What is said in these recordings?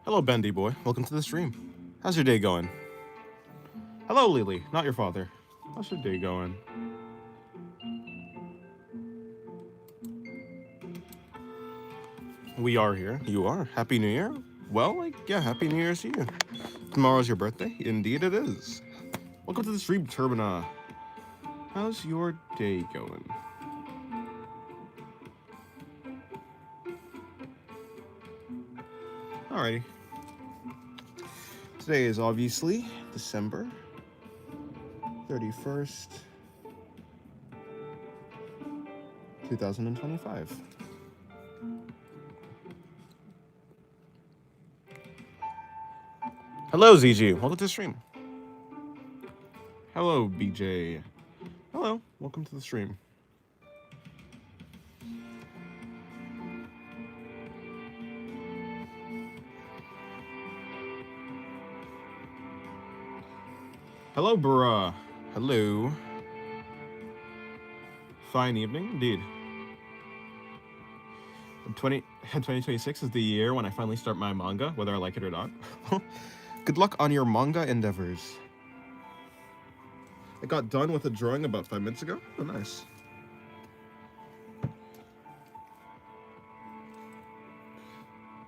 Hello, Bendy boy. Welcome to the stream. How's your day going? Hello, Lily. Not your father. How's your day going? We are here. You are. Happy New Year. Well, yeah, Happy New Year's to you. Tomorrow's your birthday. Indeed, it is. Welcome to the stream, Turbina. How's your day going? Alrighty. Today is obviously December 31st, 2025. Hello, ZG. Welcome to the stream. Hello, BJ. Hello. Welcome to the stream. Hello, bruh. Hello. Fine evening, indeed. 2026 is the year when I finally start my manga, whether I like it or not. Good luck on your manga endeavors. I got done with a drawing about 5 minutes ago. Oh, nice.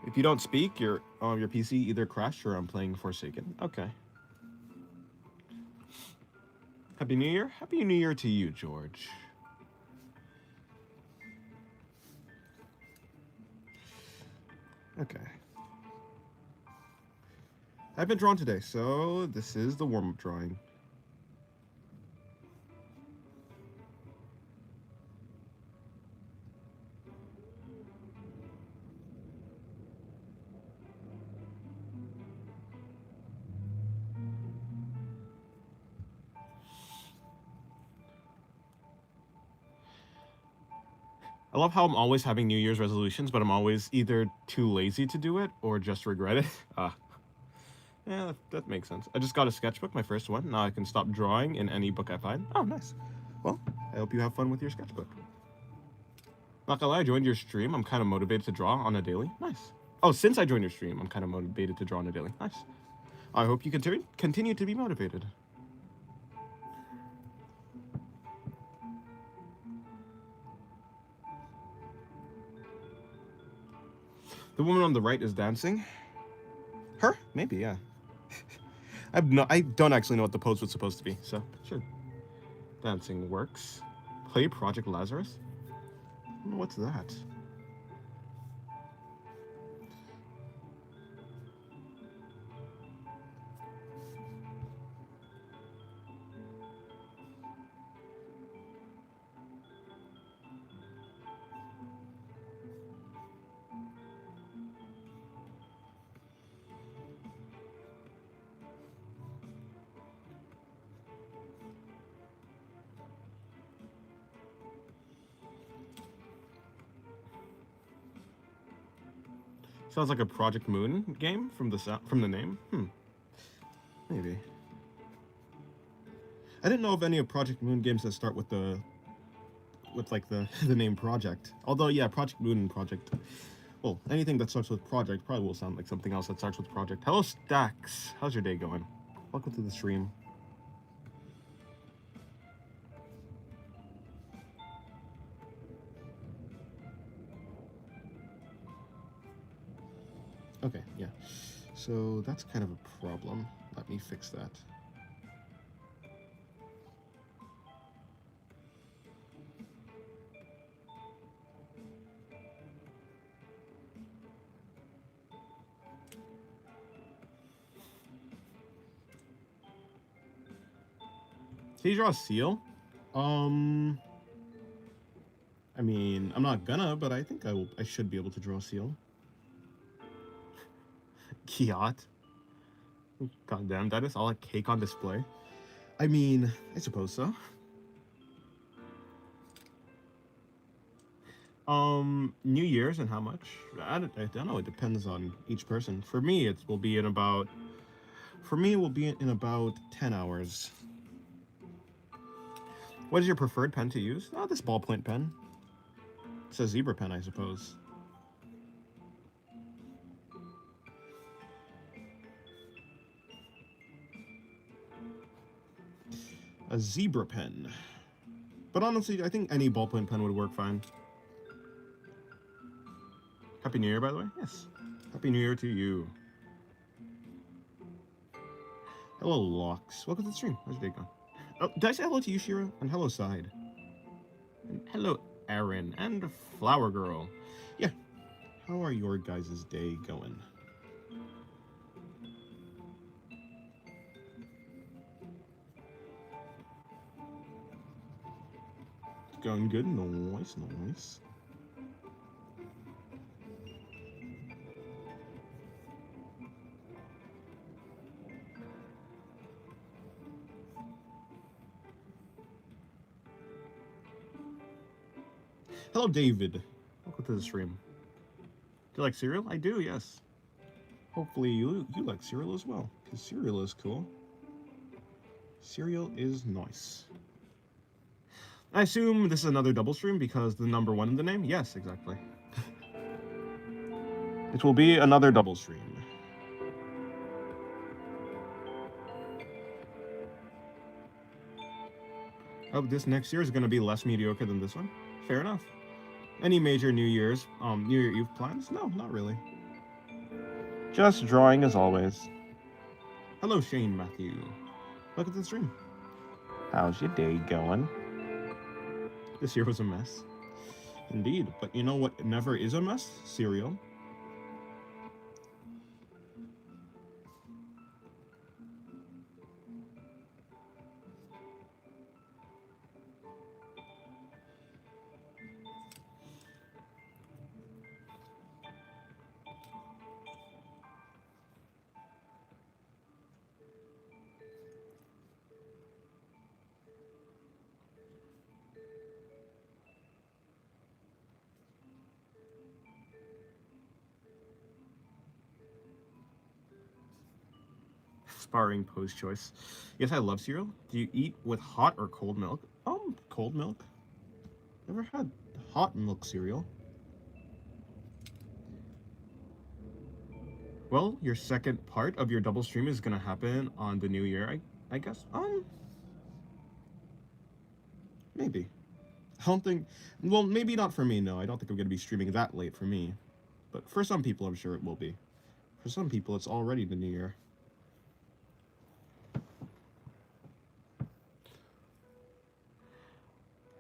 If you don't speak, your PC either crashed or I'm playing Forsaken. Okay. Happy New Year. Happy New Year to you, George. Okay. I've been drawn today, so this is the warm-up drawing. I love how I'm always having New Year's resolutions, but I'm always either too lazy to do it or just regret it. Yeah, that makes sense. I just got a sketchbook, my first one. Now I can stop drawing in any book I find. Oh, nice. Well, I hope you have fun with your sketchbook. Not gonna lie, I joined your stream. I'm kind of motivated to draw on a daily. Nice. Oh, since I joined your stream, I'm kind of motivated to draw on a daily. Nice. I hope you continue to be motivated. The woman on the right is dancing. Her? Maybe, yeah. I don't actually know what the pose was supposed to be, so sure. Dancing works. Play Project Lazarus? What's that? Sounds like a Project Moon game from the name. Maybe. I didn't know of any of Project Moon games that start with the name Project. Although yeah, Project Moon and Project. Well, anything that starts with Project probably will sound like something else that starts with Project. Hello, Stacks. How's your day going? Welcome to the stream. Okay, yeah. So that's kind of a problem. Let me fix that. Can you draw a seal? I mean, I'm not gonna, but I think I should be able to draw a seal. Kiat. God damn, that is all like cake on display. I mean, I suppose so. New Year's and how much? I don't know. It depends on each person. For me, it will be in about. For me, it will be in about 10 hours. What is your preferred pen to use? Oh, this ballpoint pen. It's a zebra pen, I suppose. A zebra pen. But honestly, I think any ballpoint pen would work fine. Happy New Year, by the way. Yes. Happy New Year to you. Hello, Locks. Welcome to the stream. How's your day going? Oh, did I say hello to you, Shiro? And hello, Side. And hello, Aaron. And Flower Girl. Yeah. How are your guys' day going? It's going good. Nice, nice. Hello, David. Welcome to the stream. Do you like cereal? I do, yes. Hopefully you like cereal as well, because cereal is cool. Cereal is nice. I assume this is another double stream because the number 1 in the name? Yes, exactly. It will be another double stream. Oh, this next year is going to be less mediocre than this one? Fair enough. Any major New Year Eve plans? No, not really. Just drawing as always. Hello, Shane Matthew. Welcome to the stream. How's your day going? This year was a mess. Indeed, but you know what never is a mess? Cereal. Sparring post choice. Yes, I love cereal. Do you eat with hot or cold milk? Cold milk. Never had hot milk cereal. Well, your second part of your double stream is gonna happen on the new year, I guess. Maybe. I don't think. Well, maybe not for me. No, I don't think I'm gonna be streaming that late for me. But for some people, I'm sure it will be. For some people, it's already the new year.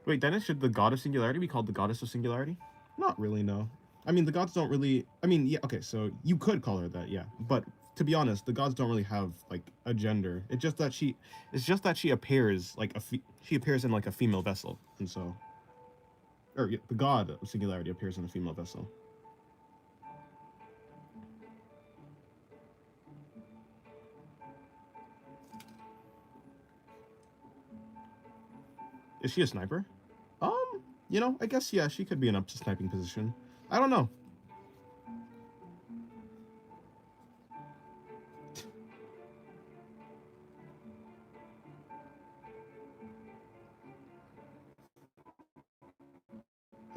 Wait, Dennis, should the God of Singularity be called the Goddess of Singularity? Not really, no. I mean, the gods don't really... I mean, yeah, okay, so you could call her that, yeah. But to be honest, the gods don't really have, like, a gender. It's just that she... It's just that she appears, like, she appears in, like, a female vessel. And so... Or, yeah, the God of Singularity appears in a female vessel. Is she a sniper? You know, I guess, yeah, she could be in a sniping position. I don't know.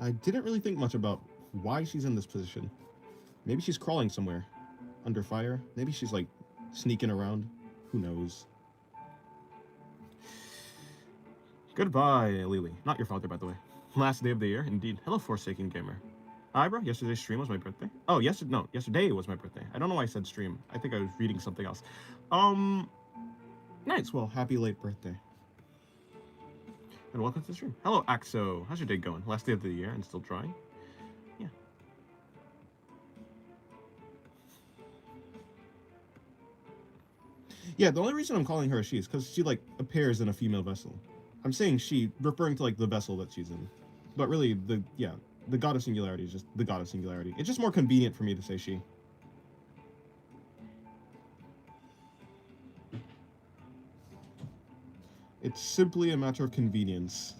I didn't really think much about why she's in this position. Maybe she's crawling somewhere. Under fire. Maybe she's, like, sneaking around. Who knows? Goodbye, Lily. Not your father, by the way. Last day of the year, indeed. Hello, Forsaken Gamer. Hi, bro. Yesterday's stream was my birthday. Oh, yesterday was my birthday. I don't know why I said stream. I think I was reading something else. Nice. Well, happy late birthday. And welcome to the stream. Hello, Axo. How's your day going? Last day of the year and still drawing? Yeah. Yeah, the only reason I'm calling her a she is because she, like, appears in a female vessel. I'm saying she, referring to, like, the vessel that she's in. But really, the God of Singularity is just the God of Singularity. It's just more convenient for me to say she. It's simply a matter of convenience.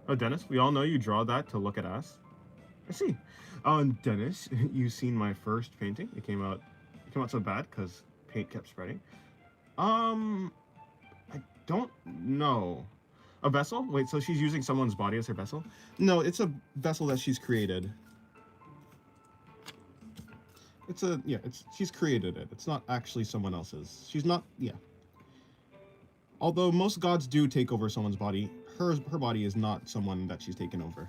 Oh, Dennis, we all know you draw that to look at us. I see. Dennis, you've seen my first painting. It came out so bad because paint kept spreading. I don't know. A vessel? Wait, so she's using someone's body as her vessel? No, it's a vessel that she's created. It's a, yeah, she's created it. It's not actually someone else's. She's not, yeah. Although most gods do take over someone's body, her body is not someone that she's taken over.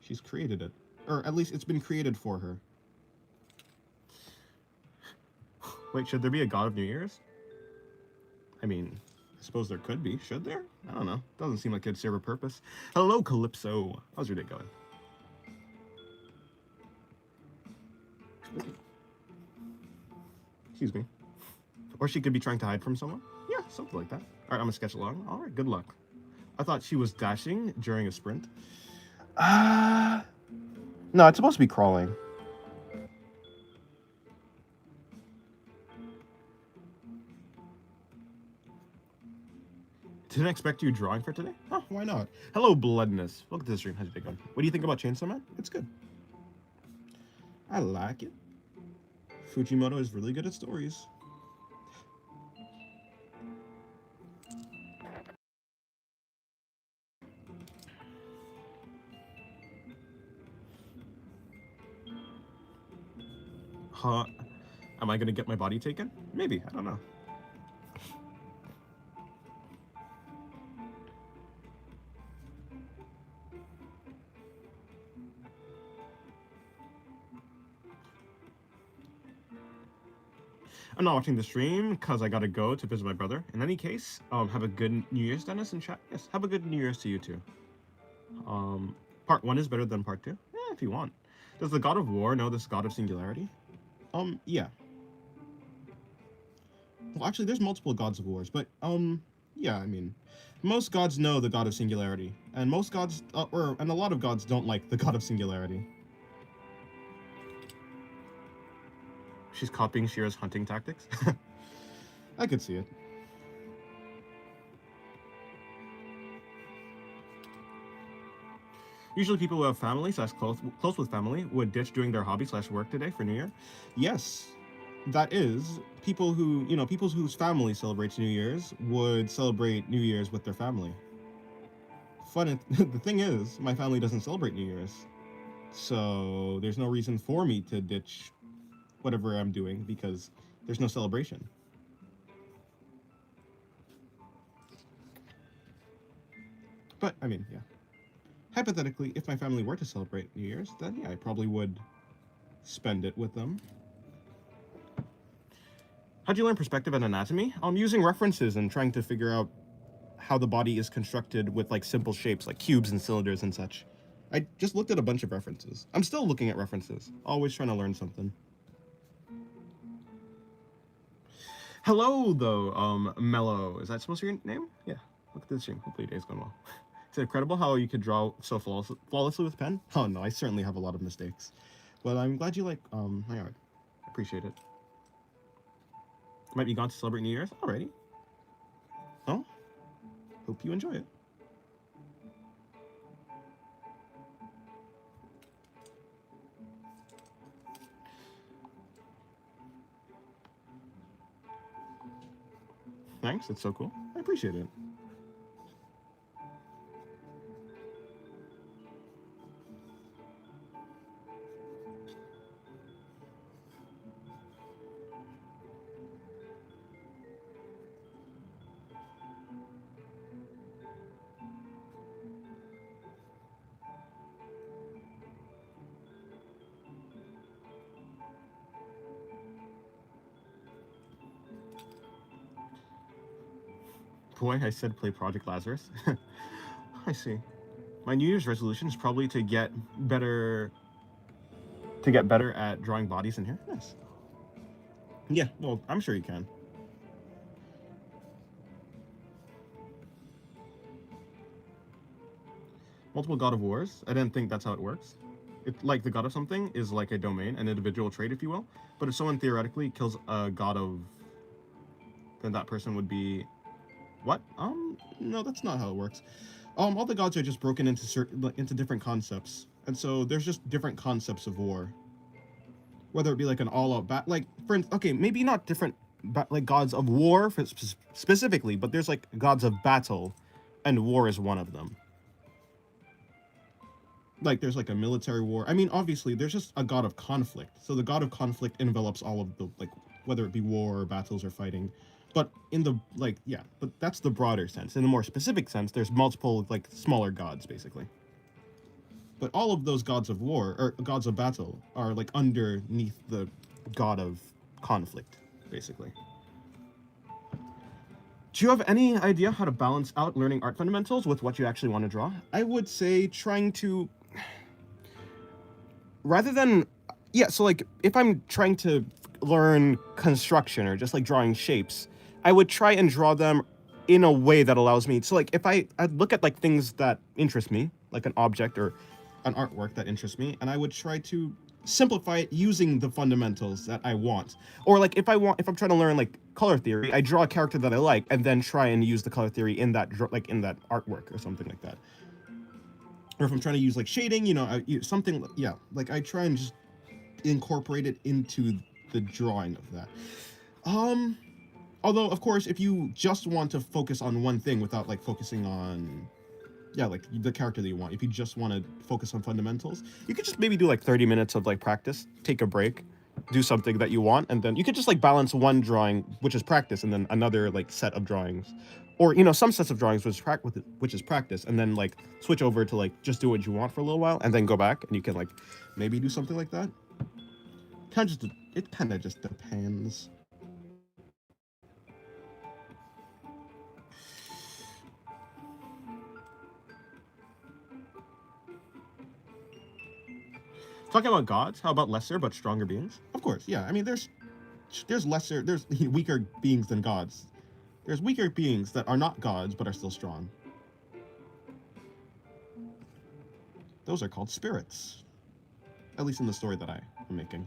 She's created it. Or at least it's been created for her. Wait, should there be a god of New Year's? I mean, I suppose there could be. Should there? I don't know. Doesn't seem like it'd serve a purpose. Hello, Calypso. How's your day going? Excuse me. Or she could be trying to hide from someone? Yeah, something like that. Alright, I'm gonna sketch along. Alright, good luck. I thought she was dashing during a sprint. No, it's supposed to be crawling. Didn't expect you drawing for today? Oh, why not? Hello, Bloodness. Welcome to the stream. How's your day going? What do you think about Chainsaw Man? It's good. I like it. Fujimoto is really good at stories. Huh? Am I gonna get my body taken? Maybe. I don't know. I'm not watching the stream because I gotta go to visit my brother. In any case, have a good New Year's, Dennis, in chat. Yes, have a good New Year's to you too. Part 1 is better than part 2. Yeah, if you want. Does the God of War know this God of Singularity? Yeah. Well, actually, there's multiple Gods of Wars, but, yeah, I mean, most gods know the God of Singularity, and most gods, and a lot of gods don't like the God of Singularity. She's copying Shira's hunting tactics? I could see it. Usually people who have family / close with family would ditch doing their hobby / work today for New Year. Yes, that is. People who, people whose family celebrates New Year's would celebrate New Year's with their family. The thing is, my family doesn't celebrate New Year's. So there's no reason for me to ditch whatever I'm doing because there's no celebration. But, I mean, yeah. Hypothetically, if my family were to celebrate New Year's, then yeah, I probably would spend it with them. How'd you learn perspective and anatomy? Using references and trying to figure out how the body is constructed with like simple shapes like cubes and cylinders and such. I just looked at a bunch of references. I'm still looking at references, always trying to learn something. Hello, though, Mellow. Is that supposed to be your name? Yeah. Look at this stream. Hopefully your day's going well. It's incredible how you could draw so flawlessly with a pen. Oh, no, I certainly have a lot of mistakes. But I'm glad you like, my art. Appreciate it. Might be gone to celebrate New Year's? Alrighty. Oh? Hope you enjoy it. Thanks, it's so cool. I appreciate it. Boy, I said play Project Lazarus. I see. My New Year's resolution is probably to get better at drawing bodies in here. Nice. Yeah, well, I'm sure you can. Multiple God of Wars. I didn't think that's how it works. It, like the god of something is like a domain, an individual trait, if you will. But if someone theoretically kills a god of, then that person would be, what? No, that's not how it works. All the gods are just broken into different concepts, and so there's just different concepts of war. Whether it be like an all-out battle, like okay, maybe not different like gods of war specifically, but there's like gods of battle, and war is one of them. like there's like a military war. I mean, obviously there's just a god of conflict. So the god of conflict envelops all of the, like, whether it be war or battles or fighting. But in the, like, yeah, but that's the broader sense. In the more specific sense, there's multiple, like, smaller gods basically. But all of those gods of war or gods of battle are like underneath the god of conflict basically. Do you have any idea how to balance out learning art fundamentals with what you actually want to draw? I would say trying to, rather than, yeah, so like if I'm trying to learn construction or just like drawing shapes, I would try and draw them in a way that allows me, so like if I'd look at like things that interest me, like an object or an artwork that interests me, and I would try to simplify it using the fundamentals that I want. Or like if I'm trying to learn like color theory, I draw a character that I like and then try and use the color theory in that like in that artwork or something like that. Or if I'm trying to use like shading, you know, something, yeah, like I try and just incorporate it into the drawing of that. Although of course if you just want to focus on one thing without like focusing on, yeah, like the character that you want, if you just want to focus on fundamentals, you could just maybe do like 30 minutes of like practice, take a break, do something that you want, and then you could just like balance one drawing, which is practice, and then another like set of drawings, or you know, some sets of drawings which is practice, and then like switch over to like just do what you want for a little while and then go back and you can like maybe do something like that. It kind of just depends. Talking about gods, how about lesser but stronger beings? Of course, yeah. I mean, there's weaker beings than gods. There's weaker beings that are not gods but are still strong. Those are called spirits. At least in the story that I am making.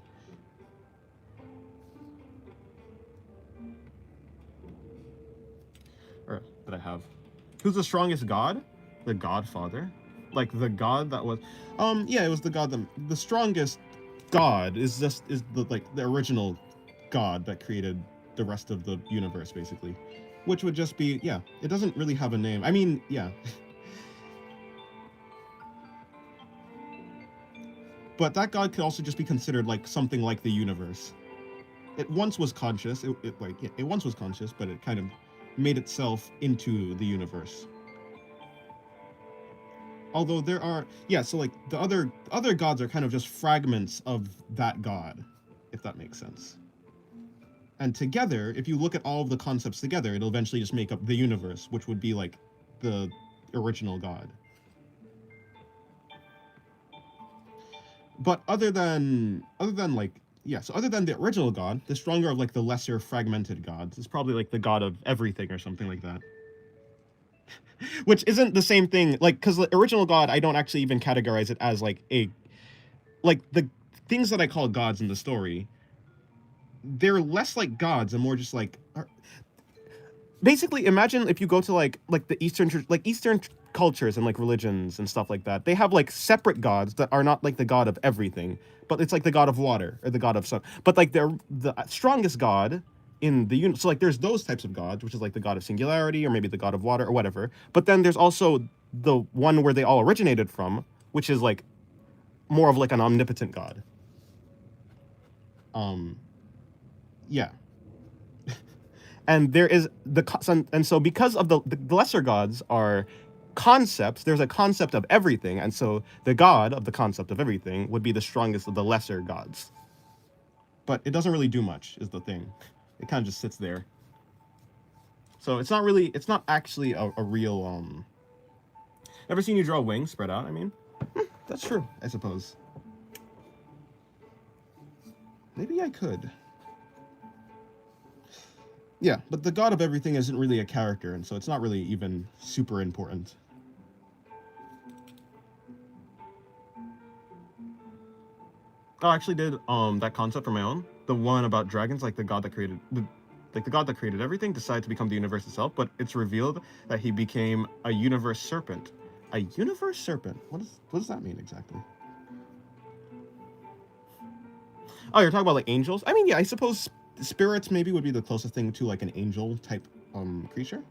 Or that I have. Who's the strongest god? The Godfather. Like the god that was, yeah, it was the god that, the strongest god is the like the original god that created the rest of the universe basically, which would just be, yeah, it doesn't really have a name. I mean, yeah. But that god could also just be considered like something like the universe. It once was conscious, it once was conscious, but it kind of made itself into the universe. Although there are, yeah, so like the other gods are kind of just fragments of that god, if that makes sense. And together, if you look at all of the concepts together, it'll eventually just make up the universe, which would be like the original god. But other than like, yeah, so other than the original god, the stronger of like the lesser fragmented gods is probably like the god of everything or something like that. Which isn't the same thing, like, because the original god, I don't actually even categorize it as like like the things that I call gods in the story, they're less like gods and more just like, basically imagine if you go to like the Eastern cultures and like religions and stuff like that, they have like separate gods that are not like the god of everything, but it's like the god of water or the god of sun, but like they're the strongest god in the so like there's those types of gods, which is like the god of singularity or maybe the god of water or whatever, but then there's also the one where they all originated from, which is like more of like an omnipotent god. Yeah. And there is and so because of the lesser gods are concepts, there's a concept of everything, and so the god of the concept of everything would be the strongest of the lesser gods. But it doesn't really do much, is the thing. It kind of just sits there. So it's not actually a real, ever seen you draw wings spread out? I mean, that's true, I suppose. Maybe I could. Yeah, but the god of everything isn't really a character, and so it's not really even super important. I actually did that concept for my own. The one about dragons, like the god that created the god that created everything decided to become the universe itself, but it's revealed that he became a universe serpent. A universe serpent? What does that mean exactly? Oh, you're talking about like angels? I mean, yeah, I suppose spirits maybe would be the closest thing to like an angel type creature.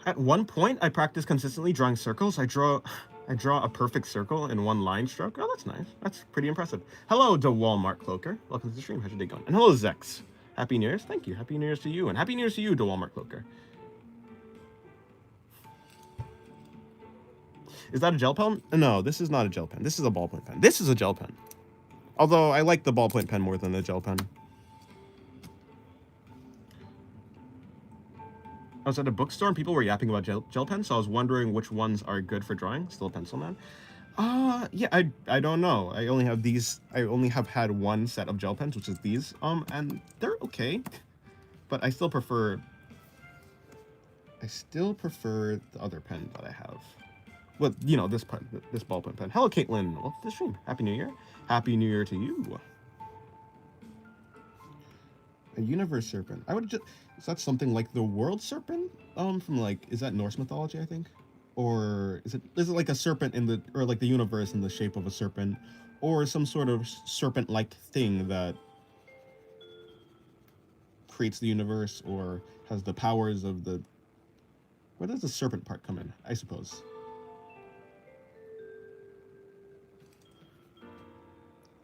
At one point, I practiced consistently drawing circles. I draw a perfect circle in one line stroke. Oh, that's nice. That's pretty impressive. Hello, the Walmart Cloaker. Welcome to the stream. How's your day going? And hello, Zex. Happy New Year's. Thank you. Happy New Year's to you. And Happy New Year's to you, the Walmart Cloaker. Is that a gel pen? No, this is not a gel pen. This is a ballpoint pen. This is a gel pen. Although I like the ballpoint pen more than the gel pen. I was at a bookstore and people were yapping about gel pens, so I was wondering which ones are good for drawing. Still a pencil man. Yeah, I don't know. I only have these. I only have had one set of gel pens, which is these. And they're okay, but I still prefer. The other pen that I have. Well, you know, this pen, this ballpoint pen. Hello, Caitlin. Welcome to the stream. Happy New Year. Happy New Year to you. A universe serpent. I would just. Is that something like the world serpent? From like, is that Norse mythology? I think, or is it like a serpent in the, or like the universe in the shape of a serpent, or some sort of serpent-like thing that creates the universe or has the powers of the. Where does the serpent part come in? I suppose.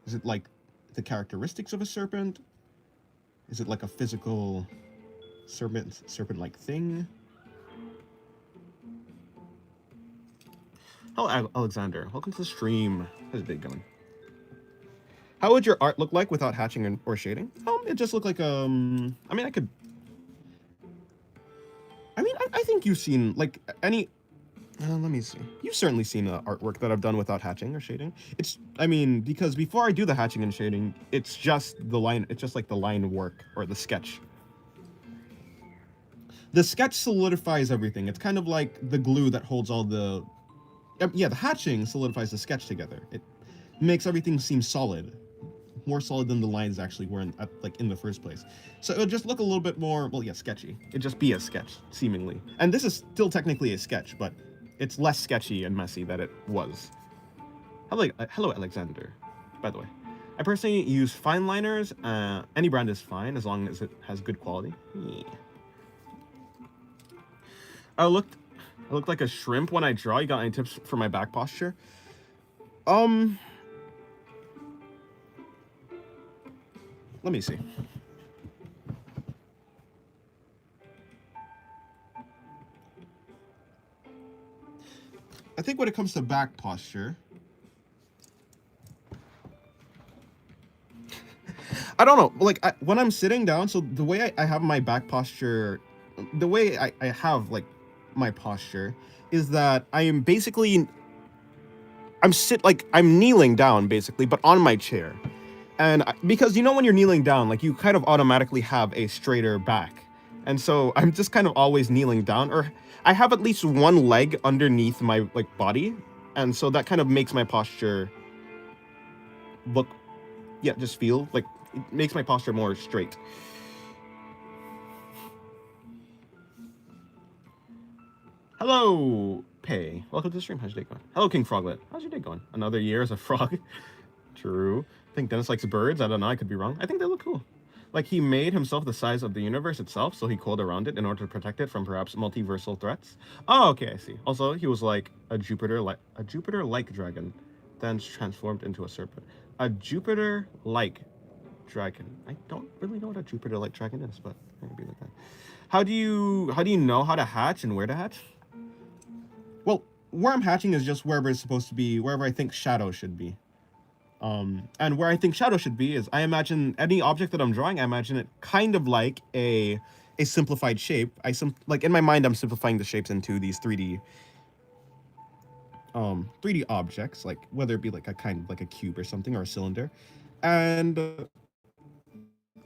Is it like the characteristics of a serpent? Is it like a physical serpent-like thing? Hello, Alexander. Welcome to the stream. How's your day going? How would your art look like without hatching or shading? It just looked like I mean, I think you've seen like any. Let me see. You've certainly seen artwork that I've done without hatching or shading. I mean, because before I do the hatching and shading, it's just the line. It's just like the line work or the sketch. The sketch solidifies everything. It's kind of like the glue that holds all the. Yeah, the hatching solidifies the sketch together. It makes everything seem solid, more solid than the lines actually were in the first place. So it'll just look a little bit more, well, yeah, sketchy. It'd just be a sketch, seemingly. And this is still technically a sketch, but it's less sketchy and messy than it was. Hello, Alexander, by the way. I personally use fine liners. Any brand is fine as long as it has good quality. Yeah. I looked like a shrimp when I draw. You got any tips for my back posture? Let me see. I think when it comes to back posture, I don't know. Like when I'm sitting down, so the way I have my back posture, the way I have like my posture is that I am basically I'm kneeling down basically, but on my chair. And because you know when you're kneeling down, like you kind of automatically have a straighter back. And so I'm just kind of always kneeling down, or I have at least one leg underneath my like body. And so that kind of makes my posture look, yeah, just feel like it makes my posture more straight. Hello, Pay. Welcome to the stream. How's your day going? Hello, King Froglet. How's your day going? Another year as a frog. True. I think Dennis likes birds. I don't know. I could be wrong. I think they look cool. Like he made himself the size of the universe itself, so he coiled around it in order to protect it from perhaps multiversal threats. Oh, okay, I see. Also, he was like a Jupiter-like dragon, then transformed into a serpent. A Jupiter-like dragon. I don't really know what a Jupiter-like dragon is, but maybe like that. How do you know how to hatch and where to hatch? Well, where I'm hatching is just wherever it's supposed to be, wherever I think shadow should be. And where I think shadow should be is I imagine any object that I'm drawing, I imagine it kind of like a simplified shape. Like in my mind, I'm simplifying the shapes into these 3D objects, like whether it be like a kind of like a cube or something or a cylinder. And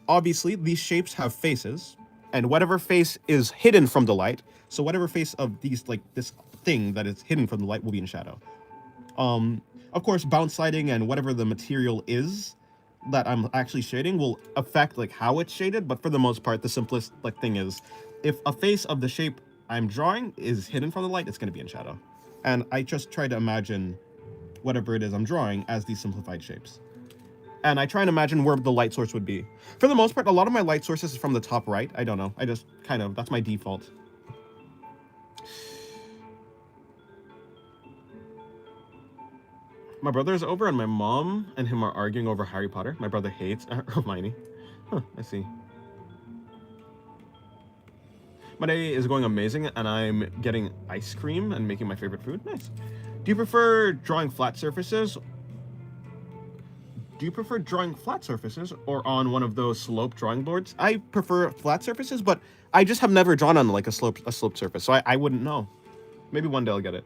obviously these shapes have faces, and whatever face is hidden from the light, so whatever face of these, like this thing that is hidden from the light will be in shadow. Of course, bounce sliding and whatever the material is that I'm actually shading will affect like how it's shaded, but for the most part, the simplest like thing is if a face of the shape I'm drawing is hidden from the light, it's going to be in shadow. And I just try to imagine whatever it is I'm drawing as these simplified shapes. And I try and imagine where the light source would be. For the most part, a lot of my light sources is from the top right. I don't know. I just kind of, that's my default. My brother is over and my mom and him are arguing over Harry Potter. My brother hates Hermione. Huh, I see. My day is going amazing and I'm getting ice cream and making my favorite food. Nice. Do you prefer drawing flat surfaces? Do you prefer drawing flat surfaces or on one of those sloped drawing boards? I prefer flat surfaces, but I just have never drawn on like a sloped surface, so I wouldn't know. Maybe one day I'll get it.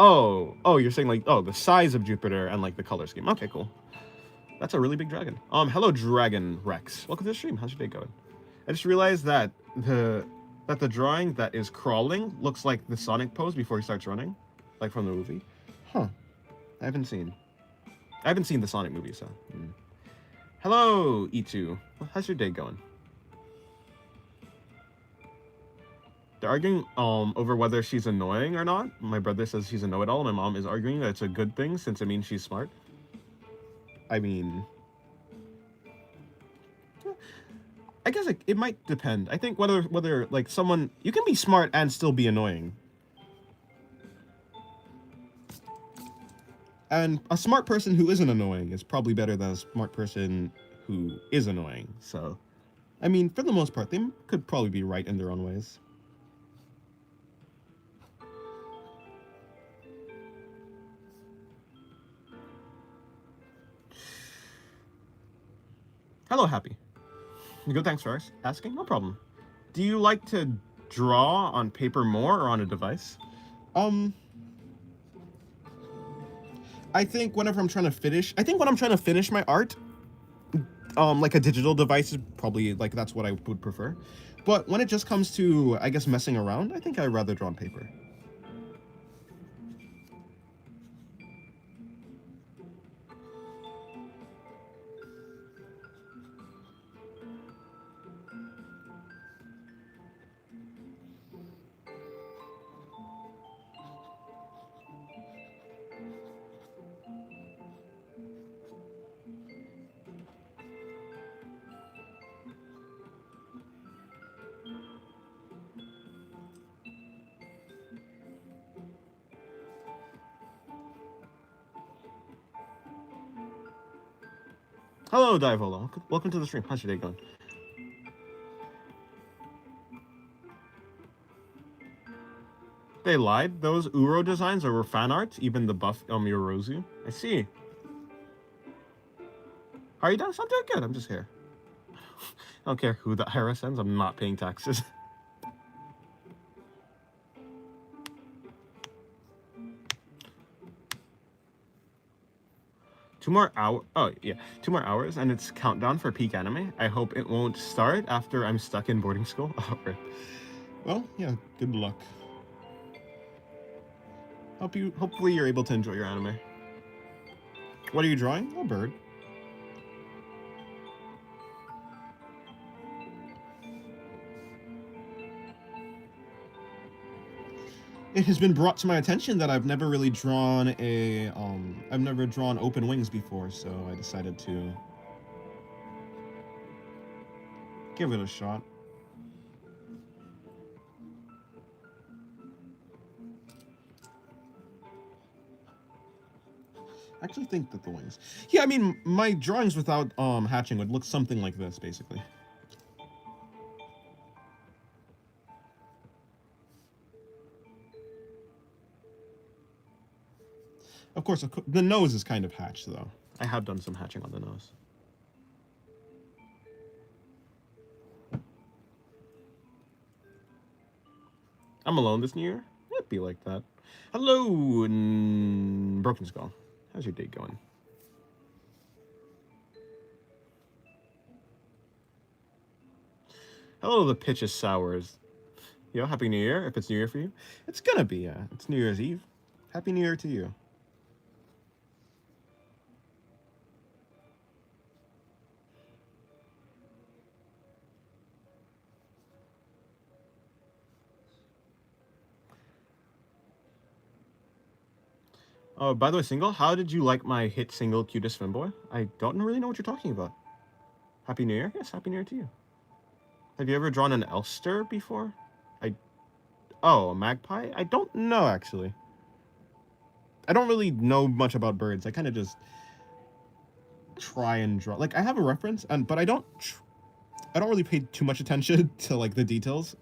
Oh, you're saying like, oh, the size of Jupiter and like the color scheme. Okay, cool. That's a really big dragon. Hello, Dragon Rex. Welcome to the stream. How's your day going? I just realized that the drawing that is crawling looks like the Sonic pose before he starts running, like from the movie. Huh. I haven't seen the Sonic movie, so. Hello, E2. How's your day going? They're arguing over whether she's annoying or not. My brother says she's a know-it-all. My mom is arguing that it's a good thing since it means she's smart. I mean, I guess it might depend. I think whether like someone, you can be smart and still be annoying. And a smart person who isn't annoying is probably better than a smart person who is annoying. So, I mean, for the most part, they could probably be right in their own ways. Hello, Happy. Good, thanks for asking. No problem. Do you like to draw on paper more or on a device? I think whenever I'm trying to finish, my art, like a digital device is probably like that's what I would prefer. But when it just comes to, I guess, messing around, I think I'd rather draw on paper. Hello, Diavola. Welcome to the stream. How's your day going? They lied. Those Uro designs were fan art. Even the buff Yorozu. I see. How are you doing? I'm doing good. I'm just here. I don't care who the IRS sends. I'm not paying taxes. 2 more hours. Oh, yeah. 2 more hours, and it's countdown for peak anime. I hope it won't start after I'm stuck in boarding school. Oh, right. Well, yeah, good luck. Hopefully you're able to enjoy your anime. What are you drawing? A bird. It has been brought to my attention that I've never really drawn I've never drawn open wings before, so I decided to give it a shot. I actually think that the wings. Yeah, I mean, my drawings without hatching would look something like this, basically. Of course, the nose is kind of hatched, though. I have done some hatching on the nose. I'm alone this New Year? It'd be like that. Hello, Broken Skull. How's your day going? Hello, the pitch is sours. Yo, Happy New Year, if it's New Year for you. It's gonna be, it's New Year's Eve. Happy New Year to you. Oh, by the way, single, how did you like my hit single, Cutest Femboy? I don't really know what you're talking about. Happy New Year? Yes, Happy New Year to you. Have you ever drawn an Elster before? Oh, a magpie? I don't know, actually. I don't really know much about birds. I kind of just try and draw. Like I have a reference, but I don't really pay too much attention to like the details.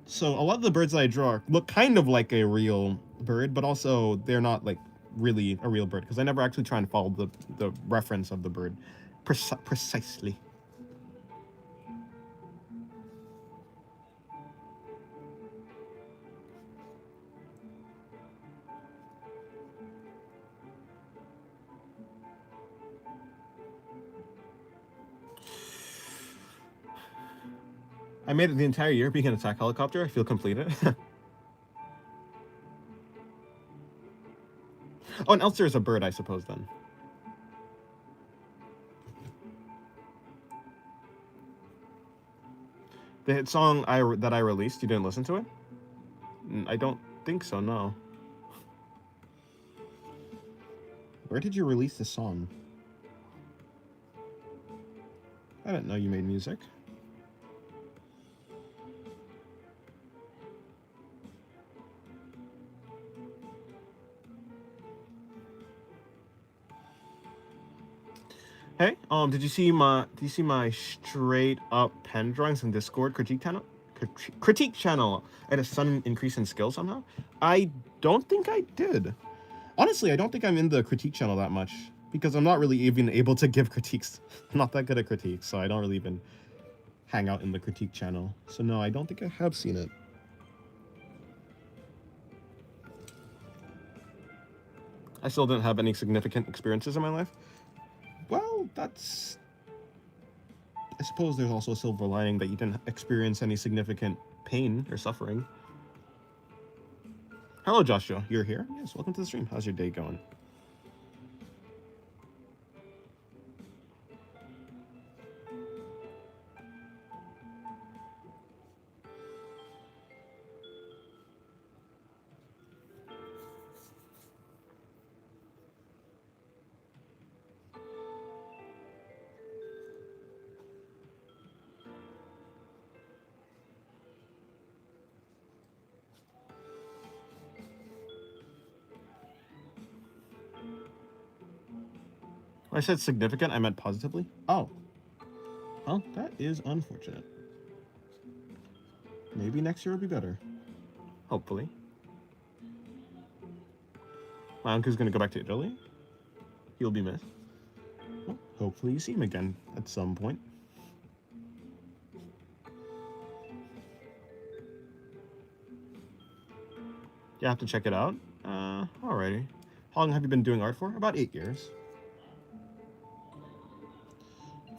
So a lot of the birds that I draw look kind of like a real bird, but also they're not like really a real bird because I never actually try and follow the reference of the bird precisely. I made it the entire year being an attack helicopter. I feel completed. Oh, and Elster is a bird, I suppose, then. The hit song that I released, you didn't listen to it? I don't think so, no. Where did you release the song? I didn't know you made music. Hey, did you see my straight up pen drawings in Discord critique channel? Critique channel at a sudden increase in skill somehow? I don't think I did. Honestly, I don't think I'm in the critique channel that much because I'm not really even able to give critiques. I'm not that good at critiques, so I don't really even hang out in the critique channel. So no, I don't think I have seen it. I still didn't have any significant experiences in my life. Well, that's... I suppose there's also a silver lining that you didn't experience any significant pain or suffering. Hello, Joshua. You're here? Yes, welcome to the stream. How's your day going? When I said significant, I meant positively. Oh. Well, that is unfortunate. Maybe next year will be better. Hopefully. My uncle's gonna go back to Italy. He'll be missed. Well, hopefully you see him again at some point. You have to check it out. Alrighty. How long have you been doing art for? About 8 years.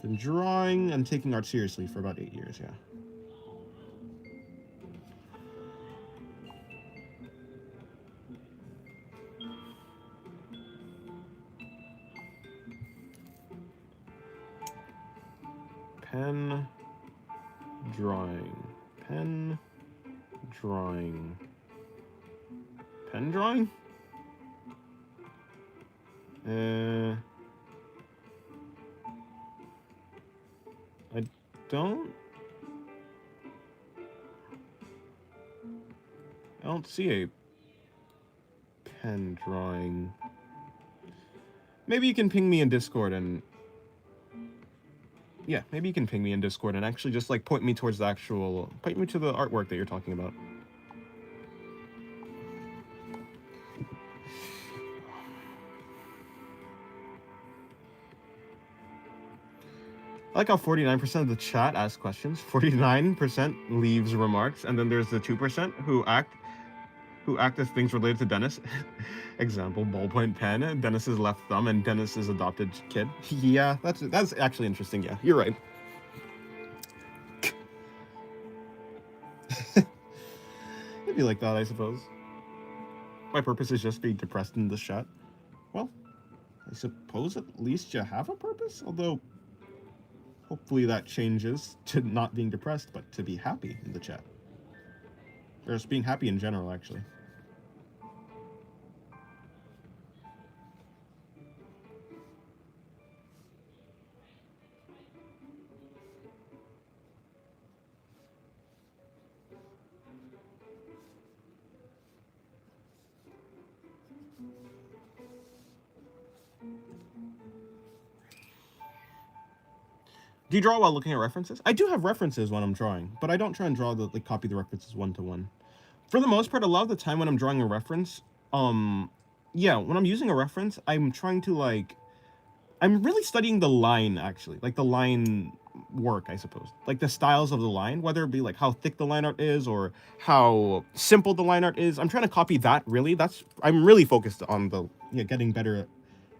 Been drawing and taking art seriously for about 8 years, yeah. Pen drawing. Pen drawing. Pen drawing? I don't see a pen drawing. Maybe you can ping me in Discord and... Yeah, maybe you can ping me in Discord and actually just like point me towards the actual... Point me to the artwork that you're talking about. I like how 49% of the chat asks questions, 49% leaves remarks, and then there's the 2% who act as things related to Dennis. Example, ballpoint pen, Dennis's left thumb, and Dennis's adopted kid. Yeah, that's actually interesting. Yeah, you're right. It'd be like that, I suppose. My purpose is just being depressed in this chat. Well, I suppose at least you have a purpose, although hopefully that changes to not being depressed, but to be happy in the chat. Or just being happy in general, actually. Do you draw while looking at references? I do have references when I'm drawing, but I don't try and draw the like copy the references one to one. For the most part, a lot of the time when I'm drawing a reference, yeah, when I'm using a reference, I'm trying to like, I'm really studying the line actually, like the line work, I suppose, like the styles of the line, whether it be like how thick the line art is or how simple the line art is. I'm trying to copy that. Really, that's I'm really focused on the getting better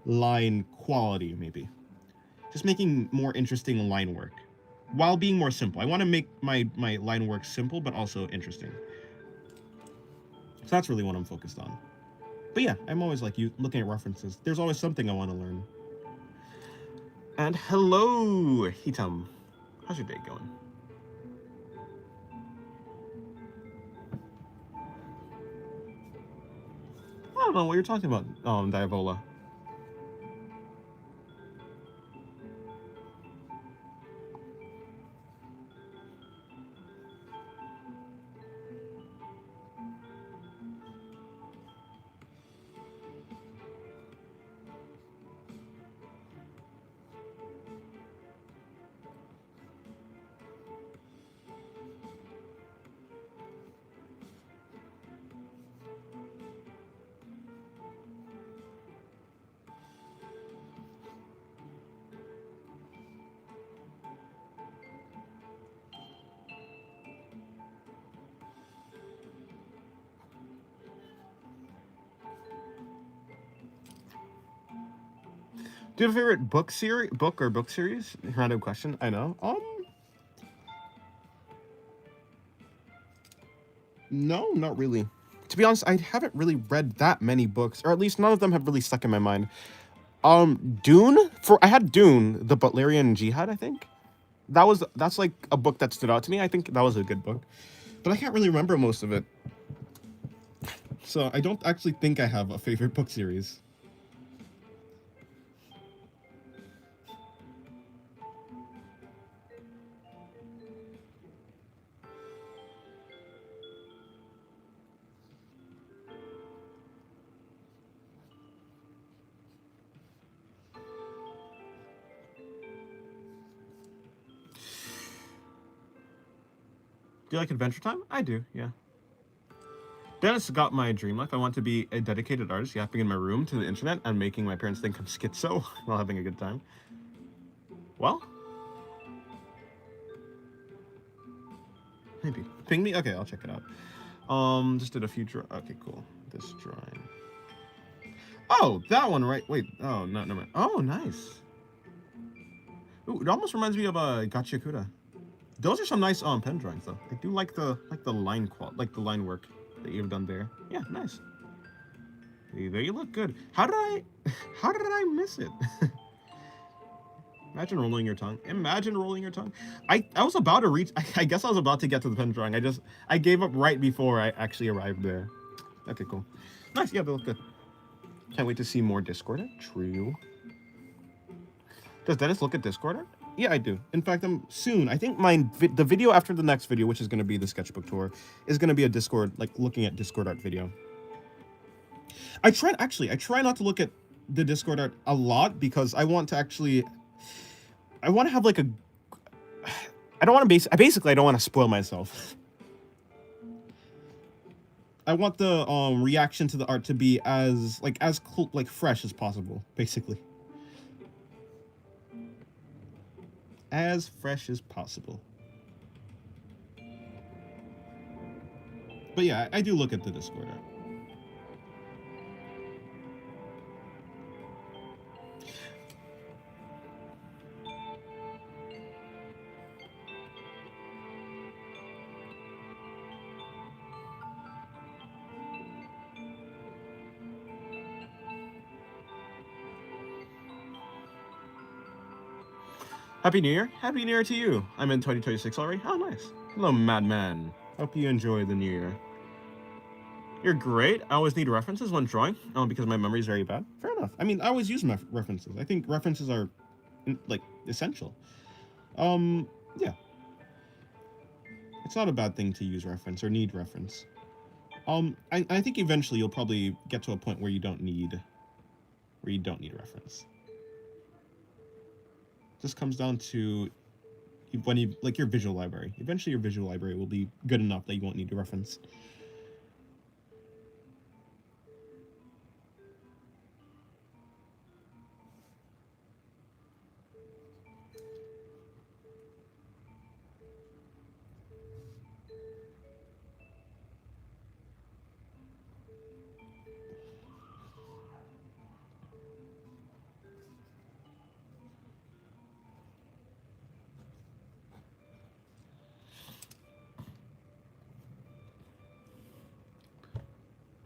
line quality, maybe just making more interesting line work while being more simple. I want to make my line work simple but also interesting. So that's really what I'm focused on. But yeah, I'm always like you looking at references. There's always something I want to learn. And hello, Hitam. How's your day going? I don't know what you're talking about, Diavola. Do you have a favorite book series? Random question. I know. No, not really. To be honest, I haven't really read that many books, or at least none of them have really stuck in my mind. Dune. I had Dune, the Butlerian Jihad. I think that's like a book that stood out to me. I think that was a good book, but I can't really remember most of it. So I don't actually think I have a favorite book series. Do you like Adventure Time? I do, yeah. Dennis got my dream life. I want to be a dedicated artist, yapping in my room to the internet and making my parents think I'm schizo while having a good time. Well, maybe. Ping me? Okay, I'll check it out. Just did a few okay, cool. This drawing. Oh, that one, right? Wait. Oh, no, no. Oh, nice. Ooh, it almost reminds me of Gachikura. Those are some nice pen drawings though. I do like the line the line work that you've done there. Yeah, nice. Hey, there you look good. How did I miss it? Imagine rolling your tongue. Imagine rolling your tongue. I was about to reach. I guess I was about to get to the pen drawing. I gave up right before I actually arrived there. Okay, cool. Nice. Yeah, they look good. Can't wait to see more Discord art. True. Does Dennis look at Discord art? Yeah, I do. In fact, I'm soon. I think the video after the next video, which is going to be the sketchbook tour, is going to be a Discord, like looking at Discord art video. I try not to look at the Discord art a lot because I want to have like a. I don't want to basically I don't want to spoil myself. I want the reaction to the art to be as fresh as possible, basically. As fresh as possible. But yeah, I do look at the Discord art. Happy New Year. Happy New Year to you. I'm in 2026 already. Oh, nice. Hello, madman. Hope you enjoy the new year. You're great. I always need references when drawing, because my memory is very bad. Fair enough. I mean, I always use my references. I think references are, like, essential. Yeah. It's not a bad thing to use reference or need reference. I think eventually you'll probably get to a point where you don't need reference. This comes down to when you like your visual library. Eventually, your visual library will be good enough that you won't need to reference.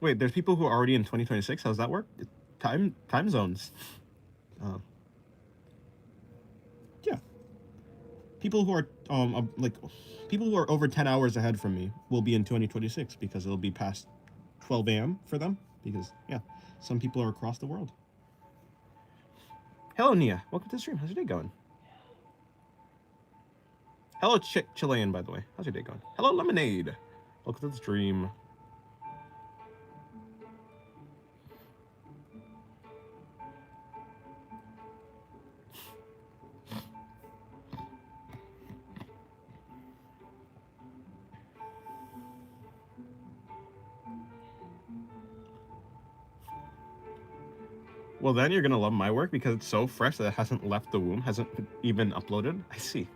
Wait, there's people who are already in 2026. How does that work? Time zones. Uh, yeah, people who are like people who are over 10 hours ahead from me will be in 2026 because it'll be past 12 a.m. for them. Because yeah, some people are across the world. Hello, Nia. Welcome to the stream. How's your day going? Hello, Chilean, by the way. How's your day going? Hello, Lemonade. Welcome to the stream. Well, then you're gonna love my work because it's so fresh that it hasn't left the womb, hasn't even uploaded. I see.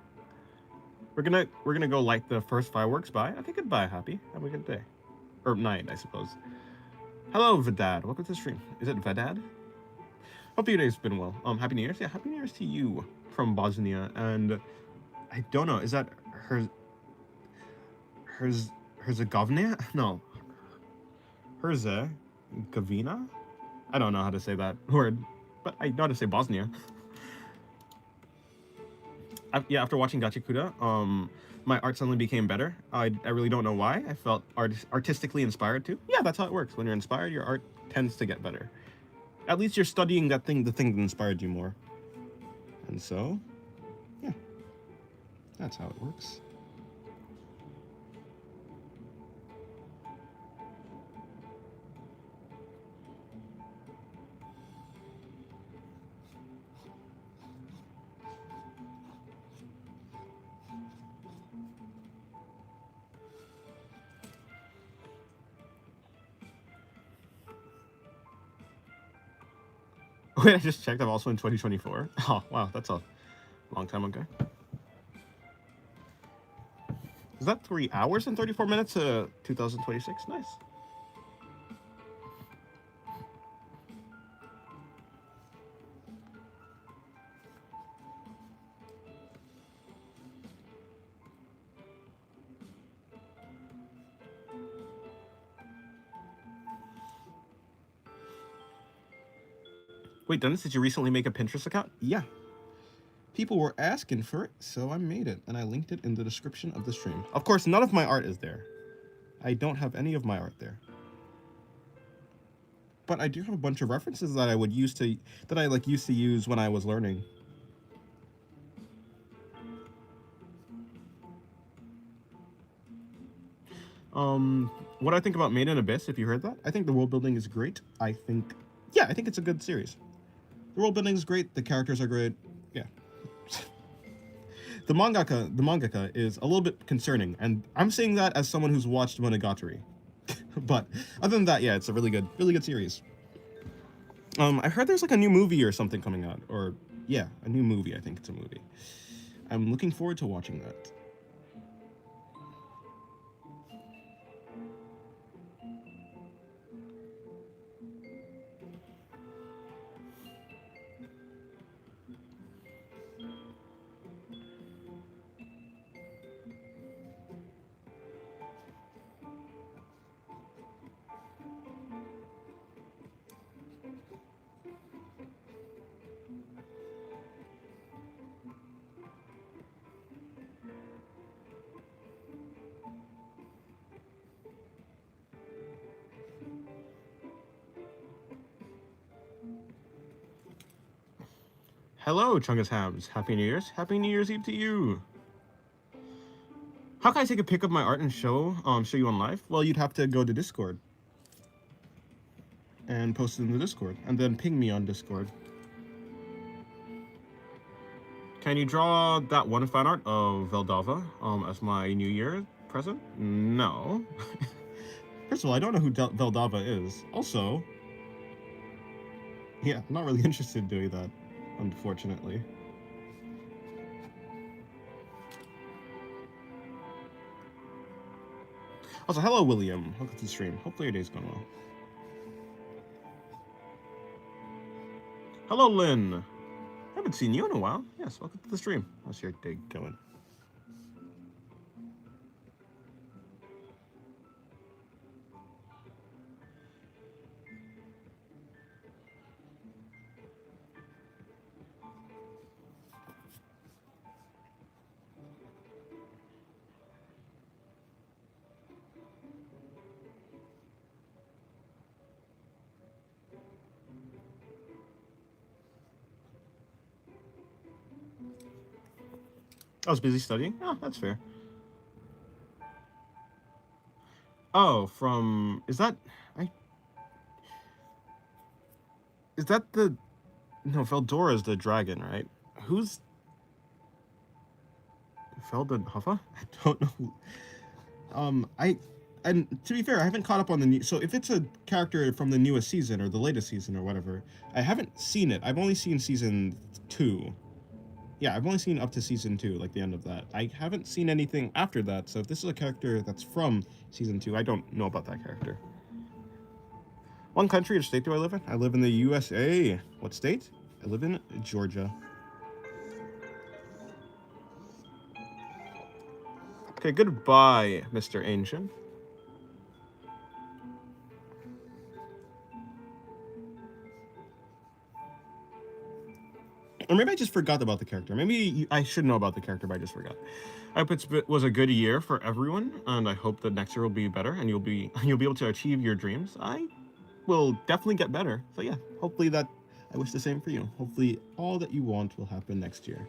We're gonna go light the first fireworks. Bye. Okay, goodbye, Happy. Have a good day. Or night, I suppose. Hello, Vedad. Welcome to the stream. Is it Vedad? Hope your day's been well. Happy New Year's. Yeah, Happy New Year's to you from Bosnia. And I don't know, is that Herzegovina? No. Herzegovina? I don't know how to say that word, but I know how to say Bosnia. Yeah, after watching Gachikuda, my art suddenly became better. I really don't know why. I felt artistically inspired too. Yeah, that's how it works. When you're inspired, your art tends to get better. At least you're studying the thing that inspired you more. And so, yeah, that's how it works. Wait, I just checked. I'm also in 2024. Oh, wow, that's a long time ago. Is that 3 hours and 34 minutes to 2026? Nice. Wait, Dennis, did you recently make a Pinterest account? Yeah. People were asking for it, so I made it, and I linked it in the description of the stream. Of course, none of my art is there. I don't have any of my art there. But I do have a bunch of references that I used to use when I was learning. What I think about Made in Abyss, if you heard that, I think the world building is great. I think it's a good series. The world building is great. The characters are great. Yeah. The mangaka is a little bit concerning, and I'm saying that as someone who's watched Monogatari. But other than that, yeah, it's a really good series. I heard there's like a new movie or something coming out, or yeah, a new movie. I think it's a movie. I'm looking forward to watching that. Hello, Chungus Hams. Happy New Year's. Happy New Year's Eve to you. How can I take a pic of my art and show you on live? Well, you'd have to go to Discord and post it in the Discord, and then ping me on Discord. Can you draw that one fan art of Veldava as my New Year present? No. First of all, I don't know who Veldava is. Also, yeah, I'm not really interested in doing that, unfortunately. Also, hello, William. Welcome to the stream. Hopefully your day's going well. Hello, Lynn. I haven't seen you in a while. Yes, welcome to the stream. How's your day going? I was busy studying. Oh, that's fair. Oh, from is that the no, Veldora is the dragon, right? Who's Felden Huffa? I don't know. And to be fair, I haven't caught up on the new. So if it's a character from the newest season or the latest season or whatever, I haven't seen it. I've only seen season 2. Yeah, I've only seen up to season 2, like the end of that. I haven't seen anything after that. So if this is a character that's from season 2, I don't know about that character. One country or state do I live in? I live in the USA. What state? I live in Georgia. Okay, goodbye, Mr. Ancient. Or maybe I just forgot about the character. Maybe I should know about the character, but I just forgot. I hope it was a good year for everyone, and I hope that next year will be better, and you'll be able to achieve your dreams. I will definitely get better. So yeah, hopefully that I wish the same for you. Hopefully all that you want will happen next year.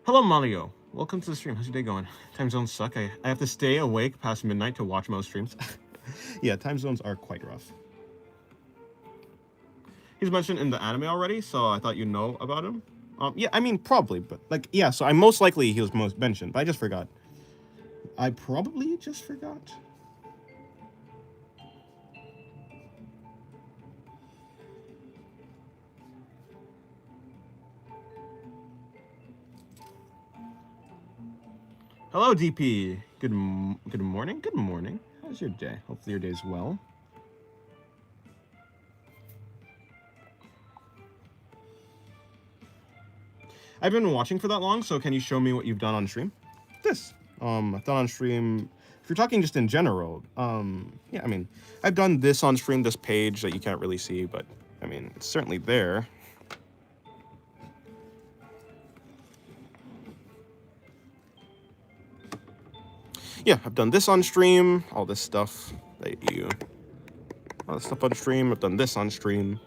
Hello, Mario. Welcome to the stream. How's your day going? Time zones suck. I have to stay awake past midnight to watch most streams. Yeah, time zones are quite rough. He's mentioned in the anime already, so I thought you know about him. Yeah, I mean, probably, but, like, yeah, so I'm most likely he was most mentioned, but I just forgot. I probably just forgot. Hello, DP. Good morning. Good morning. How's your day? Hopefully your day's well. I've been watching for that long, so can you show me what you've done on stream? This. I've done on stream. If you're talking just in general, yeah, I mean, I've done this on stream, this page that you can't really see, but I mean, it's certainly there. Yeah, I've done this on stream, all this stuff all this stuff on stream. I've done this on stream.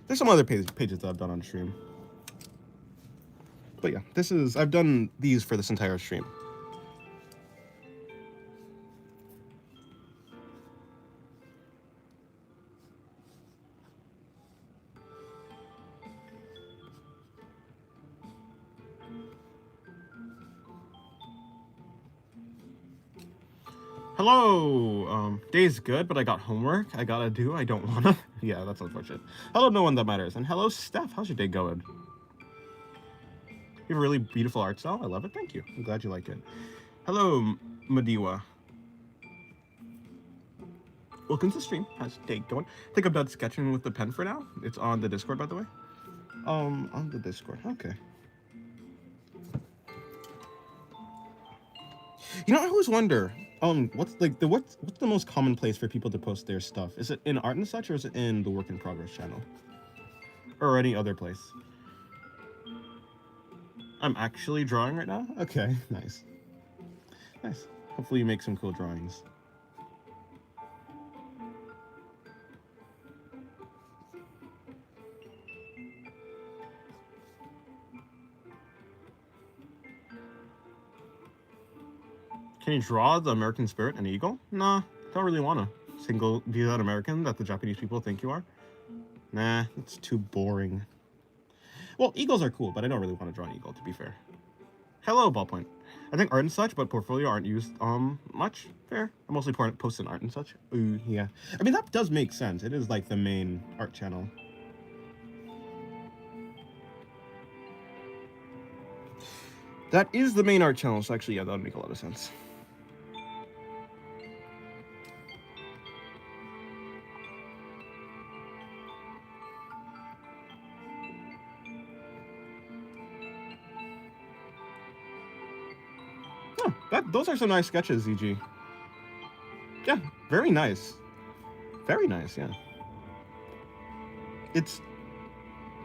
There's some other pages that I've done on stream. But yeah, I've done these for this entire stream. Hello, day's good, but I got homework I gotta do. I don't wanna. Yeah, that's unfortunate. Hello, no one that matters. And hello, Steph. How's your day going? You have a really beautiful art style. I love it. Thank you. I'm glad you like it. Hello, Madiwa. Welcome to the stream. How's your day going? I think I'm done sketching with the pen for now. It's on the Discord, by the way. On the Discord. Okay. You know, I always wonder, what's the most common place for people to post their stuff? Is it in art and such, or is it in the work in progress channel? Or any other place? I'm actually drawing right now? Okay, nice. Nice. Hopefully you make some cool drawings. Can you draw the American spirit and eagle? Nah, don't really wanna. Be that American that the Japanese people think you are? Nah, it's too boring. Well, eagles are cool, but I don't really want to draw an eagle, to be fair. Hello, ballpoint. I think art and such, but portfolio aren't used much. Fair. I mostly post in art and such. Ooh, yeah. I mean, that does make sense. It is like the main art channel. That is the main art channel, so actually, yeah, that would make a lot of sense. Oh, those are some nice sketches, ZG. Yeah, very nice. Very nice, yeah. It's...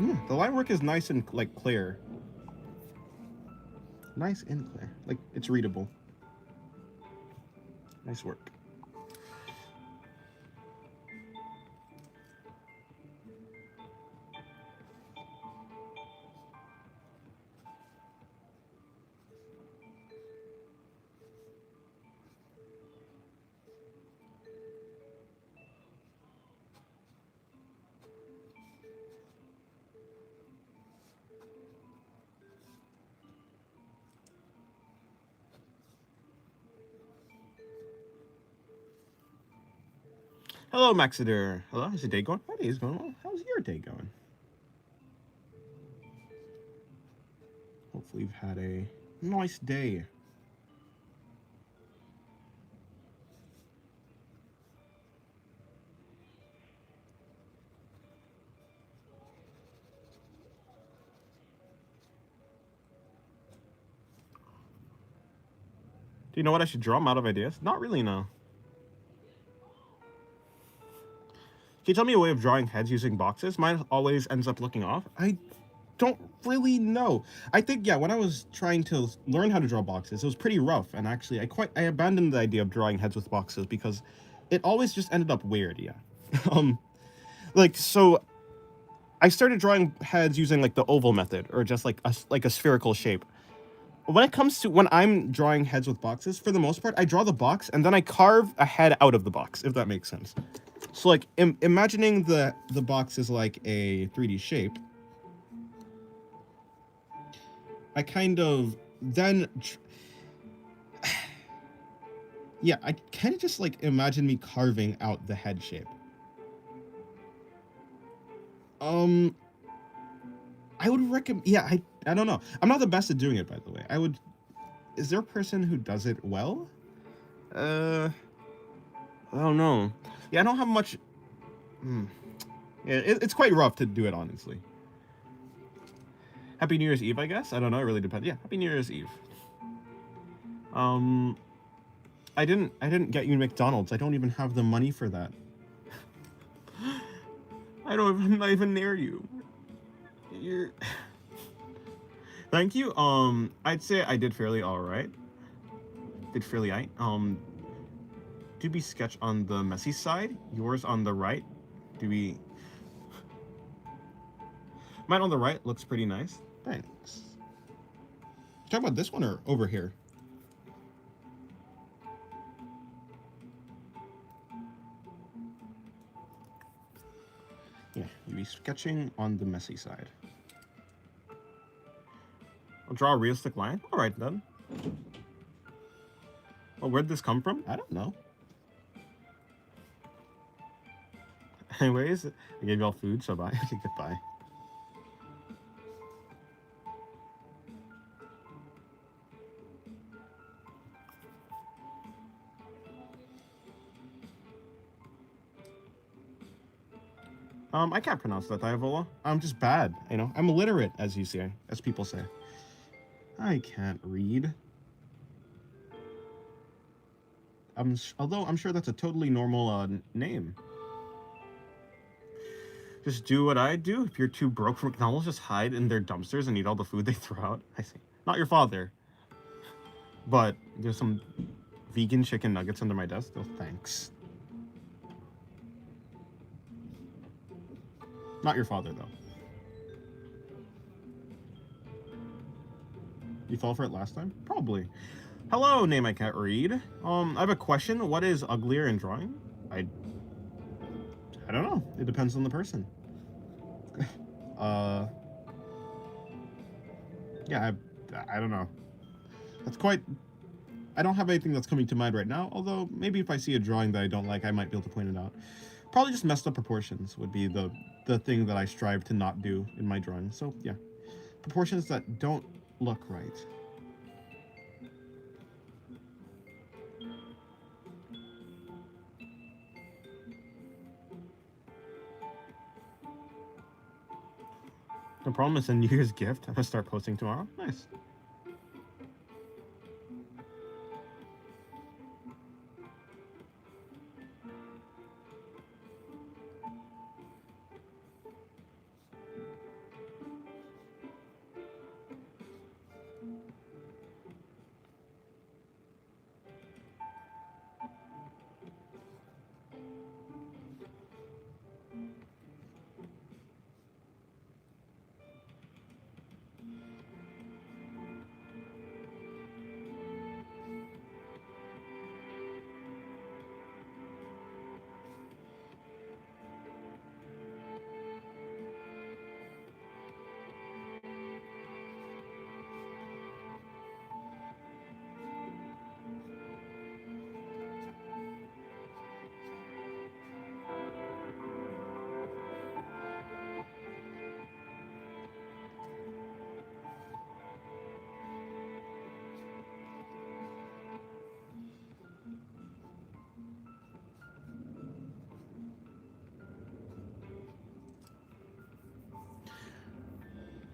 Yeah, the line work is nice and, like, clear. Nice and clear. Like, it's readable. Nice work. Hello, Maxidor. Hello, how's your day going? My day is going well. How's your day going? Hopefully you've had a nice day. Do you know what I should draw? I'm out of ideas. Not really, no. Can you tell me a way of drawing heads using boxes? Mine always ends up looking off. I don't really know. I think, yeah, when I was trying to learn how to draw boxes, it was pretty rough. And actually, I abandoned the idea of drawing heads with boxes because it always just ended up weird, yeah. Like, so I started drawing heads using, like, the oval method, or just, like a spherical shape. When it comes to when I'm drawing heads with boxes, for the most part, I draw the box and then I carve a head out of the box, if that makes sense. So, like, imagining the box is like a 3D shape, I kind of then... yeah, I kind of just, like, imagine me carving out the head shape. I would recommend... yeah, I don't know. I'm not the best at doing it, by the way. I would... is there a person who does it well? I don't know. Yeah, I don't have much... Yeah, it's quite rough to do it, honestly. Happy New Year's Eve, I guess? I don't know, it really depends. Yeah, Happy New Year's Eve. I didn't get you McDonald's. I don't even have the money for that. I'm not even near you. You're... Thank you. I'd say I did fairly alright. Did fairly alright. Doobie sketch on the messy side, yours on the right. Doobie... mine on the right looks pretty nice. Thanks. Talk about this one or over here? Yeah, you'll be sketching on the messy side. I'll draw a realistic line. All right, then. Well, where'd this come from? I don't know. Anyways, I gave y'all food, so bye. Okay, goodbye. I can't pronounce that, Diavola. I'm just bad, you know? I'm illiterate, as you say, as people say. I can't read. Although I'm sure that's a totally normal name. Just do what I do. If you're too broke for McDonald's, just hide in their dumpsters and eat all the food they throw out. I see. Not your father. But there's some vegan chicken nuggets under my desk. Oh, thanks. Not your father, though. You fell for it last time? Probably. Hello, name I can't read. I have a question. What is uglier in drawing? I don't know. It depends on the person. yeah, I don't know. That's quite... I don't have anything that's coming to mind right now, although maybe if I see a drawing that I don't like, I might be able to point it out. Probably just messed up proportions would be the thing that I strive to not do in my drawing. So, yeah. Proportions that don't look right. No problem, it's a New Year's gift. I'm gonna start posting tomorrow. Nice.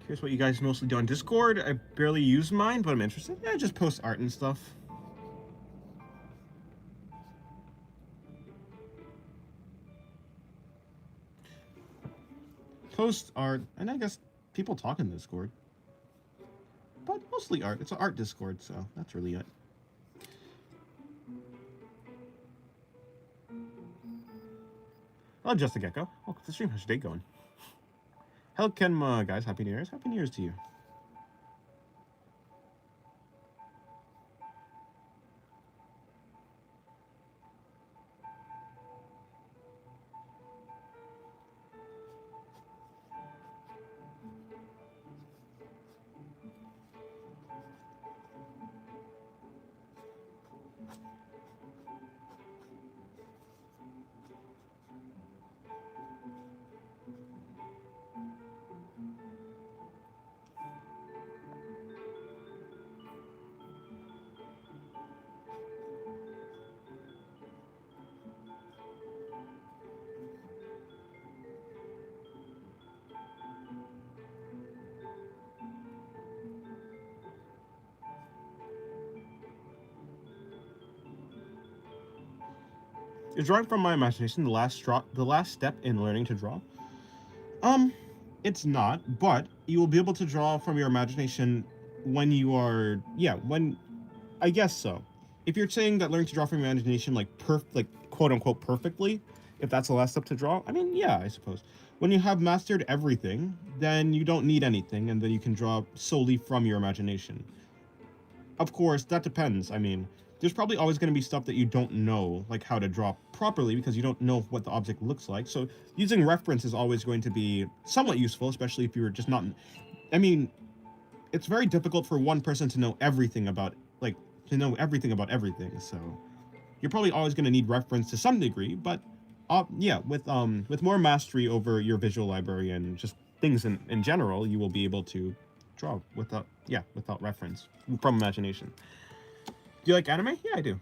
Here's what you guys mostly do on Discord. I barely use mine, but I'm interested. Yeah, I just post art and stuff. Post art, and I guess people talk in Discord. But mostly art. It's an art Discord, so that's really it. Oh, just a gecko. Welcome to the stream. How's your day going? Hello, Kenma, guys. Happy New Year's. Happy New Year's to you. Is drawing from my imagination the last step in learning to draw? It's not, but you will be able to draw from your imagination when you are, I guess so. If you're saying that learning to draw from your imagination, like quote unquote perfectly, if that's the last step to draw, I mean, yeah, I suppose. When you have mastered everything, then you don't need anything, and then you can draw solely from your imagination. Of course, that depends. I mean, there's probably always going to be stuff that you don't know, like how to draw properly, because you don't know what the object looks like. So using reference is always going to be somewhat useful, especially if you're just not... I mean, it's very difficult for one person to know everything about, everything, so you're probably always going to need reference to some degree, but with more mastery over your visual library and just things in general, you will be able to draw without reference, from imagination. Do you like anime? Yeah, I do.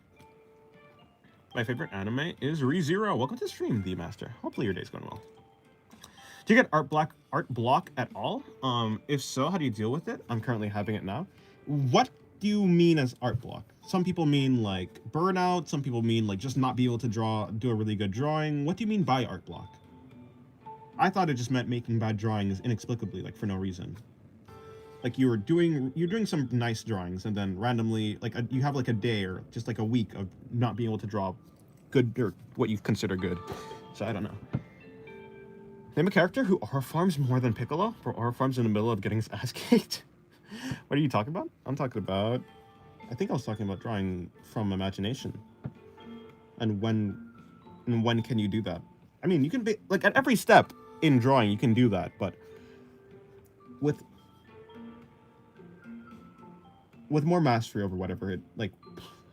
My favorite anime is ReZero. Welcome to the stream, The Master. Hopefully your day's going well. Do you get art block at all? If so, how do you deal with it? I'm currently having it now. What do you mean as art block? Some people mean like burnout. Some people mean like just not be able to do a really good drawing. What do you mean by art block? I thought it just meant making bad drawings inexplicably, like for no reason. Like you're doing some nice drawings, and then randomly, like you have like a day or just like a week of not being able to draw good, or what you consider good. So I don't know. Name a character who aura farms more than Piccolo. For aura farms in the middle of getting his ass kicked. What are you talking about? I'm talking about... I think I was talking about drawing from imagination. And when can you do that? I mean, you can be... Like, at every step in drawing, you can do that, but... with more mastery over whatever it like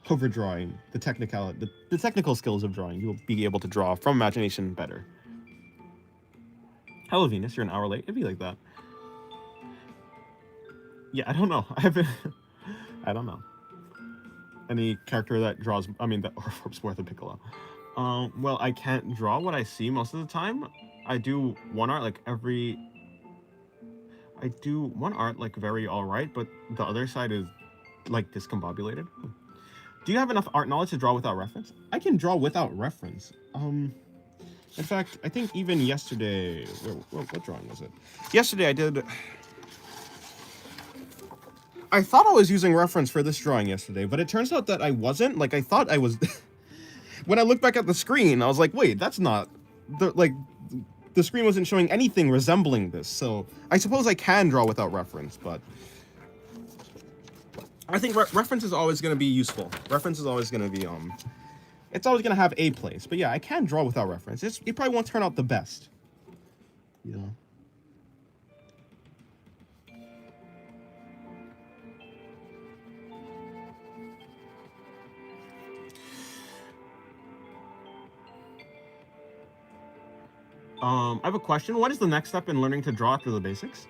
over drawing, the technical skills of drawing, you'll be able to draw from imagination better. Hello Venus, you're an hour late. It'd be like that. Yeah, I don't know. I don't know. Any character that draws, I mean, that or more than Piccolo. Well, I can't draw what I see most of the time. I do one art like I do one art like very alright, but the other side is like discombobulated. Do you have enough art knowledge to draw without reference? I can draw without reference. In fact, I think even yesterday, what drawing was it? Yesterday I thought I was using reference for this drawing yesterday, but it turns out that I wasn't. Like, I thought I was. When I looked back at the screen, I was like, wait, that's not. The screen wasn't showing anything resembling this, so I suppose I can draw without reference, but I think reference is always going to be useful. Reference is always going to be, it's always going to have a place. But yeah, I can draw without reference. It probably won't turn out the best. You know? I have a question. What is the next step in learning to draw after the basics?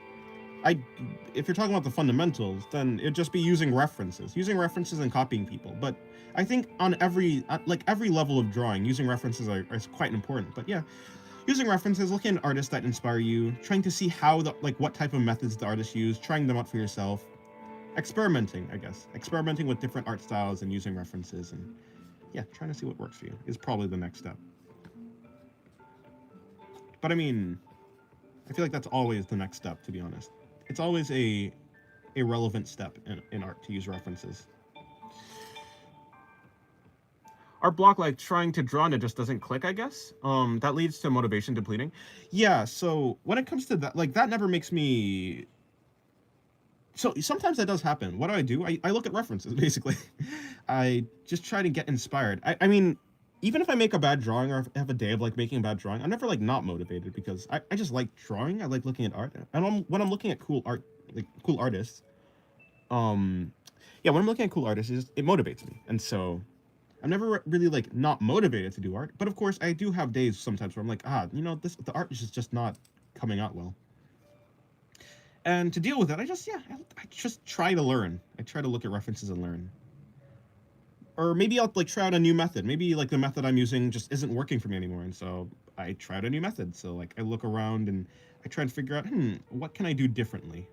If you're talking about the fundamentals, then it'd just be using references and copying people. But I think on every level of drawing, using references is quite important. But yeah, using references, looking at artists that inspire you, trying to see how what type of methods the artists use, trying them out for yourself, experimenting, I guess, experimenting with different art styles and using references, and yeah, trying to see what works for you is probably the next step. But I mean, I feel like that's always the next step, to be honest. It's always a relevant step in art to use references. Art block, like trying to draw and it just doesn't click, I guess. That leads to motivation depleting. Yeah, so when it comes to that, like that never makes me. So sometimes that does happen. What do? I look at references, basically. I just try to get inspired. I mean, even if I make a bad drawing or have a day of like making a bad drawing, I'm never like not motivated because I just like drawing. I like looking at art. And when I'm looking at cool art, like cool artists, yeah, when I'm looking at cool artists, it motivates me. And so I'm never really like not motivated to do art. But of course, I do have days sometimes where I'm like, the art is just not coming out well. And to deal with it, I just try to learn. I try to look at references and learn. Or maybe I'll like try out a new method. Maybe like the method I'm using just isn't working for me anymore, and so I try out a new method. So like I look around and I try and figure out, what can I do differently?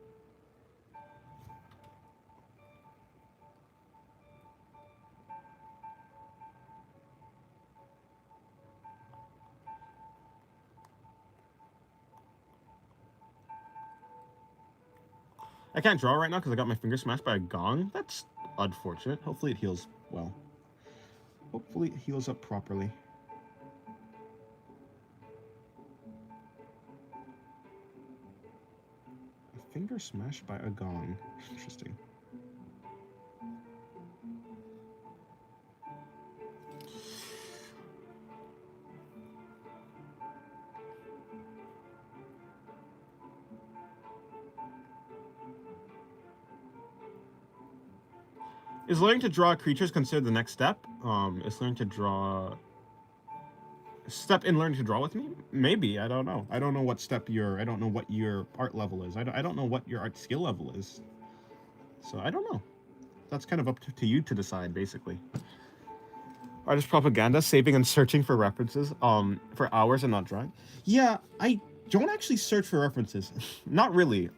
I can't draw right now because I got my finger smashed by a gong. That's unfortunate. Hopefully it heals well. Hopefully it heals up properly. A finger smashed by a gong. Interesting. Is learning to draw creatures considered the next step? Is learning to draw step in learning to draw with me? Maybe. I don't know. I don't know what step I don't know what your art level is. I don't know what your art skill level is. So I don't know. That's kind of up to you to decide, basically. Artist propaganda, saving and searching for references for hours and not drawing. Yeah, I don't actually search for references. Not really.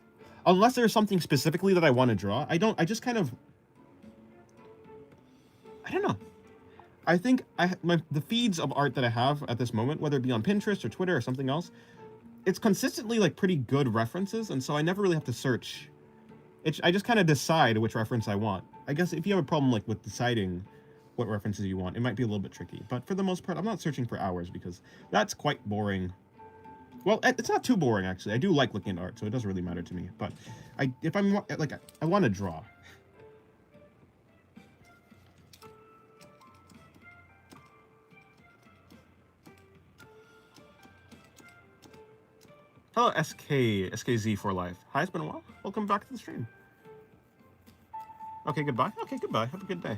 Unless there's something specifically that I want to draw. I just kind of, I don't know. I think the feeds of art that I have at this moment, whether it be on Pinterest or Twitter or something else, it's consistently like pretty good references, and so I never really have to search. I just kind of decide which reference I want. I guess if you have a problem like with deciding what references you want, it might be a little bit tricky. But for the most part, I'm not searching for hours because that's quite boring. Well, it's not too boring actually. I do like looking at art, so it doesn't really matter to me. But if I'm like I want to draw. Hello, SKZ for life. Hi, it's been a while. Welcome back to the stream. Okay, goodbye. Okay, goodbye. Have a good day.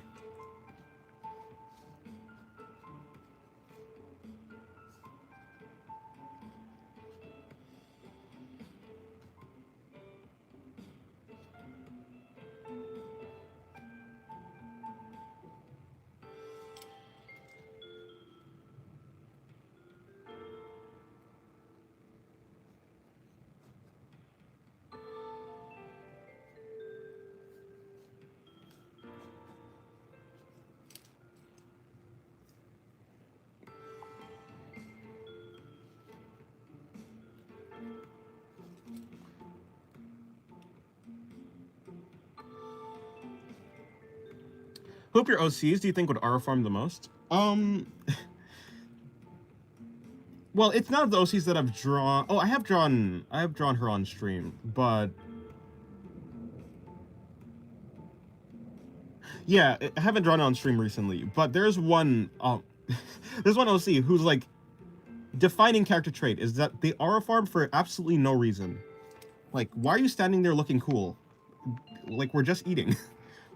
Who up your OCs do you think would R farm the most? Well, it's not the OCs that I've drawn. Oh, I have drawn her on stream, but yeah, I haven't drawn it on stream recently. But there's one, there's one OC who's like defining character trait is that they R farm for absolutely no reason. Like, why are you standing there looking cool? Like, we're just eating.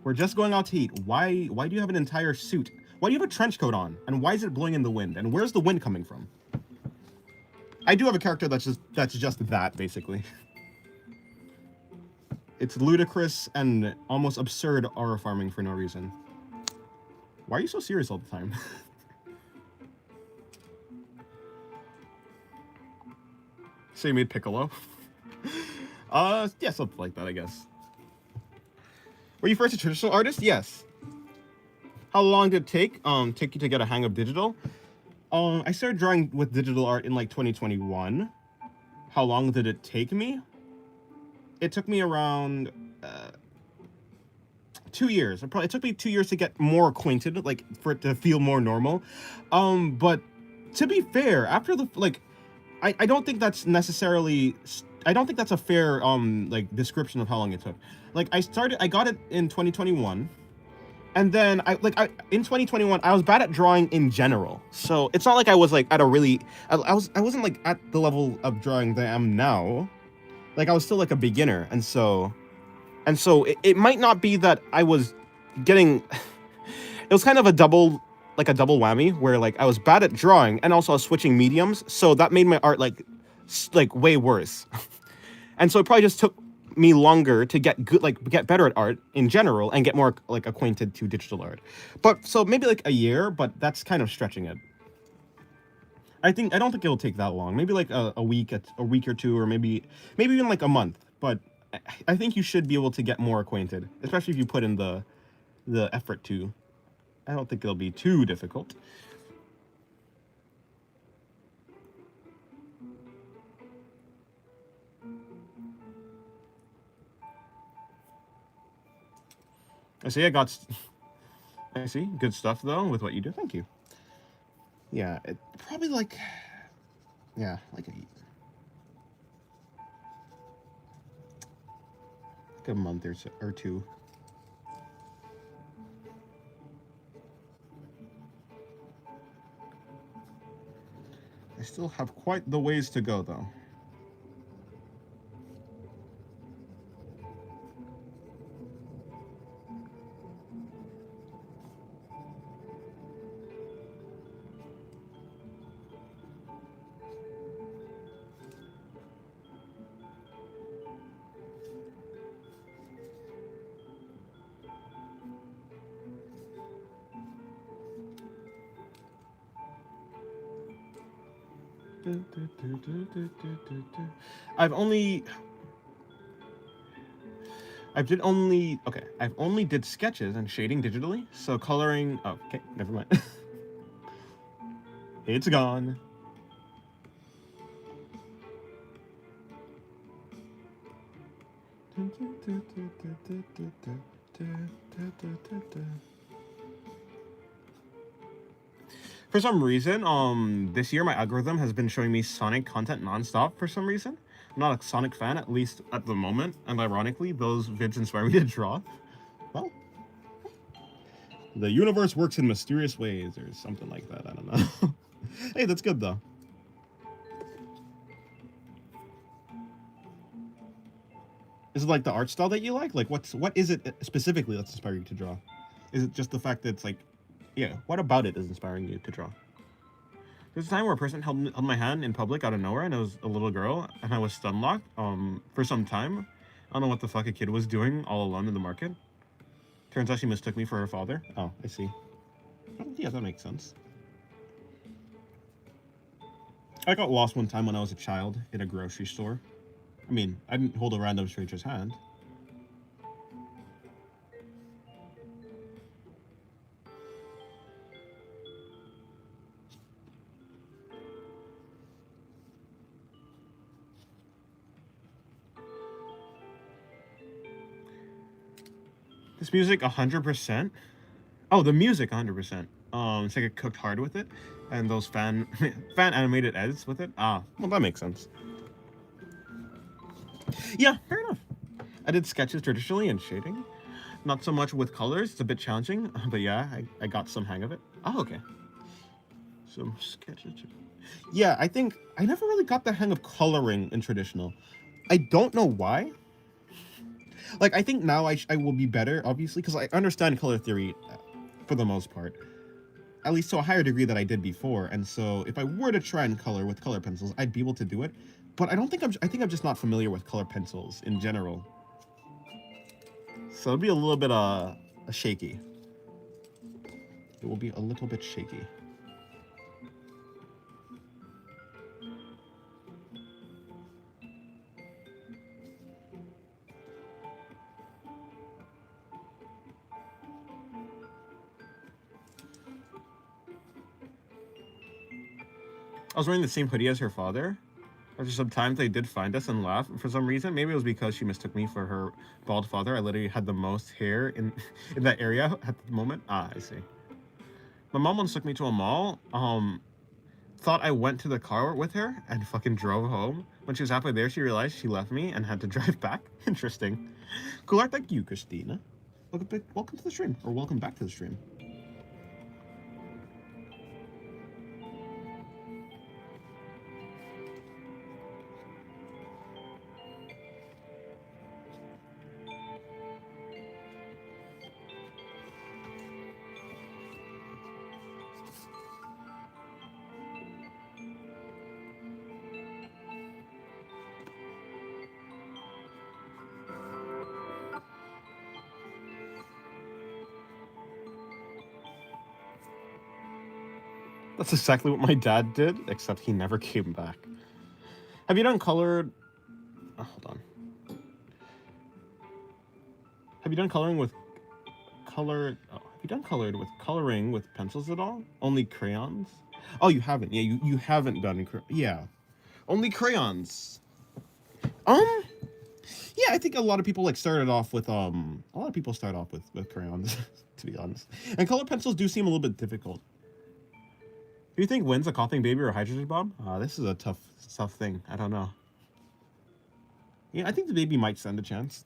We're just going out to eat. Why do you have an entire suit? Why do you have a trench coat on? And why is it blowing in the wind? And where's the wind coming from? I do have a character that's just that, basically. It's ludicrous and almost absurd aura farming for no reason. Why are you so serious all the time? So you made Piccolo? Yeah, something like that, I guess. Were you first a traditional artist? Yes. How long did it take you to get a hang of digital? I started drawing with digital art in like 2021. How long did it take me? It took me around 2 years. It took me 2 years to get more acquainted, like for it to feel more normal. But to be fair, after the like, I don't think that's necessarily. I don't think that's a fair like description of how long it took. Like I got it in 2021. And then in 2021 I was bad at drawing in general. So it's not like I was like at a really I wasn't like at the level of drawing that I am now. Like I was still like a beginner, and so it might not be that I was getting it was kind of a double whammy where like I was bad at drawing and also I was switching mediums, so that made my art like way worse. And so it probably just took me longer to get good, like get better at art in general and get more like acquainted to digital art. But so maybe like a year, but that's kind of stretching it. I don't think it'll take that long. Maybe like a week or two, or maybe even like a month. But I think you should be able to get more acquainted, especially if you put in the effort to. I don't think it'll be too difficult. I see good stuff though with what you do. Thank you. Yeah, it probably like a month or two. I still have quite the ways to go though. I've only did sketches and shading digitally, so coloring. Oh, okay, never mind. It's gone. For some reason, this year my algorithm has been showing me Sonic content nonstop for some reason. I'm not a Sonic fan, at least at the moment, and ironically, those vids inspire me to draw. Well, the universe works in mysterious ways, or something like that. I don't know. Hey, that's good though. Is it like the art style that you like? Like what is it specifically that's inspiring you to draw? Is it just the fact that it's like, yeah, what about it is inspiring you to draw? There's a time where a person held my hand in public out of nowhere, and it was a little girl, and I was stun locked for some time. I don't know what the fuck a kid was doing all alone in the market. Turns out she mistook me for her father. Oh, I see. Oh, yeah, that makes sense. I got lost one time when I was a child in a grocery store. I mean, I didn't hold a random stranger's hand. This music 100%. Oh, the music 100%. It's like I cooked hard with it, and those fan animated edits with it. Ah, well, that makes sense. Yeah, fair enough. I did sketches traditionally and shading, not so much with colors. It's a bit challenging, but yeah, I got some hang of it. Oh, okay. Some sketches. Yeah, I think I never really got the hang of coloring in traditional. I don't know why. Like, I think now I will be better, obviously, because I understand color theory for the most part, at least to a higher degree than I did before. And so, if I were to try and color with color pencils, I'd be able to do it. But I don't think I think I'm just not familiar with color pencils in general. So it'll be a little bit shaky. It will be a little bit shaky. I was wearing the same hoodie as her father. After some time, they did find us and laugh for some reason. Maybe it was because she mistook me for her bald father. I literally had the most hair in in that area at the moment. Ah, I see. My mom once took me to a mall. Thought I went to the car with her and fucking drove home. When she was halfway there, she realized she left me and had to drive back. Interesting. Cool art, thank you, Christina. Welcome to the stream, or welcome back to the stream. That's exactly what my dad did, except he never came back. Have you done colored... Oh, hold on. Have you done coloring with color... Oh, have you done coloring with pencils at all? Only crayons? Oh, you haven't. Yeah, you haven't done... Yeah. Only crayons. Yeah, I think a lot of people started off with a lot of people start off with crayons, to be honest. And color pencils do seem a little bit difficult. Do you think wins a coughing baby or a hydrogen bomb? This is a tough thing. I don't know. Yeah, I think the baby might stand a chance.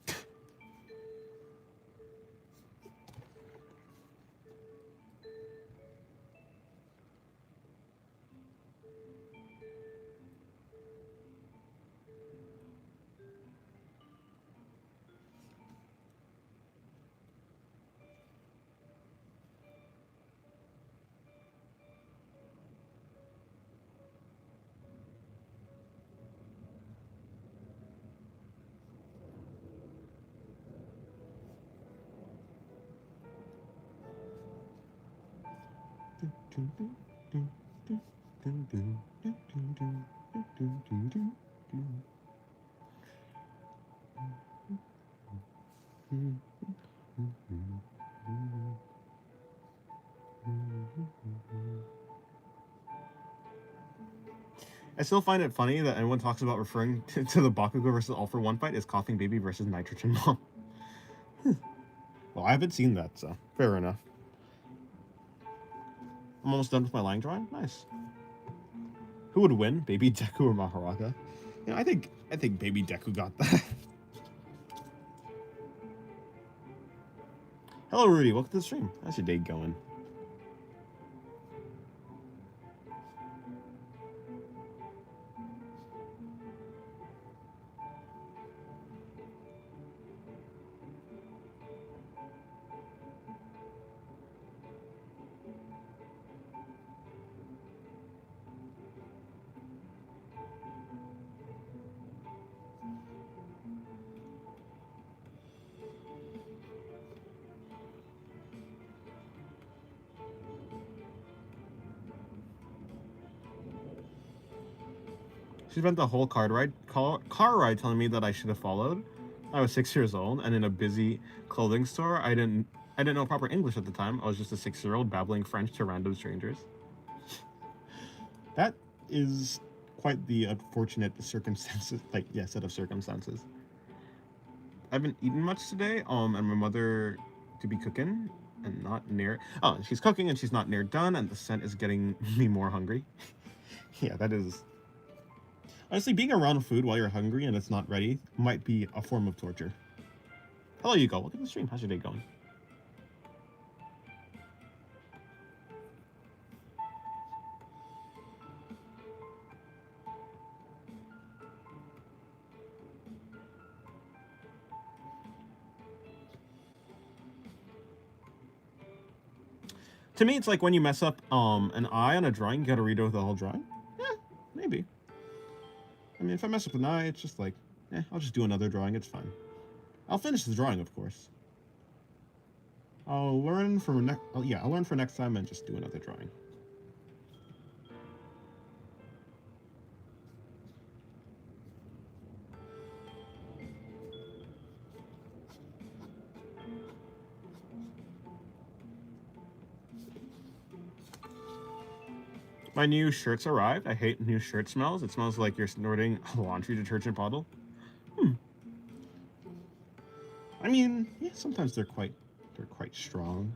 I still find it funny that anyone talks about referring to the Bakugo versus All for One fight as Coughing Baby versus Nitrogen Mom. Well, I haven't seen that, so fair enough. I'm almost done with my line drawing. Nice. Who would win, Baby Deku or Mahoraga? You know, I think Baby Deku got that. Hello, Rudy. Welcome to the stream. How's your day going? She spent the whole car ride telling me that I should have followed. I was 6 years old, and in a busy clothing store, I didn't know proper English at the time. I was just a 6-year-old babbling French to random strangers. That is quite the unfortunate circumstances, like, yeah, set of circumstances. I haven't eaten much today, and my mother to be cooking and not near. Oh, she's cooking and she's not near done, and the scent is getting me more hungry. Yeah, that is. Honestly, being around food while you're hungry and it's not ready might be a form of torture. Hello, Hugo. Welcome to the stream. How's your day going? To me, it's like when you mess up an eye on a drawing, you gotta redo the whole drawing. Yeah, maybe. I mean, if I mess up an eye, it's just like, I'll just do another drawing. It's fine. I'll finish the drawing, of course. I'll learn for I'll learn for next time and just do another drawing. My new shirts arrived. I hate new shirt smells. It smells like you're snorting a laundry detergent bottle. I mean, yeah, sometimes they're quite strong.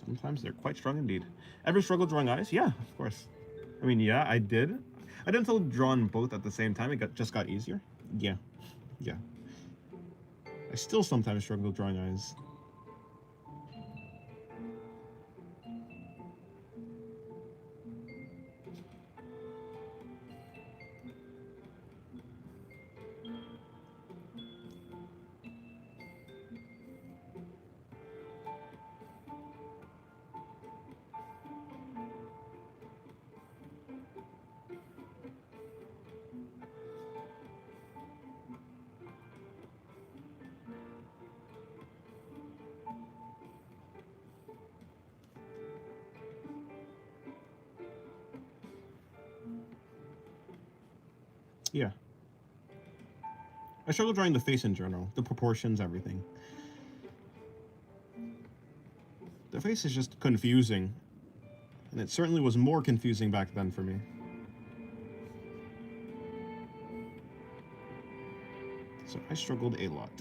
Sometimes they're quite strong indeed. Ever struggled drawing eyes? Yeah, of course. I mean, yeah, I did. I did until drawing both at the same time. It just got easier. Yeah, yeah. I still sometimes struggle drawing eyes. Yeah. I struggle drawing the face in general, the proportions, everything. The face is just confusing, and it certainly was more confusing back then for me. So I struggled a lot.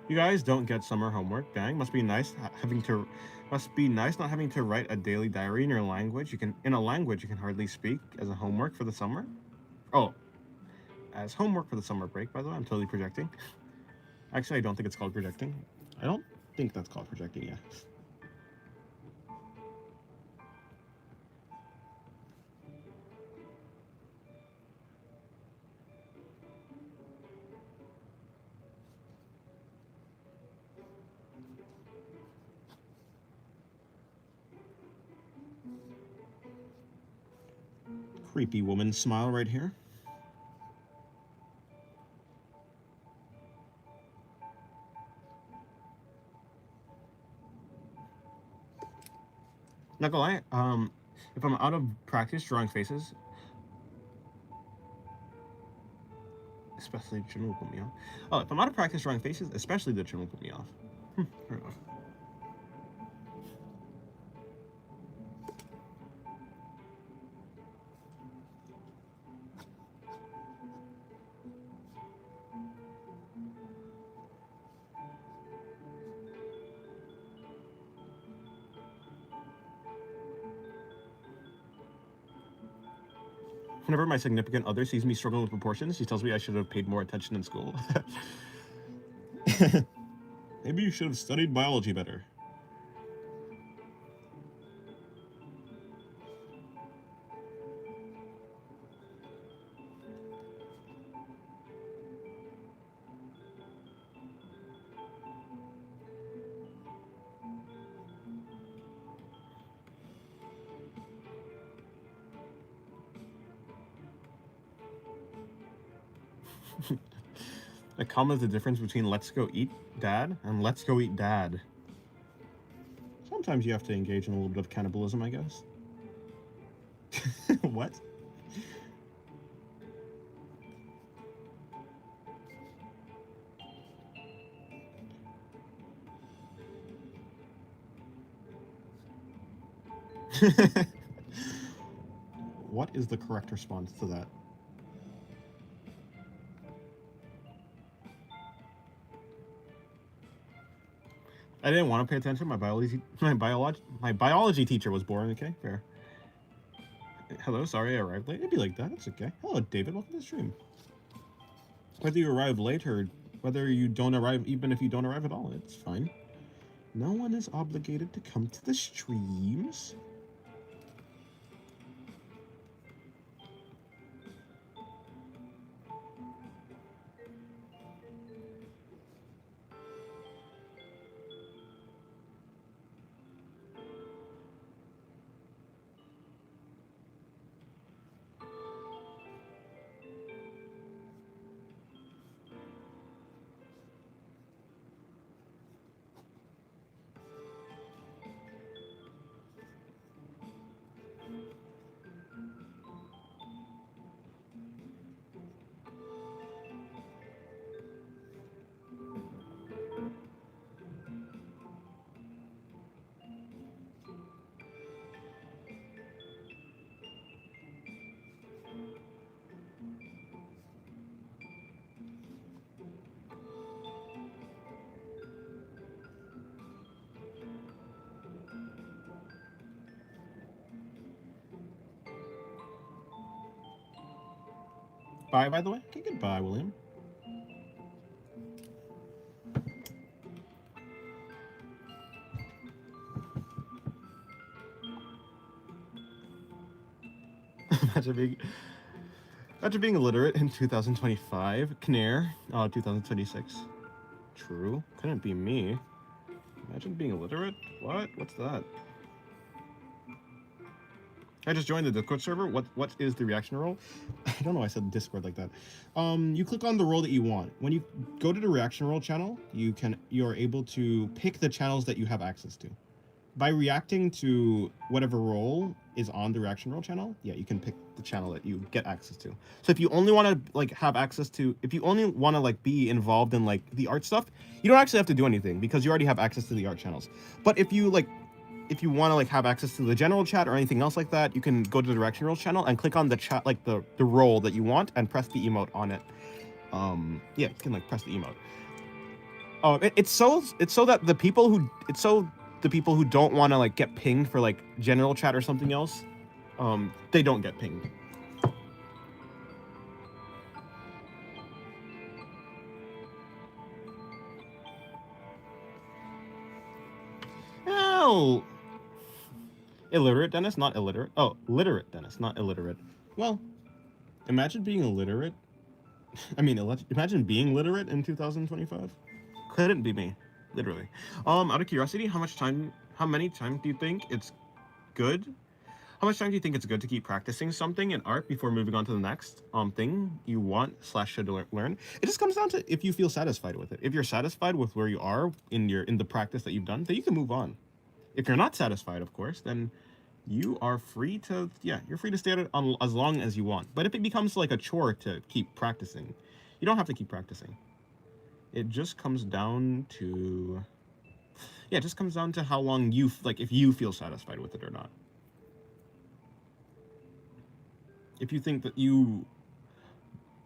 You guys don't get summer homework, dang. Must be nice not having to write a daily diary in your language. In a language you can hardly speak as a homework for the summer. Oh, as homework for the summer break, by the way. I'm totally projecting. Actually, I don't think it's called projecting. I don't think that's called projecting, yeah. Creepy woman smile right here. Not gonna lie, if I'm out of practice drawing faces, especially the chin will put me off. Oh, if I'm out of practice drawing faces, especially the chin will put me off. Fair enough. Whenever my significant other sees me struggling with proportions, she tells me I should have paid more attention in school. Maybe you should have studied biology better. A comma is the difference between let's go eat dad and let's go eat dad. Sometimes you have to engage in a little bit of cannibalism, I guess. What? What is the correct response to that? I didn't want to pay attention. My biology teacher was boring. Okay, fair. Hello, sorry I arrived late. It'd be like that. It's okay. Hello, David. Welcome to the stream. Whether you arrive late or whether you don't arrive, even if you don't arrive at all, it's fine. No one is obligated to come to the streams. Bye, by the way. Okay, goodbye, William. Imagine being illiterate in 2025. Knair, 2026. True. Couldn't be me. Imagine being illiterate. What? What's that? I just joined the Discord server. What is the reaction role? I don't know. I said Discord like that. You click on the role that you want. When you go to the reaction role channel, you are able to pick the channels that you have access to. By reacting to whatever role is on the reaction role channel, yeah, you can pick the channel that you get access to. So if you only want to like have access to, if you only want to like be involved in like the art stuff, you don't actually have to do anything because you already have access to the art channels. But if you want to like have access to the general chat or anything else like that, you can go to the direction roles channel and click on the chat, like the role that you want, and press the emote on it. Yeah, you can like press the emote. It's so that the people who don't want to like get pinged for like general chat or something else, they don't get pinged. Oh, illiterate Dennis, not illiterate. Oh, literate Dennis, not illiterate. Well, imagine being illiterate. I mean, imagine being literate in 2025. Couldn't be me, literally. Out of curiosity, how many times do you think it's good? How much time do you think it's good to keep practicing something in art before moving on to the next thing you want / should learn? It just comes down to if you feel satisfied with it. If you're satisfied with where you are in the practice that you've done, then you can move on. If you're not satisfied, of course, then you are free to you're free to stay at it as long as you want. But if it becomes like a chore to keep practicing, you don't have to keep practicing. It just comes down to it just comes down to how long you like, if you feel satisfied with it or not. If you think that you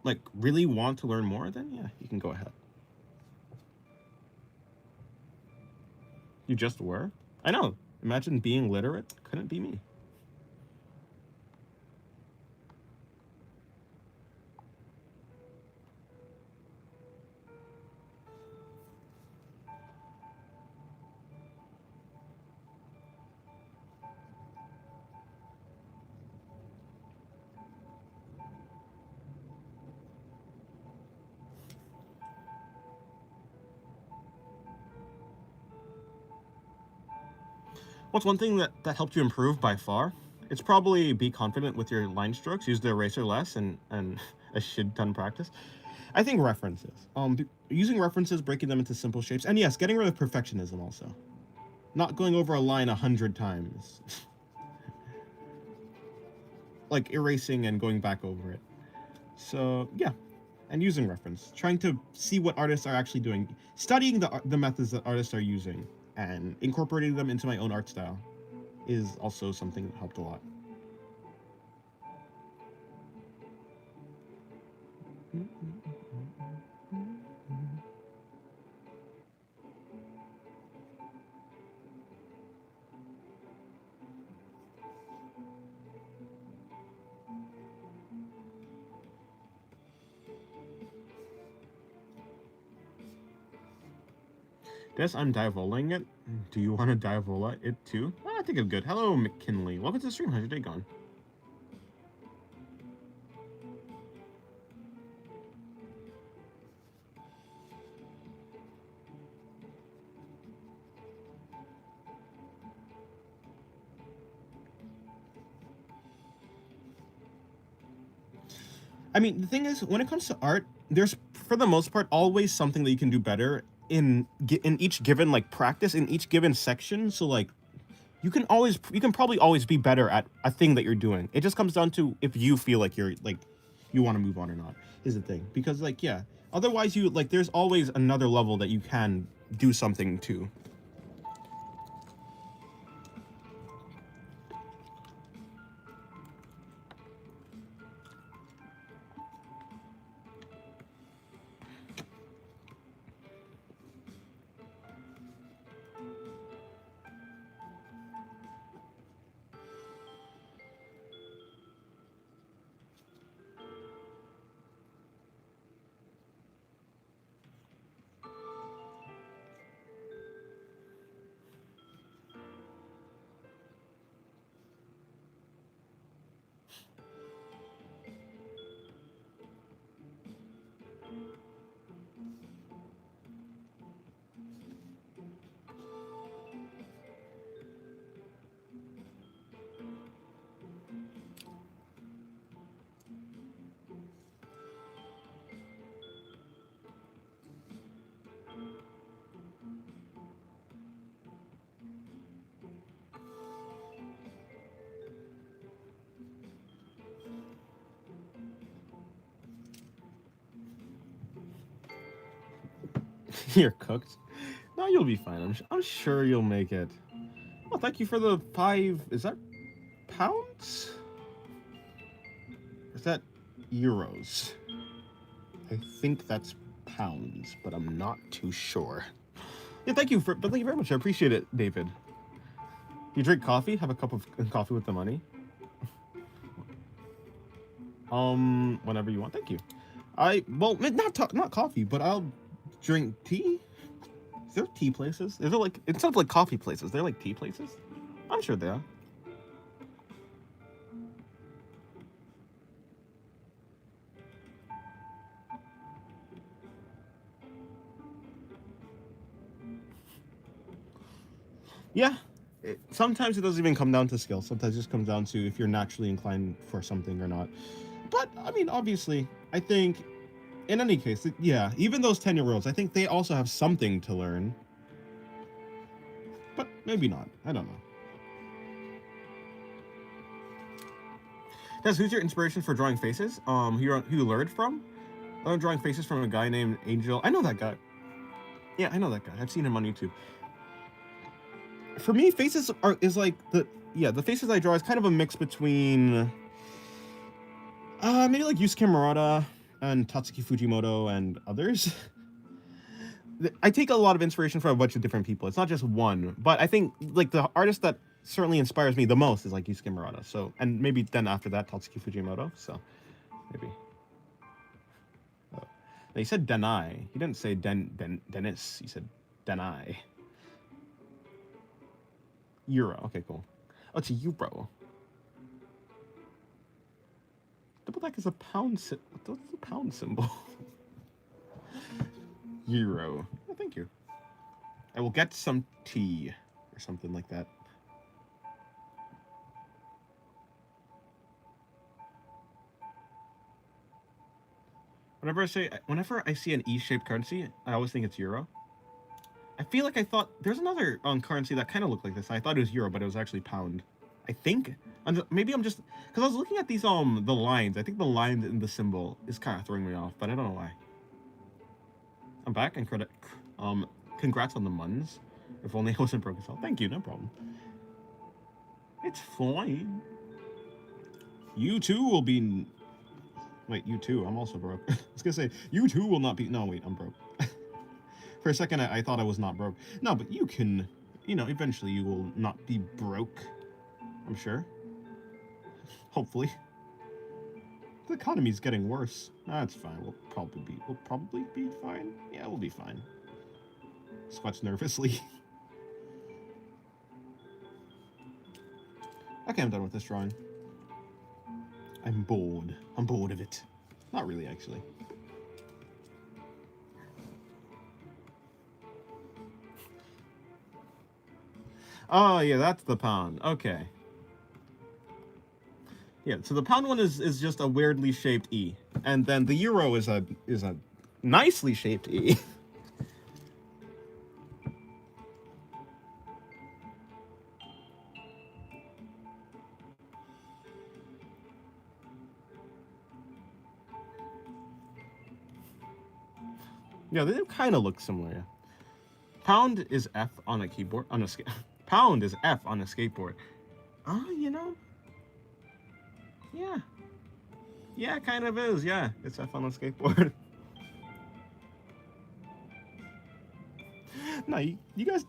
like really want to learn more, then yeah, you can go ahead. You just were? I know. Imagine being literate. Couldn't be me. What's one thing that helped you improve by far? It's probably be confident with your line strokes, use the eraser less, and a shit ton practice. I think references. Using references, breaking them into simple shapes, and yes, getting rid of perfectionism also. Not going over a line 100 times. Like erasing and going back over it. So yeah, and using reference, trying to see what artists are actually doing, studying the methods that artists are using, and incorporating them into my own art style is also something that helped a lot. Guess I'm diavoling it. Do you want to diavola it too? Oh, I think it's good. Hello, McKinley. Welcome to the stream. How's your day going? I mean, the thing is, when it comes to art, there's for the most part always something that you can do better in each given like practice in each given section. So like you can probably always be better at a thing that you're doing. It just comes down to if you feel like you want to move on or not is the thing. Because like yeah, otherwise you like there's always another level that you can do something to. You're cooked. No, you'll be fine. I'm sure you'll make it. Well, thank you for the 5. Is that pounds? Is that euros? I think that's pounds, but I'm not too sure. Yeah, thank you very much. I appreciate it, David. You drink coffee? Have a cup of coffee with the money. Whenever you want. Thank you. Not coffee, but I'll drink tea. Is there tea places? Is there like instead of like coffee places? They're like tea places. I'm sure they are. Yeah. Sometimes it doesn't even come down to skill. Sometimes it just comes down to if you're naturally inclined for something or not. But I mean, obviously, I think in any case, yeah, even those 10-year-olds, I think they also have something to learn. But maybe not. I don't know. Des, who's your inspiration for drawing faces? Who you learned from? I'm drawing faces from a guy named Angel. I know that guy. Yeah, I know that guy. I've seen him on YouTube. For me, faces is like the faces I draw is kind of a mix between maybe like Yusuke Murata and Tatsuki Fujimoto and others. I take a lot of inspiration from a bunch of different people. It's not just one, but I think like the artist that certainly inspires me the most is like Yusuke Murata. So, and maybe then after that Tatsuki Fujimoto. So, maybe. He said Denai. He didn't say Dennis. He said Denai. Euro. Okay, cool. Oh, it's a euro. Double deck is a pound. What's the pound symbol? Euro. Oh, thank you. I will get some tea or something like that. Whenever I see an E-shaped currency, I always think it's euro. I feel like I thought there's another currency that kind of looked like this. I thought it was euro, but it was actually pound. I think. Maybe I'm just because I was looking at these the lines. I think the line in the symbol is kind of throwing me off, but I don't know why. I'm back and congrats on the muns. If only I wasn't broke as hell. Thank you, no problem. It's fine. You too will be. Wait, you too. I'm also broke. I was gonna say you too will not be. No, wait, I'm broke. For a second, I thought I was not broke. No, but you can. Eventually you will not be broke. I'm sure. Hopefully. The economy's getting worse. That's fine. We'll probably be fine. Yeah, we'll be fine. Sweats nervously. Okay, I'm done with this drawing. I'm bored. I'm bored of it. Not really, actually. Oh, yeah, that's the pound. Okay. Yeah, so the pound one is just a weirdly shaped E. And then the euro is a nicely shaped E. Yeah, they kind of look similar. Yeah. Pound is F on a keyboard pound is F on a skateboard. Oh, yeah. Yeah, it kind of is. Yeah, it's F on a skateboard. No, you guys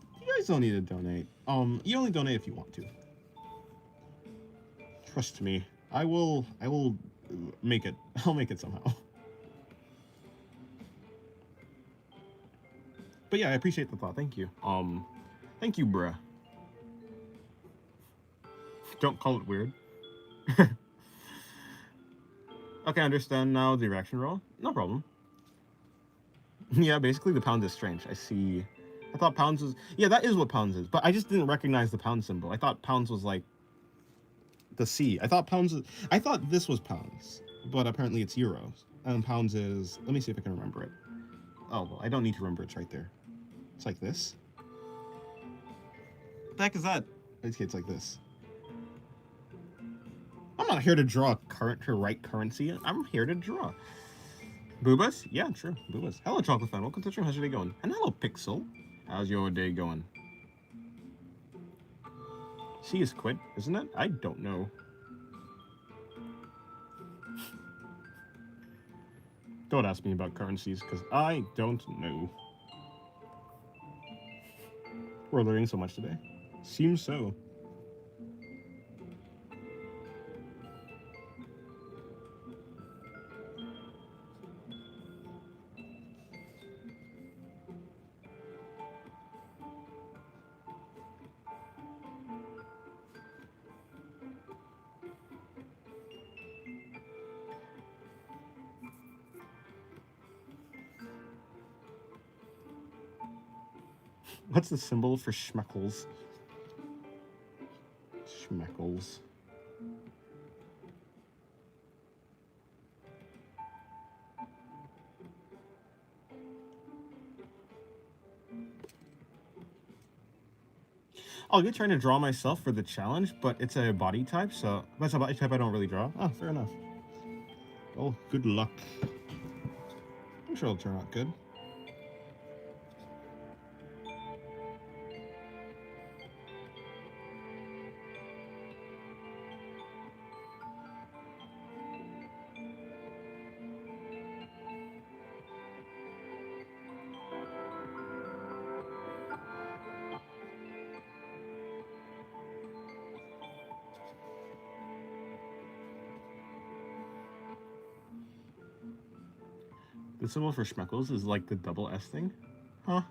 don't need to donate. You only donate if you want to. Trust me. I will make it. I'll make it somehow. But yeah, I appreciate the thought. Thank you. Thank you, bruh. Don't call it weird. Okay, I understand now the reaction roll. No problem. Yeah, basically the pound is strange. I see. I thought pounds was... Yeah, that is what pounds is. But I just didn't recognize the pound symbol. I thought pounds was like the C. I thought this was pounds. But apparently it's euros. And pounds is... Let me see if I can remember it. Oh, well, I don't need to remember. It's right there. It's like this. What the heck is that? Okay, it's like this. I'm not here to draw right currency. I'm here to draw. Boobas? Yeah, sure. Boobas. Hello, Chocolate Fan. Welcome to the stream. How's your day going? And hello, Pixel. How's your day going? C is quit, isn't it? I don't know. Don't ask me about currencies, because I don't know. We're learning so much today. Seems so. What's the symbol for schmeckles? Schmeckles. I'll get trying to draw myself for the challenge, but it's a body type, so that's a body type I don't really draw. Oh, fair enough. Oh, good luck. I'm sure it'll turn out good. The symbol for schmeckles is like the double S thing? Huh?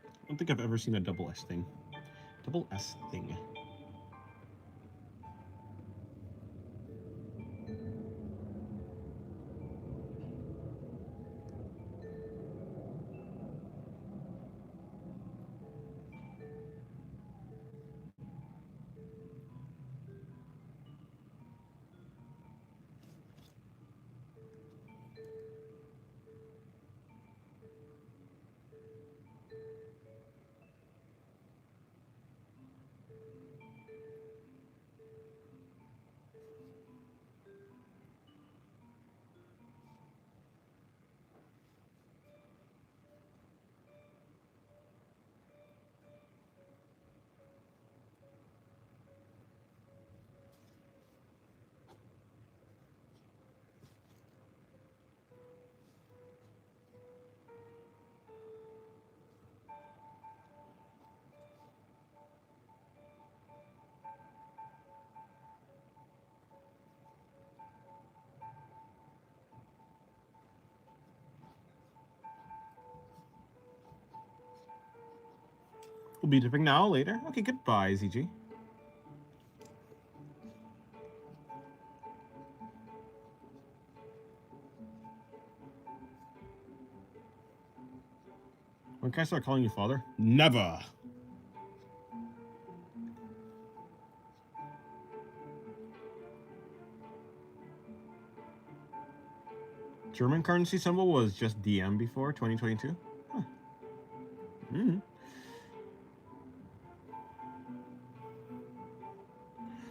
I don't think I've ever seen a double S thing. Double S thing. We'll be dipping now, later. Okay, goodbye, ZG. When can I start calling you father? Never. German currency symbol was just DM before 2022. Huh.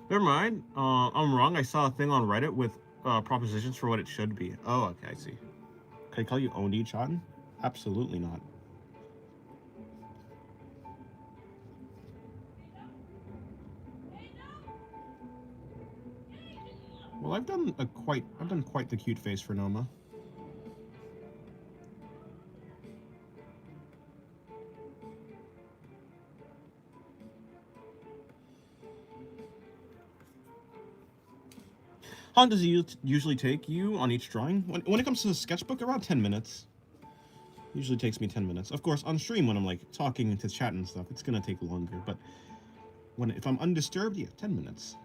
Never mind. I'm wrong. I saw a thing on Reddit with propositions for what it should be. Oh, okay, I see. Can I call you Oni-chan? Absolutely not. Well, I've done quite the cute face for Noma. How long does it usually take you on each drawing? When it comes to the sketchbook, around 10 minutes. Usually takes me 10 minutes. Of course, on stream when I'm like talking into chat and stuff, it's gonna take longer. But if I'm undisturbed, yeah, 10 minutes.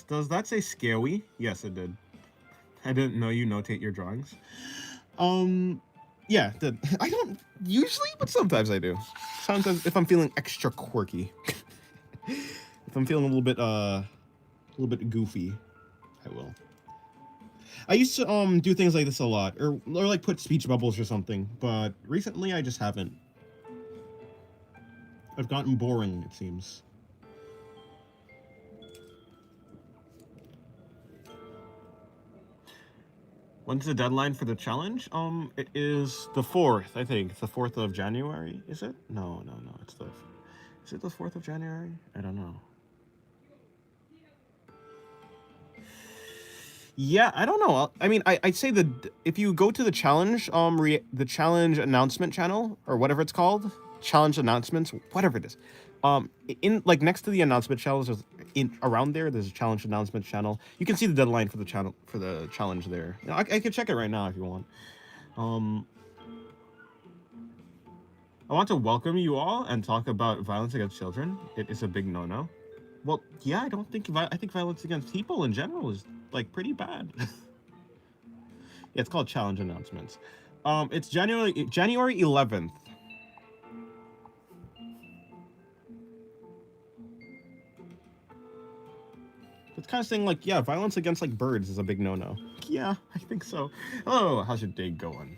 Does that say scary? Yes, it did. I didn't know you notate your drawings. Yeah, I don't usually, but sometimes I do. Sometimes if I'm feeling extra quirky. If I'm feeling a little bit goofy, I will. I used to do things like this a lot, or like put speech bubbles or something, but recently I just haven't. I've gotten boring, it seems. When's the deadline for the challenge? It is the 4th, I think. It's the 4th of January, is it? No. Is it the 4th of January? I don't know. Yeah, I don't know. I mean, I'd say that if you go to the challenge, the challenge announcement channel or whatever it's called, challenge announcements, whatever it is, in like next to the announcement channels, around there's a challenge announcement channel. You can see the deadline for the challenge there. You know, I can check it right now if you want. I want to welcome you all and talk about violence against children. It is a big no-no. Well, yeah, I think violence against people in general is like pretty bad. Yeah, it's called challenge announcements. It's January 11th. It's kind of saying like, yeah, violence against like birds is a big no-no. Yeah, I think so. Oh, how's your day going?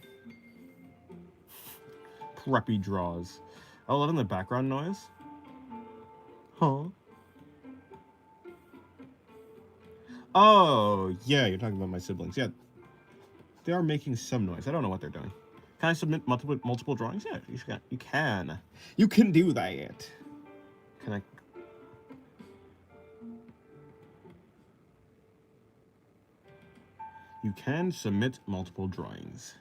Preppy draws. Oh, a lot in the background noise. Huh? Oh, yeah, you're talking about my siblings. Yeah, they are making some noise. I don't know what they're doing. Can I submit multiple drawings? Yeah, you can. You can do that. Can I? You can submit multiple drawings.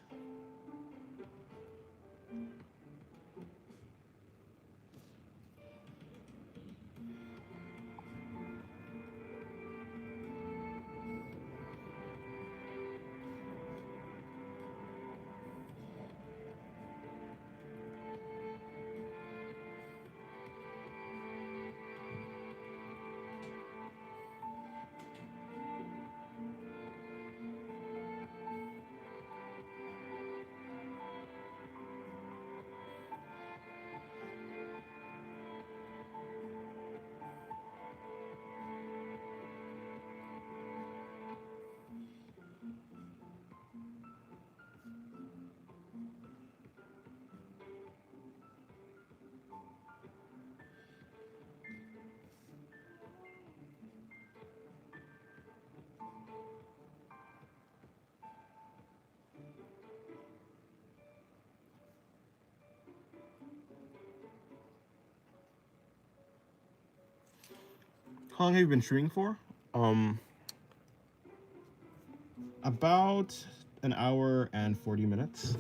How long have you been shooting for? About an hour and 40 minutes.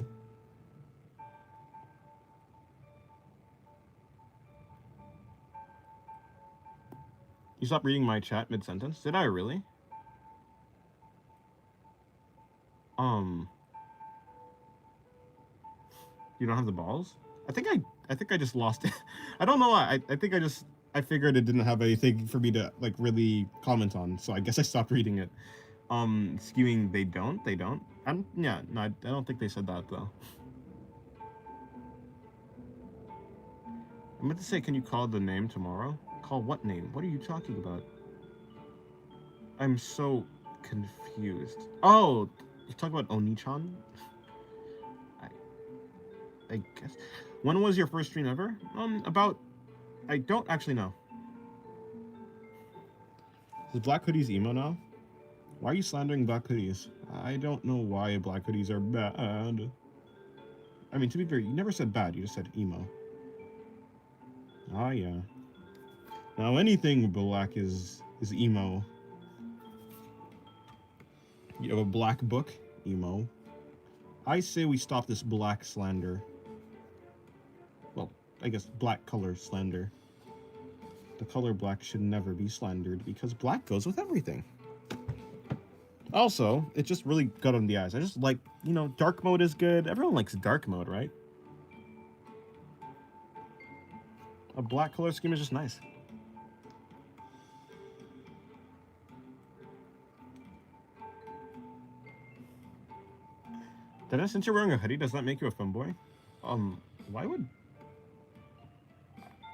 You stopped reading my chat mid-sentence? Did I really? Um, you don't have the balls? I think I just lost it. I don't know why. I think I figured it didn't have anything for me to like really comment on, so I guess I stopped reading it. Skewing, they don't. Yeah, no, I don't think they said that though. I meant to say, can you call the name tomorrow? Call what name? What are you talking about? I'm so confused. Oh, you talking about Oni-chan? I, I guess. When was your first stream ever? About. I don't actually know. Is Black Hoodies emo now? Why are you slandering Black Hoodies? I don't know why Black Hoodies are bad. I mean, to be fair, you never said bad, you just said emo. Ah, yeah. Now anything black is emo. You have a black book? Emo. I say we stop this black slander. Well, I guess black color slander. The color black should never be slandered because black goes with everything. Also, it just really got on the eyes. I just like, you know, dark mode is good. Everyone likes dark mode, right? A black color scheme is just nice. Dennis, since you're wearing a hoodie, does that make you a femboy? Why would...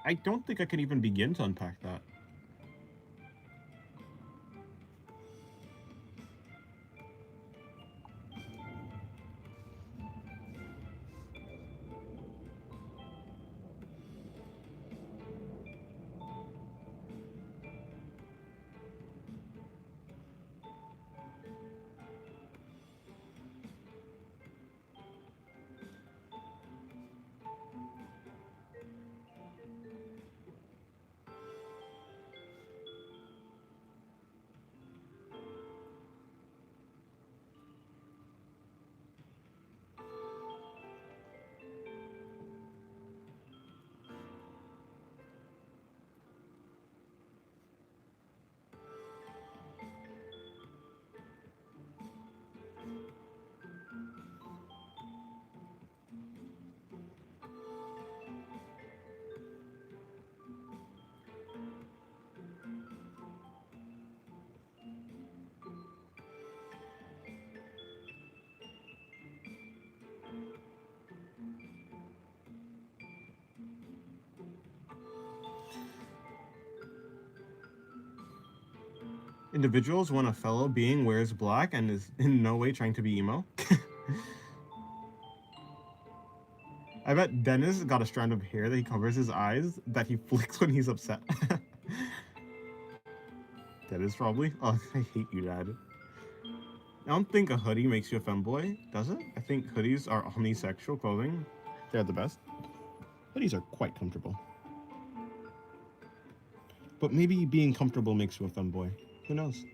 I don't think I can even begin to unpack that. Individuals when a fellow being wears black and is in no way trying to be emo. I bet Dennis got a strand of hair that he covers his eyes that he flicks when he's upset. That is probably. Oh, I hate you, Dad. I don't think a hoodie makes you a femboy, does it? I think hoodies are omnisexual clothing. They're the best. Hoodies are quite comfortable. But maybe being comfortable makes you a femboy. Who knows?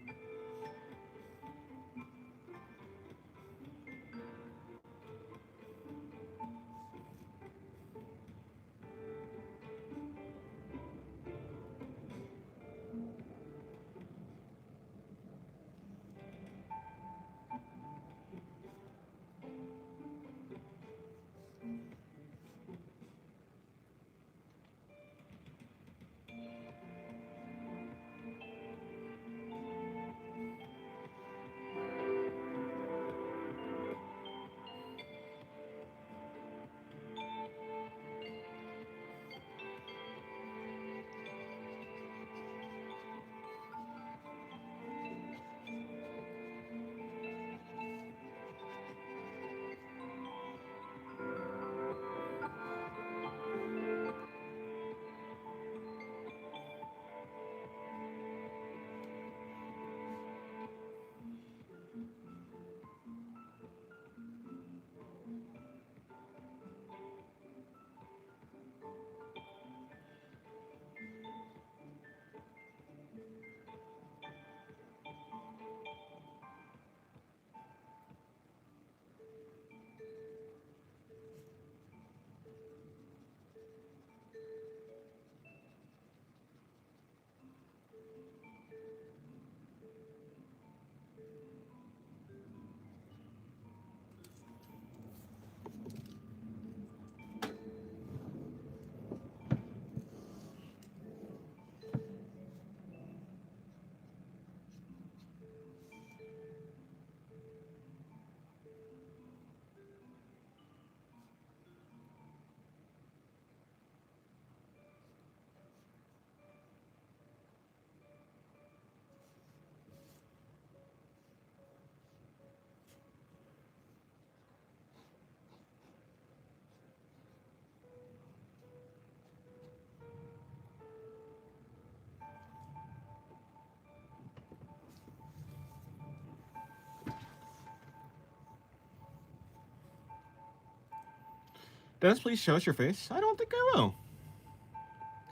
Dennis, please show us your face. I don't think I will.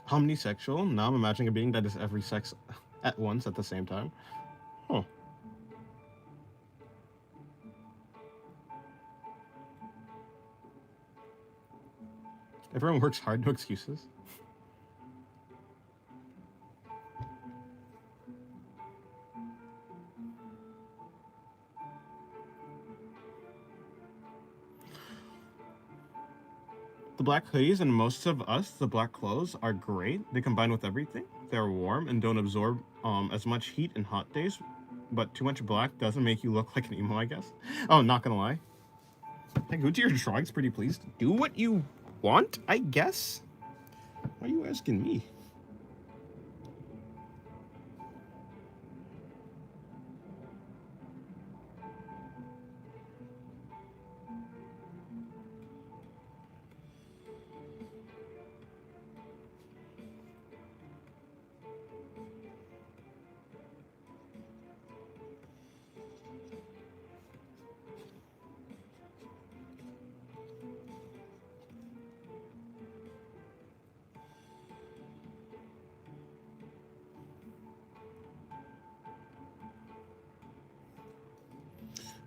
Omnisexual. Now I'm imagining a being that is every sex at once at the same time. Huh. Everyone works hard, no excuses. The black hoodies and most of us, the black clothes, are great. They combine with everything. They're warm and don't absorb as much heat in hot days, but too much black doesn't make you look like an emo, I guess. Oh, not gonna lie. Hey, Gucci, your drawings pretty pleased. Do what you want, I guess? Why are you asking me?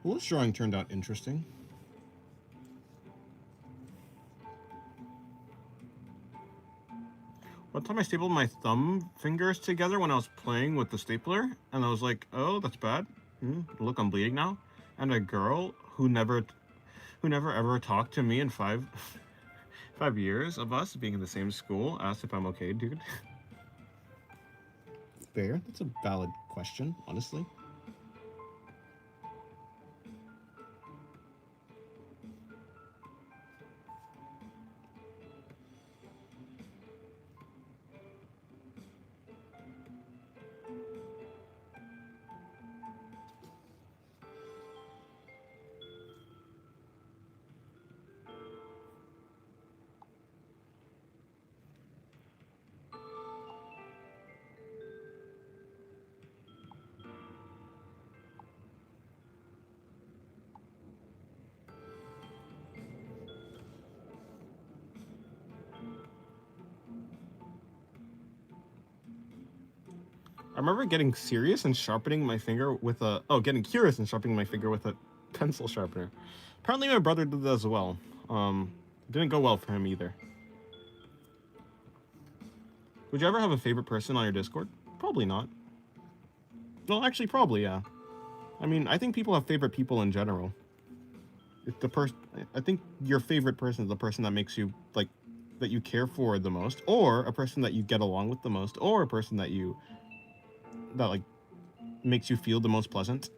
Well, this drawing turned out interesting. One time I stapled my thumb fingers together when I was playing with the stapler, and I was like, oh, that's bad. Look, I'm bleeding now. And a girl who never ever talked to me in 5 years of us being in the same school asked if I'm okay, dude. Fair. That's a valid question, honestly. I remember getting serious and sharpening my finger with a getting curious and sharpening my finger with a pencil sharpener. Apparently my brother did that as well. Didn't go well for him either. Would you ever have a favorite person on your Discord? Probably not. Well, actually, probably, yeah. I mean, I think people have favorite people in general. If the person, I think your favorite person is the person that makes you, like, that you care for the most, or a person that you get along with the most, or a person that like, makes you feel the most pleasant.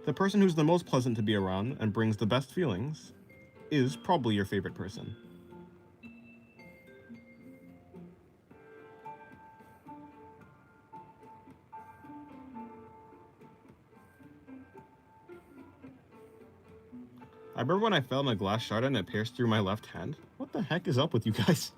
The person who's the most pleasant to be around and brings the best feelings is probably your favorite person. I remember when I fell in a glass shard and it pierced through my left hand. What the heck is up with you guys?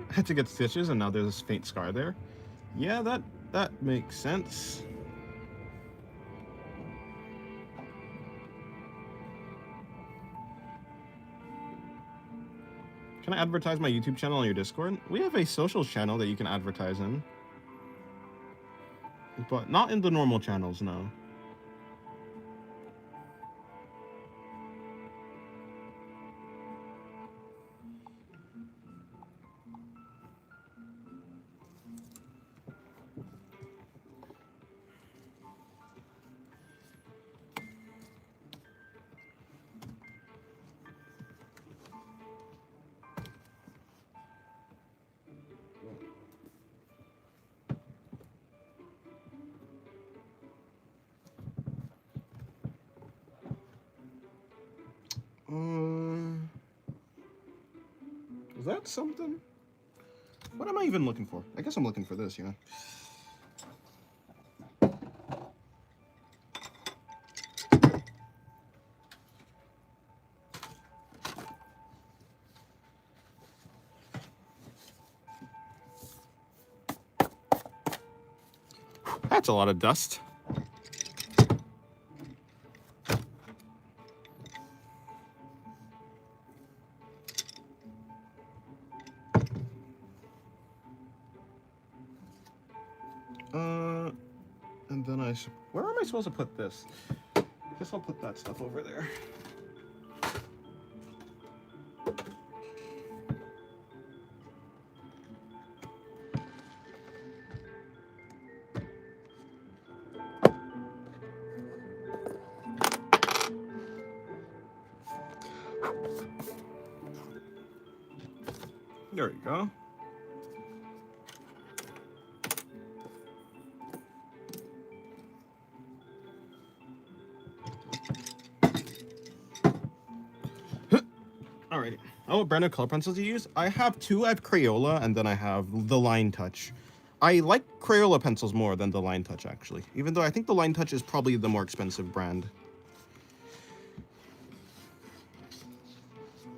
I had to get stitches and now there's this faint scar there. Yeah, that makes sense. Can I advertise my YouTube channel on your Discord? We have a social channel that you can advertise in. But not in the normal channels, no. Uh, Is that something? What am I even looking for? I guess I'm looking for this, That's a lot of dust. And then where am I supposed to put this? I guess I'll put that stuff over there. There we go. Alrighty. Oh, what brand of color pencils do you use? I have two. I have Crayola, and then I have the Line Touch. I like Crayola pencils more than the Line Touch, actually. Even though I think the Line Touch is probably the more expensive brand.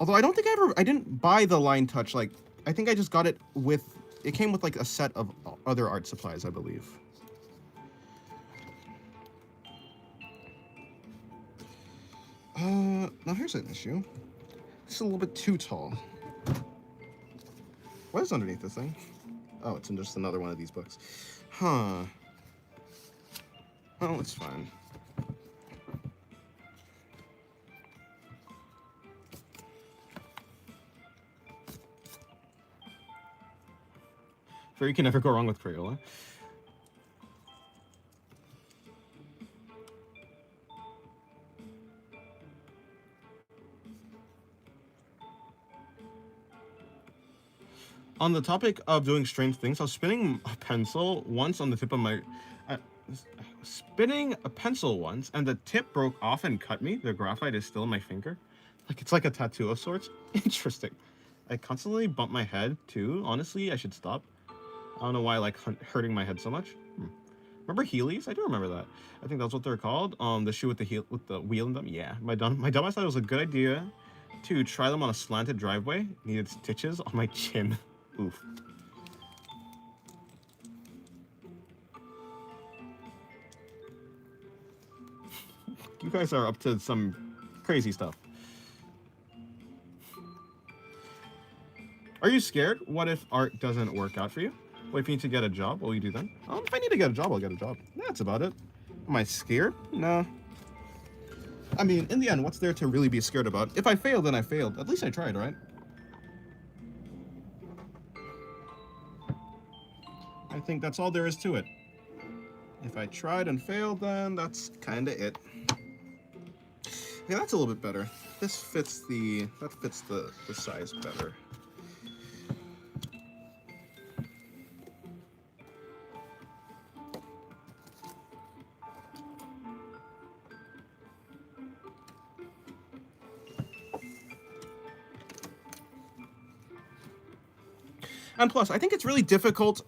Although I don't think I didn't buy the Line Touch. Like, I think I just got it with, it came with like a set of other art supplies, I believe. Now here's an issue. It's a little bit too tall. What is underneath this thing? Oh, it's in just another one of these books. Huh. Oh, it's fine. Sure, you can never go wrong with Crayola. On the topic of doing strange things, I was spinning a pencil once on the tip of my... spinning a pencil once, and the tip broke off and cut me. The graphite is still in my finger. Like, it's like a tattoo of sorts. Interesting. I constantly bump my head, too. Honestly, I should stop. I don't know why I like hurting my head so much. Remember Heelys? I do remember that. I think that's what they're called. The shoe with the wheel in them. Yeah, my dumbass thought it was a good idea to try them on a slanted driveway. Needed stitches on my chin. Oof. You guys are up to some crazy stuff. Are you scared? What if art doesn't work out for you? What if you need to get a job? What will you do then? If I need to get a job, I'll get a job. That's about it. Am I scared? No. I mean, in the end, what's there to really be scared about? If I fail, then I failed. At least I tried, right? I think that's all there is to it. If I tried and failed, then that's kind of it. Yeah, that's a little bit better. This fits the size better. And plus, I think it's really difficult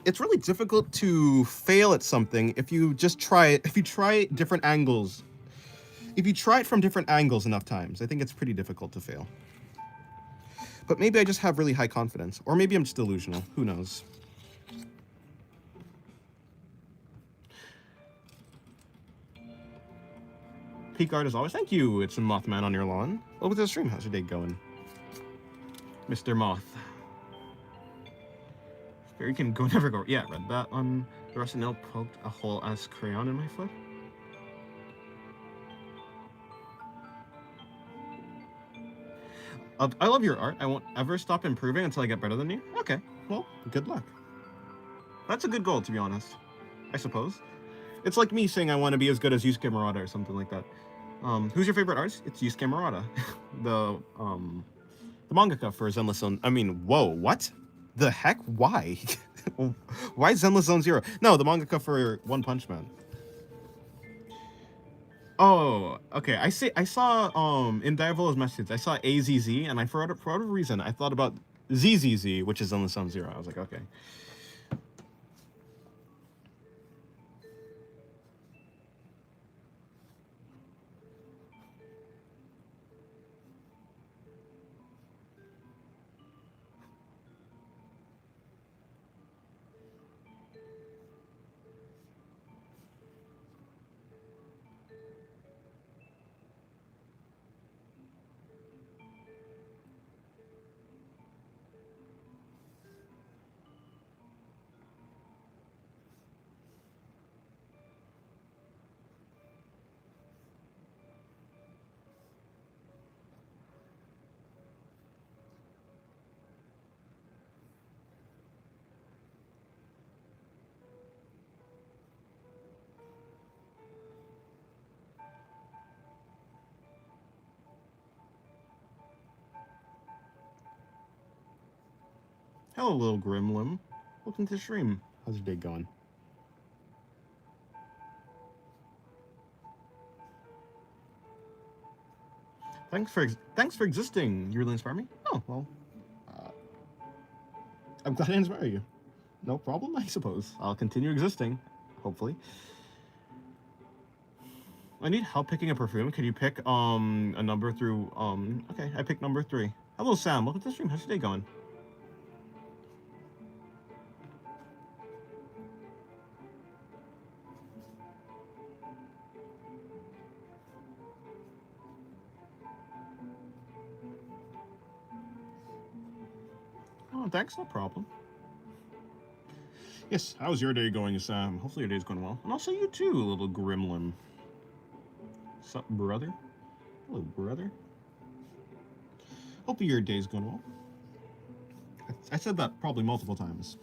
it's really difficult to fail at something if you just try it, if you try different angles. If you try it from different angles enough times, I think it's pretty difficult to fail. But maybe I just have really high confidence, or maybe I'm just delusional, who knows. Peak art as always. Thank you, it's a Mothman on your lawn. Welcome to the stream, how's your day going? Mr. Moth. You can go never go. Yeah, read that on the rusty nail poked a hole as crayon in my foot. I love your art. I won't ever stop improving until I get better than you. Okay, well, good luck. That's a good goal, to be honest. I suppose. It's like me saying I want to be as good as Yusuke Murata or something like that. Who's your favorite artist? It's Yusuke Murata. the mangaka for Zenless Zone. I mean, whoa, what? The heck? Why? Why Zenless Zone Zero? No, the mangaka for One Punch Man. Oh, okay. I saw in Diavolo's message, I saw AZZ, and for whatever reason I thought about ZZZ, which is on the Sun Zero. I was like, okay. Hello, little Grimlim. Welcome to the stream. How's your day going? Thanks for existing. You really inspire me. Oh well, uh, I'm glad I inspire you. No problem, I suppose. I'll continue existing, hopefully. I need help picking a perfume. Can you pick a number through okay, I picked number 3. Hello Sam, welcome to the stream. How's your day going? Oh, thanks, no problem. Yes, how's your day going, Sam? Hopefully your day's going well. And also you too, little gremlin. Sup, brother? Hello, brother. Hope your day's going well. I said that probably multiple times.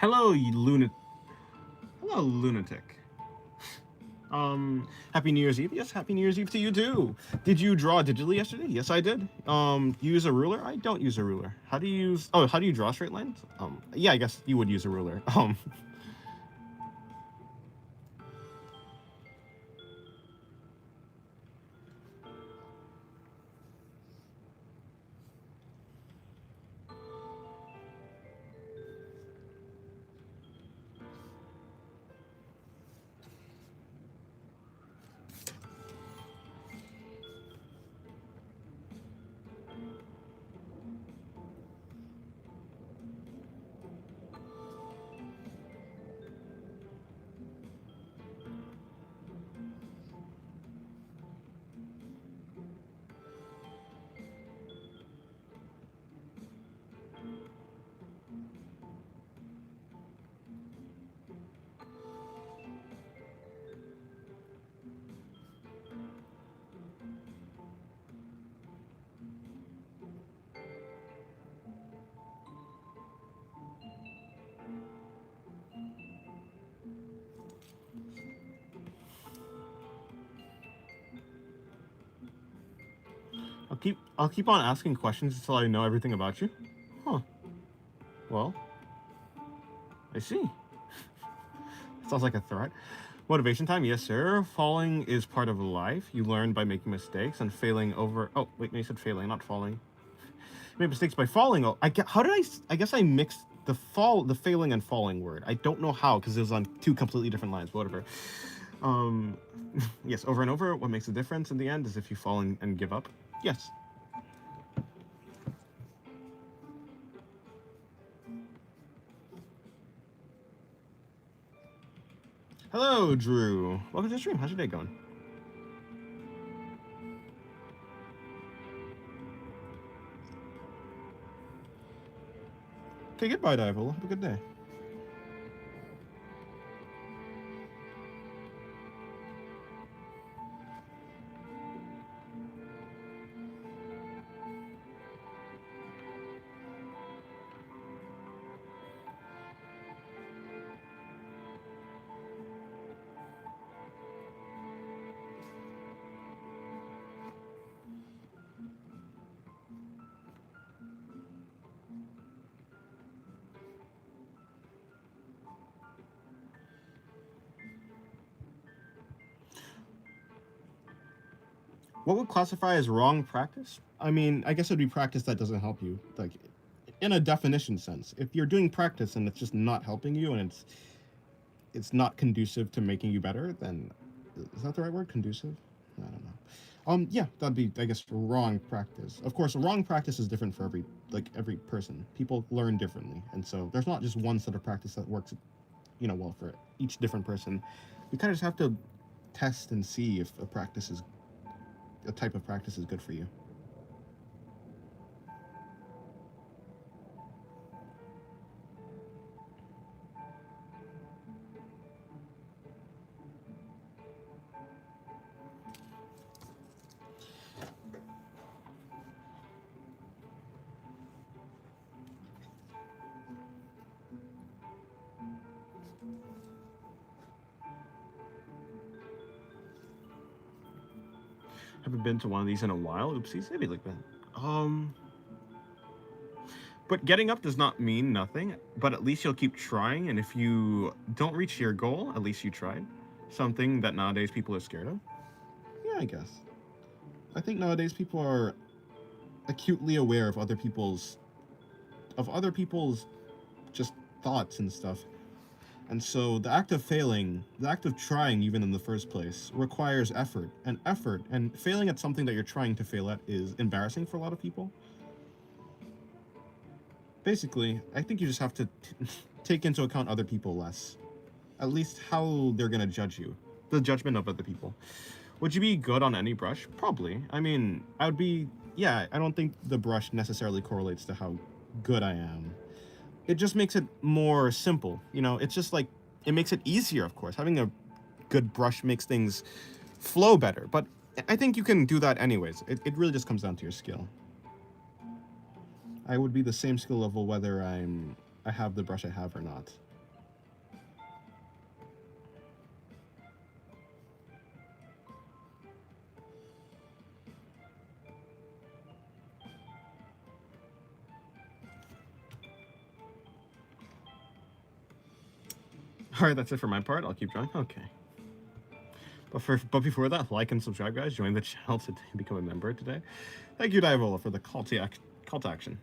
Hello, you lunatic. Hello, lunatic. Happy New Year's Eve. Yes, Happy New Year's Eve to you too. Did you draw digitally yesterday? Yes, I did. Use a ruler? I don't use a ruler. How do you use? Oh, how do you draw straight lines? Yeah, I guess you would use a ruler. I'll keep on asking questions until I know everything about you. Huh. Well, I see. Sounds like a threat. Motivation time, yes, sir. Falling is part of life. You learn by making mistakes and failing over. Oh, wait, no, you said failing, not falling. You made mistakes by falling. Oh, how did I guess I mixed the failing and falling word. I don't know how because it was on 2 completely different lines. But whatever. Yes, over and over. What makes a difference in the end is if you fall and give up. Yes. Hello, Drew. Welcome to the stream. How's your day going? Okay, goodbye, Diavola. Have a good day. What would classify as wrong practice? I mean, I guess it'd be practice that doesn't help you. Like, in a definition sense, if you're doing practice and it's just not helping you and it's not conducive to making you better, then is that the right word? Conducive? I don't know. Yeah, that'd be, I guess, wrong practice. Of course, wrong practice is different for every person. People learn differently, and so there's not just one set of practice that works, well for each different person. You kind of just have to test and see if a type of practice is good for you. Haven't been to one of these in a while. Oopsies. Maybe like that. But getting up does not mean nothing, but at least you'll keep trying, and if you don't reach your goal, at least you tried. Something that nowadays people are scared of. Yeah, I guess. I think nowadays people are acutely aware of other people's just thoughts and stuff. And so the act of failing, the act of trying even in the first place, requires effort. And failing at something that you're trying to fail at is embarrassing for a lot of people. Basically, I think you just have to take into account other people less. At least how they're gonna judge you. The judgment of other people. Would you be good on any brush? Probably. I mean, I don't think the brush necessarily correlates to how good I am. It just makes it more simple. It's just like, it makes it easier, of course. Having a good brush makes things flow better. But I think you can do that anyways. It really just comes down to your skill. I would be the same skill level whether I have the brush I have or not. Alright, that's it for my part. I'll keep drawing. Okay. But before that, like and subscribe, guys. Join the channel to become a member today. Thank you, Diavola, for the call to action.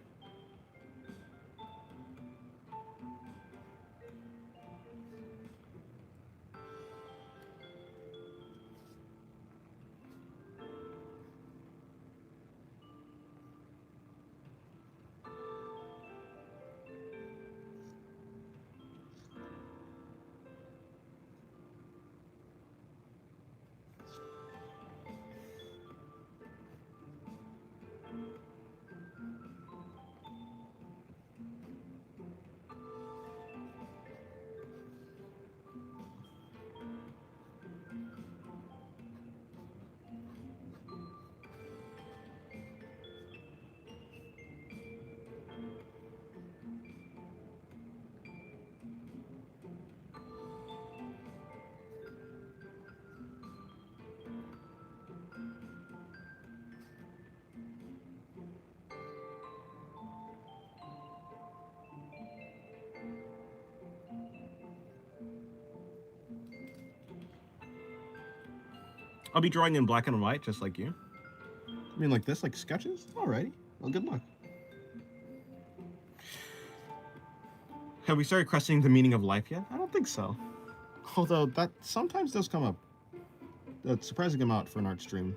I'll be drawing in black and white, just like you. I mean, like this, like sketches? Alrighty. Well, good luck. Have we started questioning the meaning of life yet? I don't think so. Although that sometimes does come up a surprising amount for an art stream.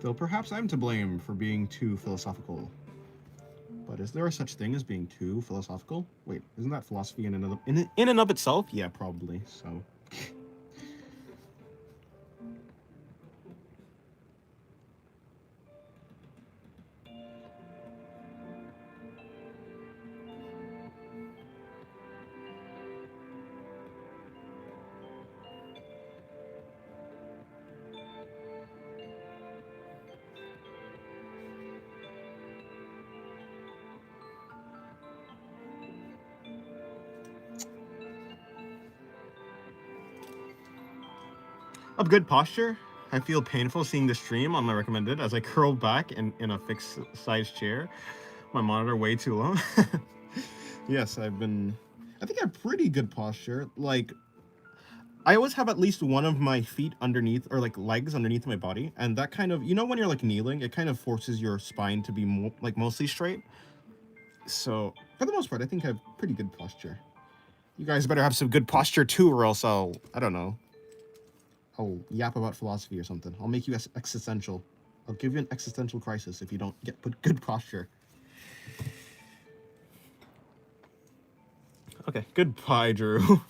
Though perhaps I'm to blame for being too philosophical. But is there a such thing as being too philosophical? Wait, isn't that philosophy in and of itself? Yeah, probably. So. Of good posture, I feel painful seeing the stream on my recommended as I curl back in a fixed size chair. My monitor way too low. Yes, I think I have pretty good posture. Like, I always have at least one of my feet underneath, or like legs underneath my body. And that kind of, when you're like kneeling, it kind of forces your spine to be mostly straight. So, for the most part, I think I have pretty good posture. You guys better have some good posture too, or else I don't know. I'll yap about philosophy or something. I'll make you existential. I'll give you an existential crisis if you don't get good posture. Okay, goodbye, Drew.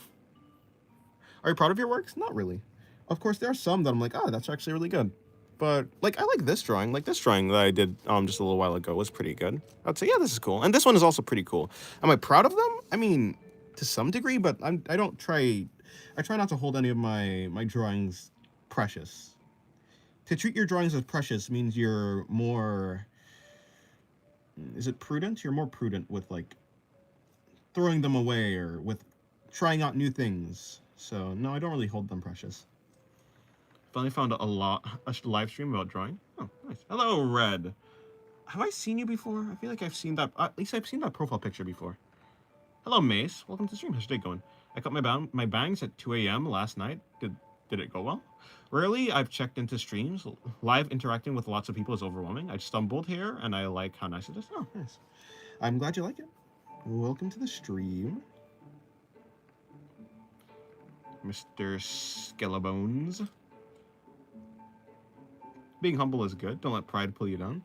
Are you proud of your works? Not really. Of course, there are some that I'm like, oh, that's actually really good. But, like, I like this drawing. Like, this drawing that I did just a little while ago was pretty good. I'd say, yeah, this is cool. And this one is also pretty cool. Am I proud of them? I mean, to some degree, but I try not to hold any of my drawings precious. To treat your drawings as precious means you're more... Is it prudent? You're more prudent with, like, throwing them away or with trying out new things. So, no, I don't really hold them precious. Finally found a live stream about drawing. Oh, nice. Hello, Red. Have I seen you before? I feel like I've seen that. At least I've seen that profile picture before. Hello, Mace. Welcome to the stream. How's your day going? I cut my bangs at 2 a.m. last night. Did it go well? Rarely I've checked into streams. Live interacting with lots of people is overwhelming. I stumbled here, and I like how nice it is. Oh, nice. I'm glad you like it. Welcome to the stream, Mr. Skellebones. Being humble is good. Don't let pride pull you down.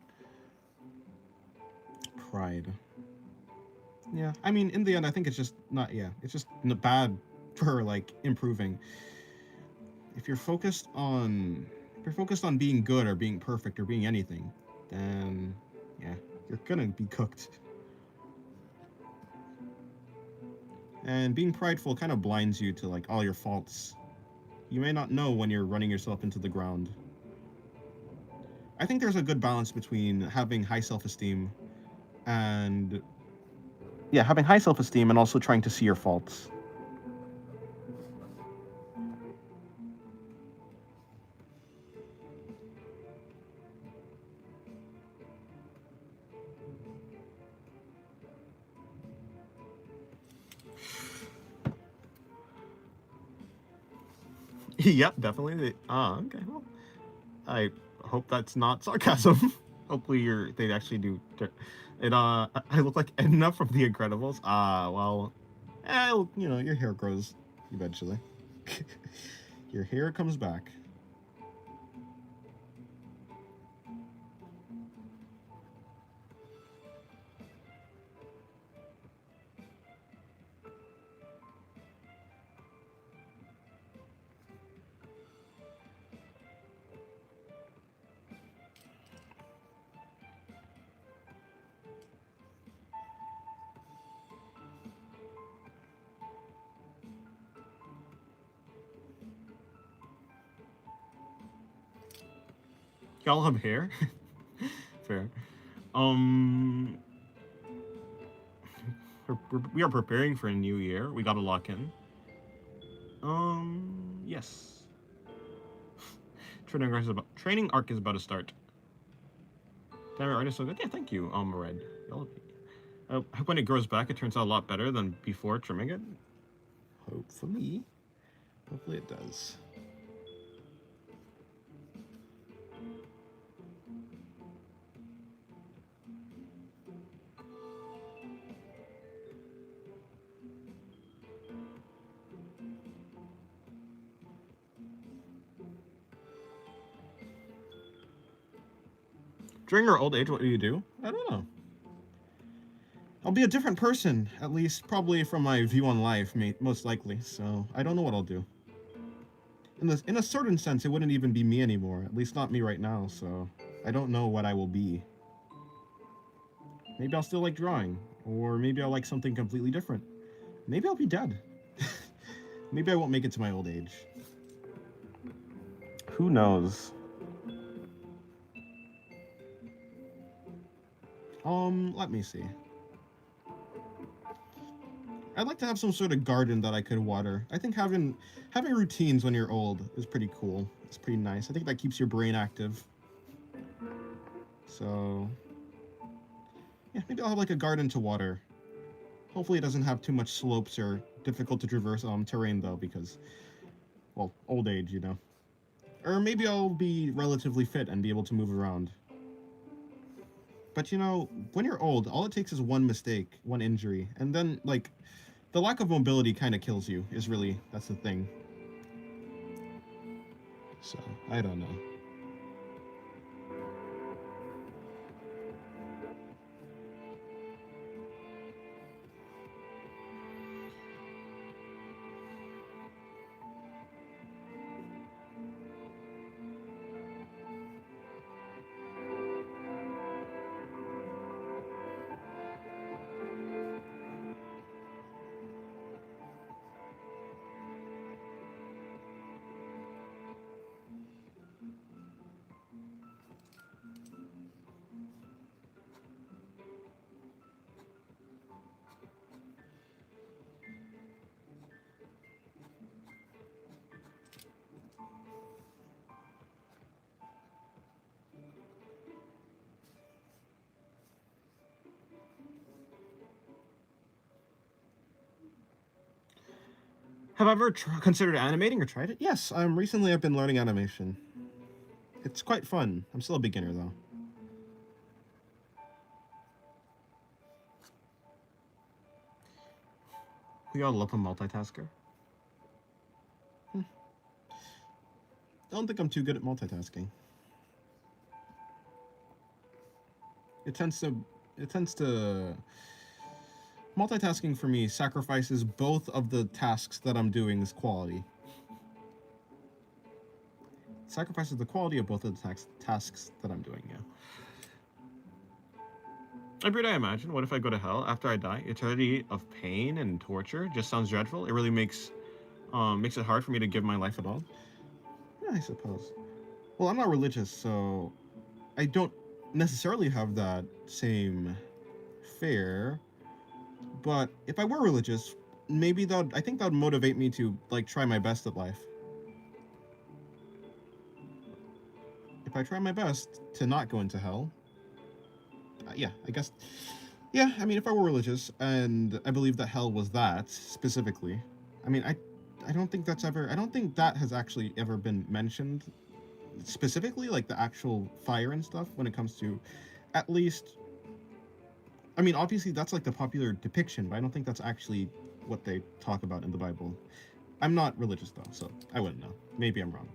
Pride. Yeah, I mean, in the end, I think it's just not, it's just bad for, like, improving. If you're focused on being good or being perfect or being anything, then, yeah, you're gonna be cooked. And being prideful kind of blinds you to, like, all your faults. You may not know when you're running yourself into the ground. I think there's a good balance between having high self-esteem and... Yeah, having high self-esteem and also trying to see your faults. Yep, definitely. Okay, well, I hope that's not sarcasm. Hopefully they actually do it. I look like Edna from The Incredibles. Well, your hair grows eventually. Your hair comes back. Y'all have hair? Fair. We are preparing for a new year. We gotta lock in. Yes. Training arc is about to start. Damn, art is so good. Yeah, thank you, Red. I hope when it grows back, it turns out a lot better than before trimming it. Hopefully. Hopefully it does. During your old age, what do you do? I don't know. I'll be a different person, at least probably from my view on life, most likely. So I don't know what I'll do. In a certain sense, it wouldn't even be me anymore. At least not me right now. So I don't know what I will be. Maybe I'll still like drawing, or maybe I'll like something completely different. Maybe I'll be dead. Maybe I won't make it to my old age. Who knows? Let me see. I'd like to have some sort of garden that I could water. I think having routines when you're old is pretty cool. It's pretty nice. I think that keeps your brain active. So, yeah, maybe I'll have like a garden to water. Hopefully it doesn't have too much slopes or difficult to traverse terrain though, because, well, old age, you know. Or maybe I'll be relatively fit and be able to move around. But you know, when you're old, all it takes is one mistake, one injury, and then, like, the lack of mobility kind of kills you, that's the thing. So, I don't know. Have I ever considered animating or tried it? Yes, recently I've been learning animation. It's quite fun. I'm still a beginner though. We all love a multitasker. I don't think I'm too good at multitasking. It tends to multitasking for me sacrifices both of the tasks that I'm doing's quality. It sacrifices the quality of both of the tasks that I'm doing, yeah. Every day I imagine, what if I go to hell after I die? Eternity of pain and torture just sounds dreadful. It really makes it hard for me to give my life at all. Yeah, I suppose. Well, I'm not religious, so I don't necessarily have that same fear. But if I were religious, maybe I think that would motivate me to like try my best at life. If I try my best to not go into hell, yeah, I guess. Yeah, I mean, if I were religious and I believe that hell was that specifically, I mean, I don't think that has actually ever been mentioned specifically, like the actual fire and stuff when it comes to, at least. I mean, obviously that's like the popular depiction, but I don't think that's actually what they talk about in the Bible. I'm not religious though, so I wouldn't know. Maybe I'm wrong,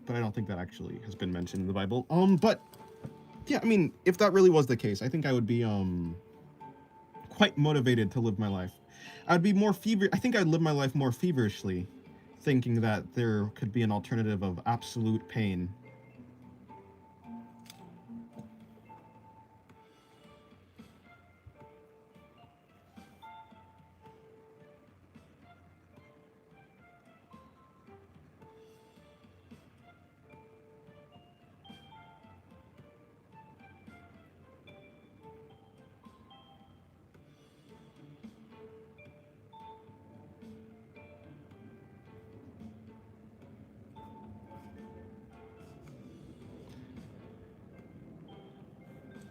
but I don't think that actually has been mentioned in the Bible. But yeah, I mean, if that really was the case, I think I would be quite motivated to live my life. I'd be more I think I'd live my life more feverishly, thinking that there could be an alternative of absolute pain.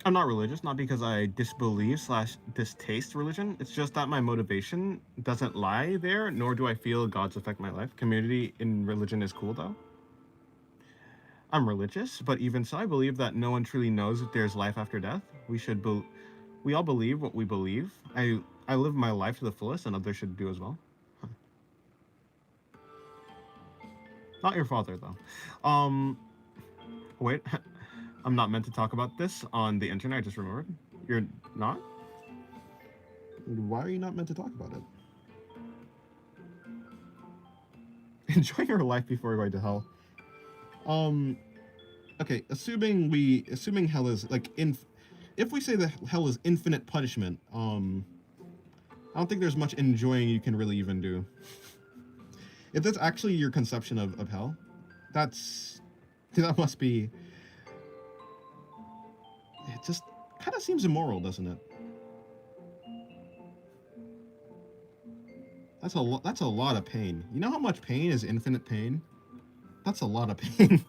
I'm not religious, not because I disbelieve / distaste religion. It's just that my motivation doesn't lie there, nor do I feel God's affect my life. Community in religion is cool, though. I'm religious, but even so, I believe that no one truly knows if there's life after death. We all believe what we believe. I live my life to the fullest, and others should do as well. Huh. Not your father, though. Wait. I'm not meant to talk about this on the internet. I just remembered. You're not? Why are you not meant to talk about it? Enjoy your life before going to hell. Um. Okay. Assuming hell is like if we say that hell is infinite punishment, I don't think there's much enjoying you can really even do. If that's actually your conception of hell, that's that must be. It just kind of seems immoral, doesn't it? That's a lot of pain. You know how much pain is infinite pain? That's a lot of pain.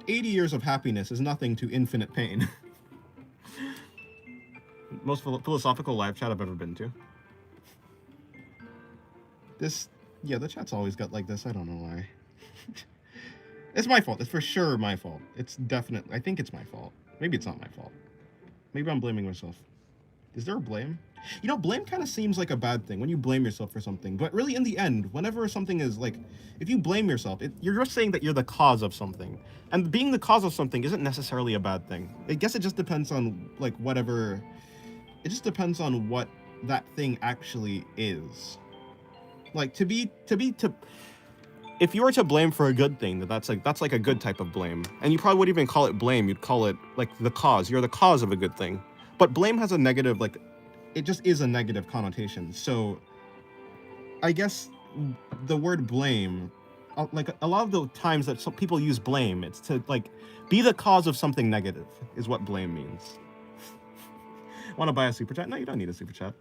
80 years of happiness is nothing to infinite pain. Most philosophical live chat I've ever been to. This, yeah, the chat's always got like this. I don't know why. It's my fault. It's for sure my fault. It's definitely. I think it's my fault. Maybe it's not my fault. Maybe I'm blaming myself. Is there a blame? You know, blame kind of seems like a bad thing when you blame yourself for something. But really, in the end, whenever something is like, if you blame yourself, you're just saying that you're the cause of something. And being the cause of something isn't necessarily a bad thing. I guess it just depends on, like, whatever. It just depends on what that thing actually is. Like, if you were to blame for a good thing, that's like a good type of blame. And you probably wouldn't even call it blame. You'd call it like the cause. You're the cause of a good thing. But blame has a negative, like, it just is a negative connotation. So I guess the word blame, like a lot of the times that some people use blame, it's to like be the cause of something negative is what blame means. Want to buy a super chat? No, you don't need a super chat.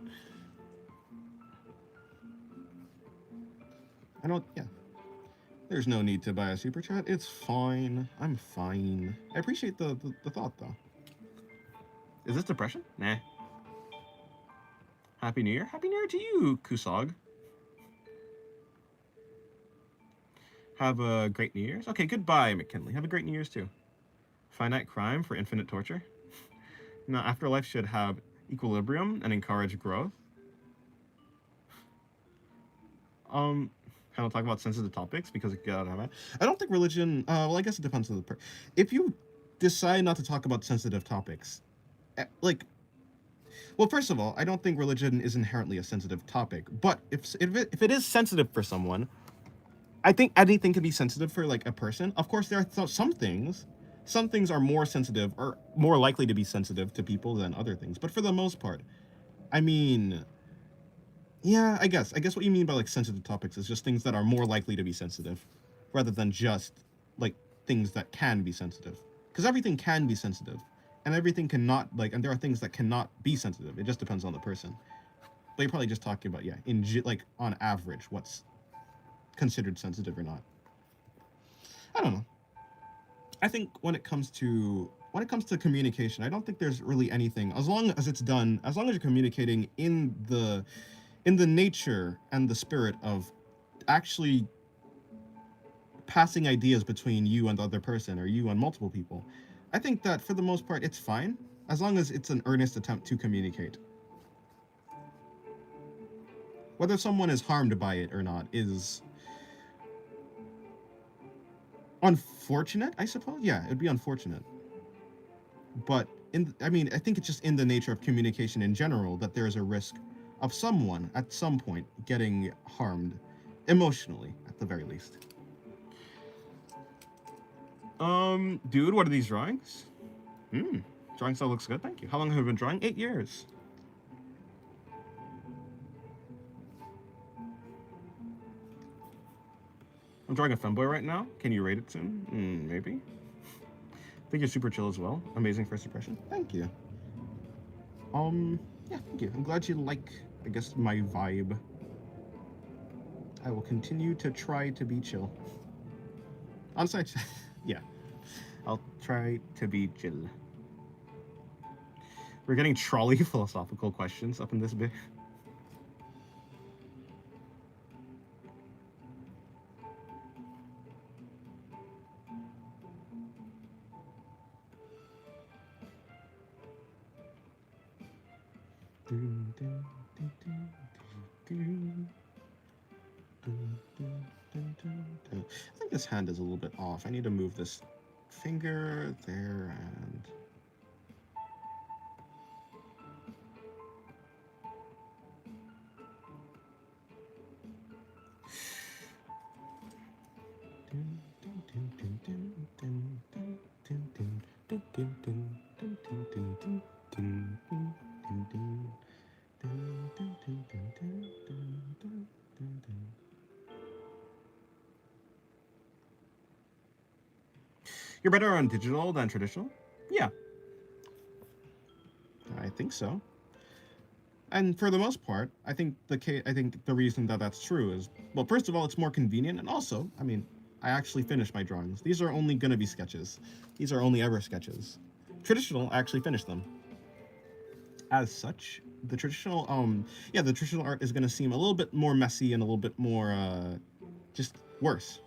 I don't. Yeah. There's no need to buy a super chat. It's fine. I'm fine. I appreciate the thought though. Is this depression? Nah. Happy New Year. Happy New Year to you, Kusog. Have a great New Year's. Okay, goodbye, McKinley. Have a great New Year's too. Finite crime for infinite torture. Now, afterlife should have equilibrium and encourage growth. Kind of talk about sensitive topics because it got out. I don't think religion. Well, I guess it depends on the. If you decide not to talk about sensitive topics, like, well, first of all, I don't think religion is inherently a sensitive topic. But if it is sensitive for someone, I think anything can be sensitive for like a person. Of course, there are some things. Some things are more sensitive or more likely to be sensitive to people than other things. But for the most part, I mean, yeah, I guess what you mean by like sensitive topics is just things that are more likely to be sensitive, rather than just like things that can be sensitive. Because everything can be sensitive, and everything cannot and there are things that cannot be sensitive. It just depends on the person. But you're probably just talking about like on average what's considered sensitive or not. I don't know. I think when it comes to communication, I don't think there's really anything as long as it's done, as long as you're communicating in the nature and the spirit of actually passing ideas between you and the other person or you and multiple people. I think that for the most part it's fine as long as it's an earnest attempt to communicate. Whether someone is harmed by it or not is unfortunate, I suppose. Yeah, it'd be unfortunate. But I think it's just in the nature of communication in general that there is a risk of someone at some point getting harmed emotionally, at the very least. Dude, what are these drawings? Drawing style looks good, thank you. How long have you been drawing? 8 years. I'm drawing a femboy right now. Can you rate it soon? Maybe. I think you're super chill as well. Amazing first impression. Thank you. Yeah, thank you. I'm glad you like, I guess, my vibe. I will continue to try to be chill. On site, yeah. I'll try to be chill. We're getting trolley philosophical questions up in this bit. I think this hand is a little bit off. I need to move this finger there and. You're better on digital than traditional? Yeah, I think so. And for the most part, I think the reason that that's true is, well, first of all, it's more convenient, and also, I mean, I actually finished my drawings. These are only gonna be sketches. These are only ever sketches. Traditional, I actually finished them. As such, the traditional, the traditional art is gonna seem a little bit more messy and a little bit more, just worse.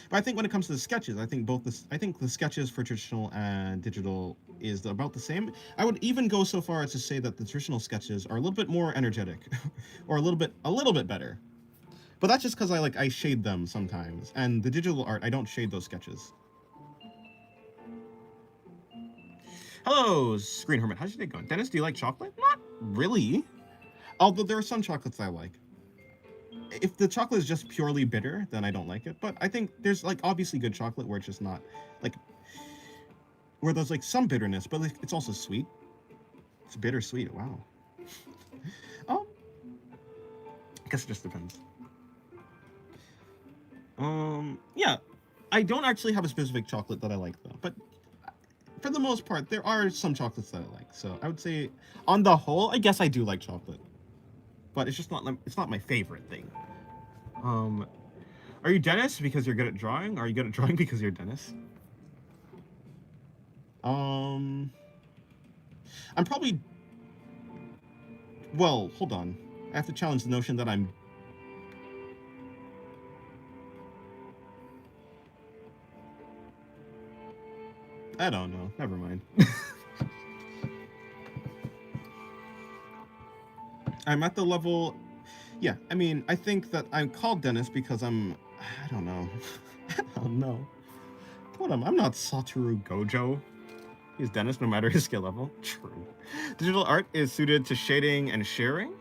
But I think when it comes to the sketches, I think the sketches for traditional and digital is about the same. I would even go so far as to say that the traditional sketches are a little bit more energetic, or a little bit better. But that's just because I shade them sometimes, and the digital art I don't shade those sketches. Hello, Screen Hermit. How's your day going? Dennis, do you like chocolate? Not really. Although there are some chocolates I like. If the chocolate is just purely bitter, then I don't like it. But I think there's obviously good chocolate where it's just not where there's some bitterness, but it's also sweet. It's bittersweet. Wow. I guess it just depends. Yeah, I don't actually have a specific chocolate that I like though, but for the most part, there are some chocolates that I like. So I would say, on the whole, I guess I do like chocolate, but it's just not my favorite thing. Are you Dennis because you're good at drawing? Are you good at drawing because you're Dennis? I'm probably. Well, hold on. I have to challenge the notion that I'm. I don't know. Never mind. I'm at the level. Yeah, I mean, I think that I'm called Dennis because I'm. I don't know. I don't know. What am I'm not Satoru Gojo. He's Dennis no matter his skill level. True. Digital art is suited to shading and sharing.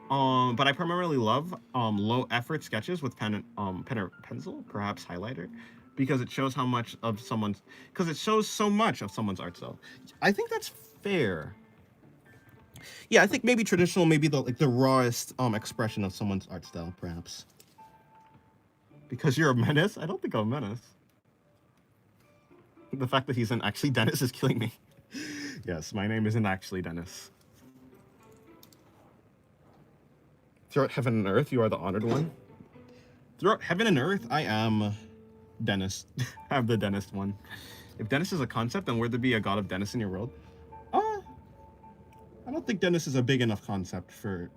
But I primarily love low effort sketches with pen or pencil, perhaps highlighter, because it shows so much of someone's art style. I think that's fair. Yeah, I think maybe traditional, maybe the rawest expression of someone's art style, perhaps. Because you're a menace? I don't think I'm a menace. The fact that he's an actually Dennis is killing me. Yes, my name isn't actually Dennis. Throughout heaven and earth, you are the honored one. Throughout heaven and earth, I am Dennis. I'm the Dennis one. If Dennis is a concept, then would there be a god of Dennis in your world? I don't think Dennis is a big enough concept for.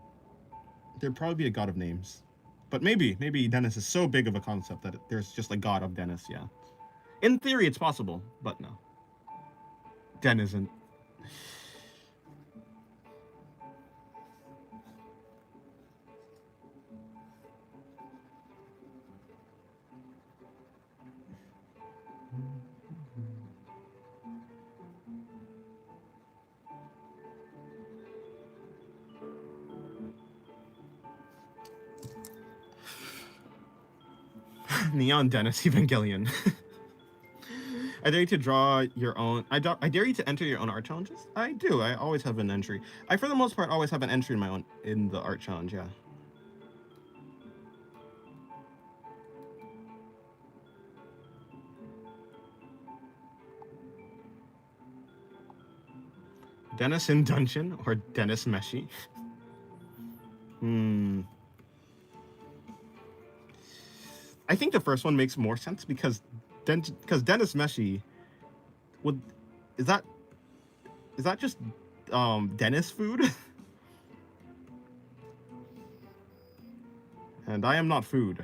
There'd probably be a god of names. But maybe Dennis is so big of a concept that there's just a god of Dennis, yeah. In theory, it's possible, but no. Den isn't. Neon Dennis Evangelion. I dare you to draw your own. I dare you to enter your own art challenges. I do. I always have an entry. I, for the most part, always have an entry in the art challenge. Yeah. Dennis in Dungeon or Dennis Meshi. I think the first one makes more sense because Dennis Meshi is that just Dennis food? And I am not food.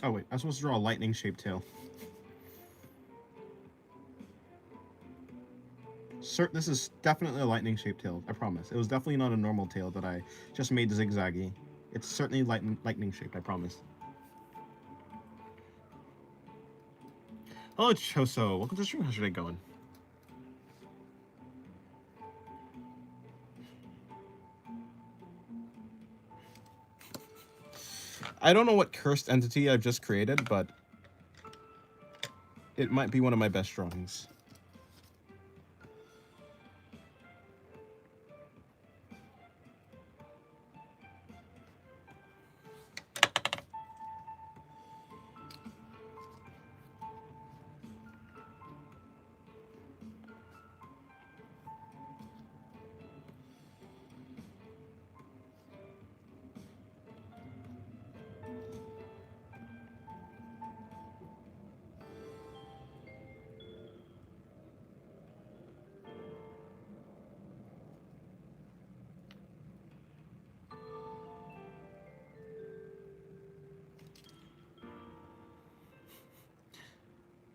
Oh wait, I'm supposed to draw a lightning-shaped tail. Sir, this is definitely a lightning-shaped tail. I promise. It was definitely not a normal tail that I just made zigzaggy. It's certainly lightning-shaped. I promise. Hello, Choso. Welcome to the stream. How's your day going? I don't know what cursed entity I've just created, but it might be one of my best drawings.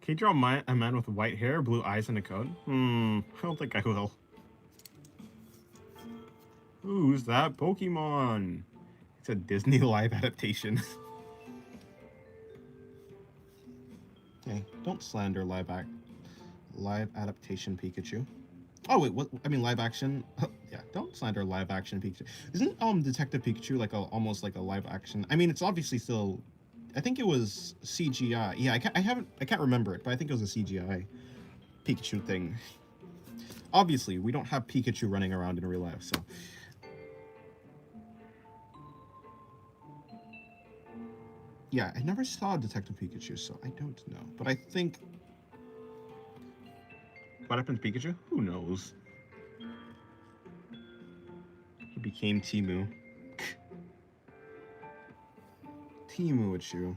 Can you draw a man with white hair, blue eyes, and a coat? I don't think I will. Ooh, who's that? Pokemon. It's a Disney live adaptation. Hey, don't slander live adaptation Pikachu. Oh wait, what? I mean live action. Yeah, don't slander live action Pikachu. Isn't Detective Pikachu like almost like a live action? I mean, it's obviously still. I think it was CGI. Yeah, I can't remember it, but I think it was a CGI Pikachu thing. Obviously, we don't have Pikachu running around in real life, so. Yeah, I never saw Detective Pikachu, so I don't know. But I think. What happened to Pikachu? Who knows? He became Timu. Timuichu.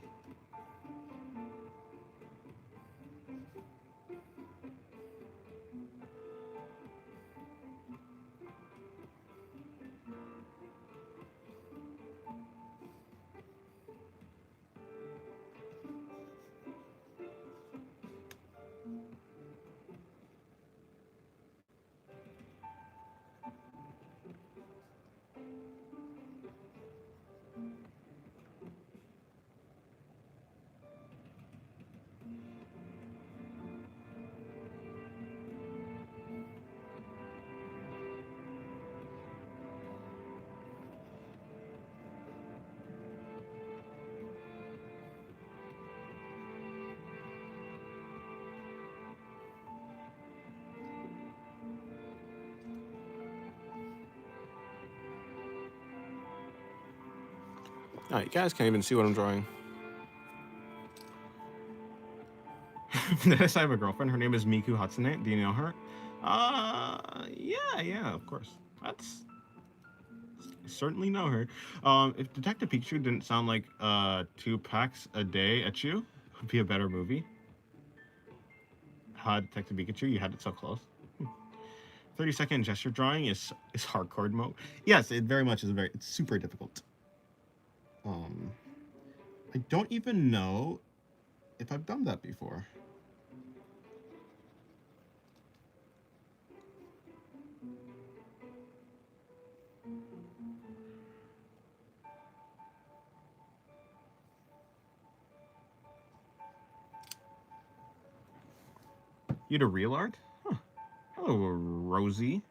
Oh, you guys can't even see what I'm drawing. Yes, I have a girlfriend. Her name is Miku Hatsune. Do you know her? Yeah, of course. That's certainly know her. If Detective Pikachu didn't sound like 2 packs a day at you, it would be a better movie. Detective Pikachu, you had it so close. 30-second gesture drawing is hardcore mode. Yes, it very much is it's super difficult. I don't even know if I've done that before. You had a real art? Huh. Hello, Rosie.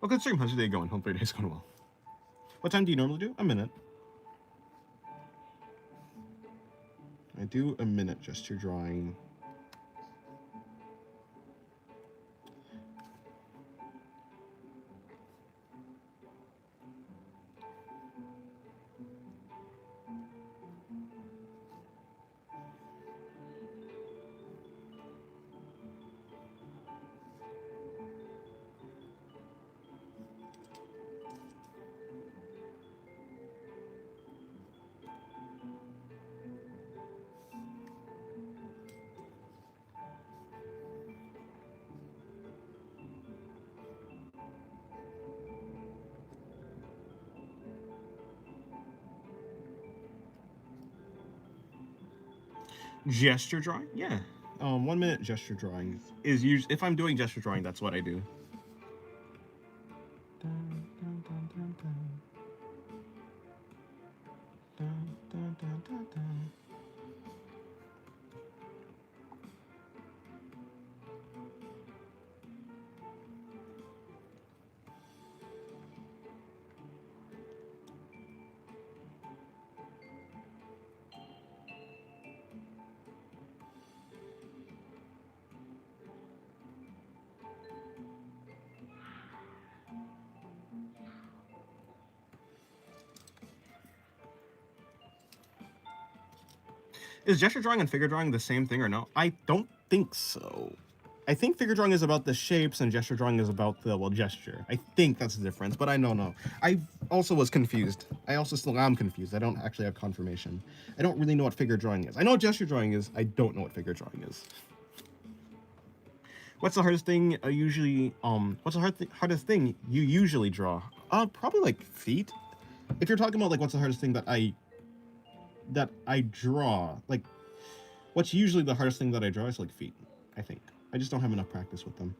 Well, good stream. How's your day going? Hopefully your day's going well. What time do you normally do? A minute. I do a minute gesture drawing. Gesture drawing? Yeah. 1 minute gesture drawing. Is usually, if I'm doing gesture drawing, that's what I do. Is gesture drawing and figure drawing the same thing or no? I don't think so. I think figure drawing is about the shapes and gesture drawing is about the, well, gesture. I think that's the difference, but I don't know. I also was confused. I also still am confused. I don't actually have confirmation. I don't really know what figure drawing is. I know what gesture drawing is. I don't know what figure drawing is. What's the hardest thing what's the hardest thing you usually draw? Probably like feet. If you're talking about like what's the hardest thing that I draw, like what's usually the hardest thing that I draw is like feet, I think. I just don't have enough practice with them.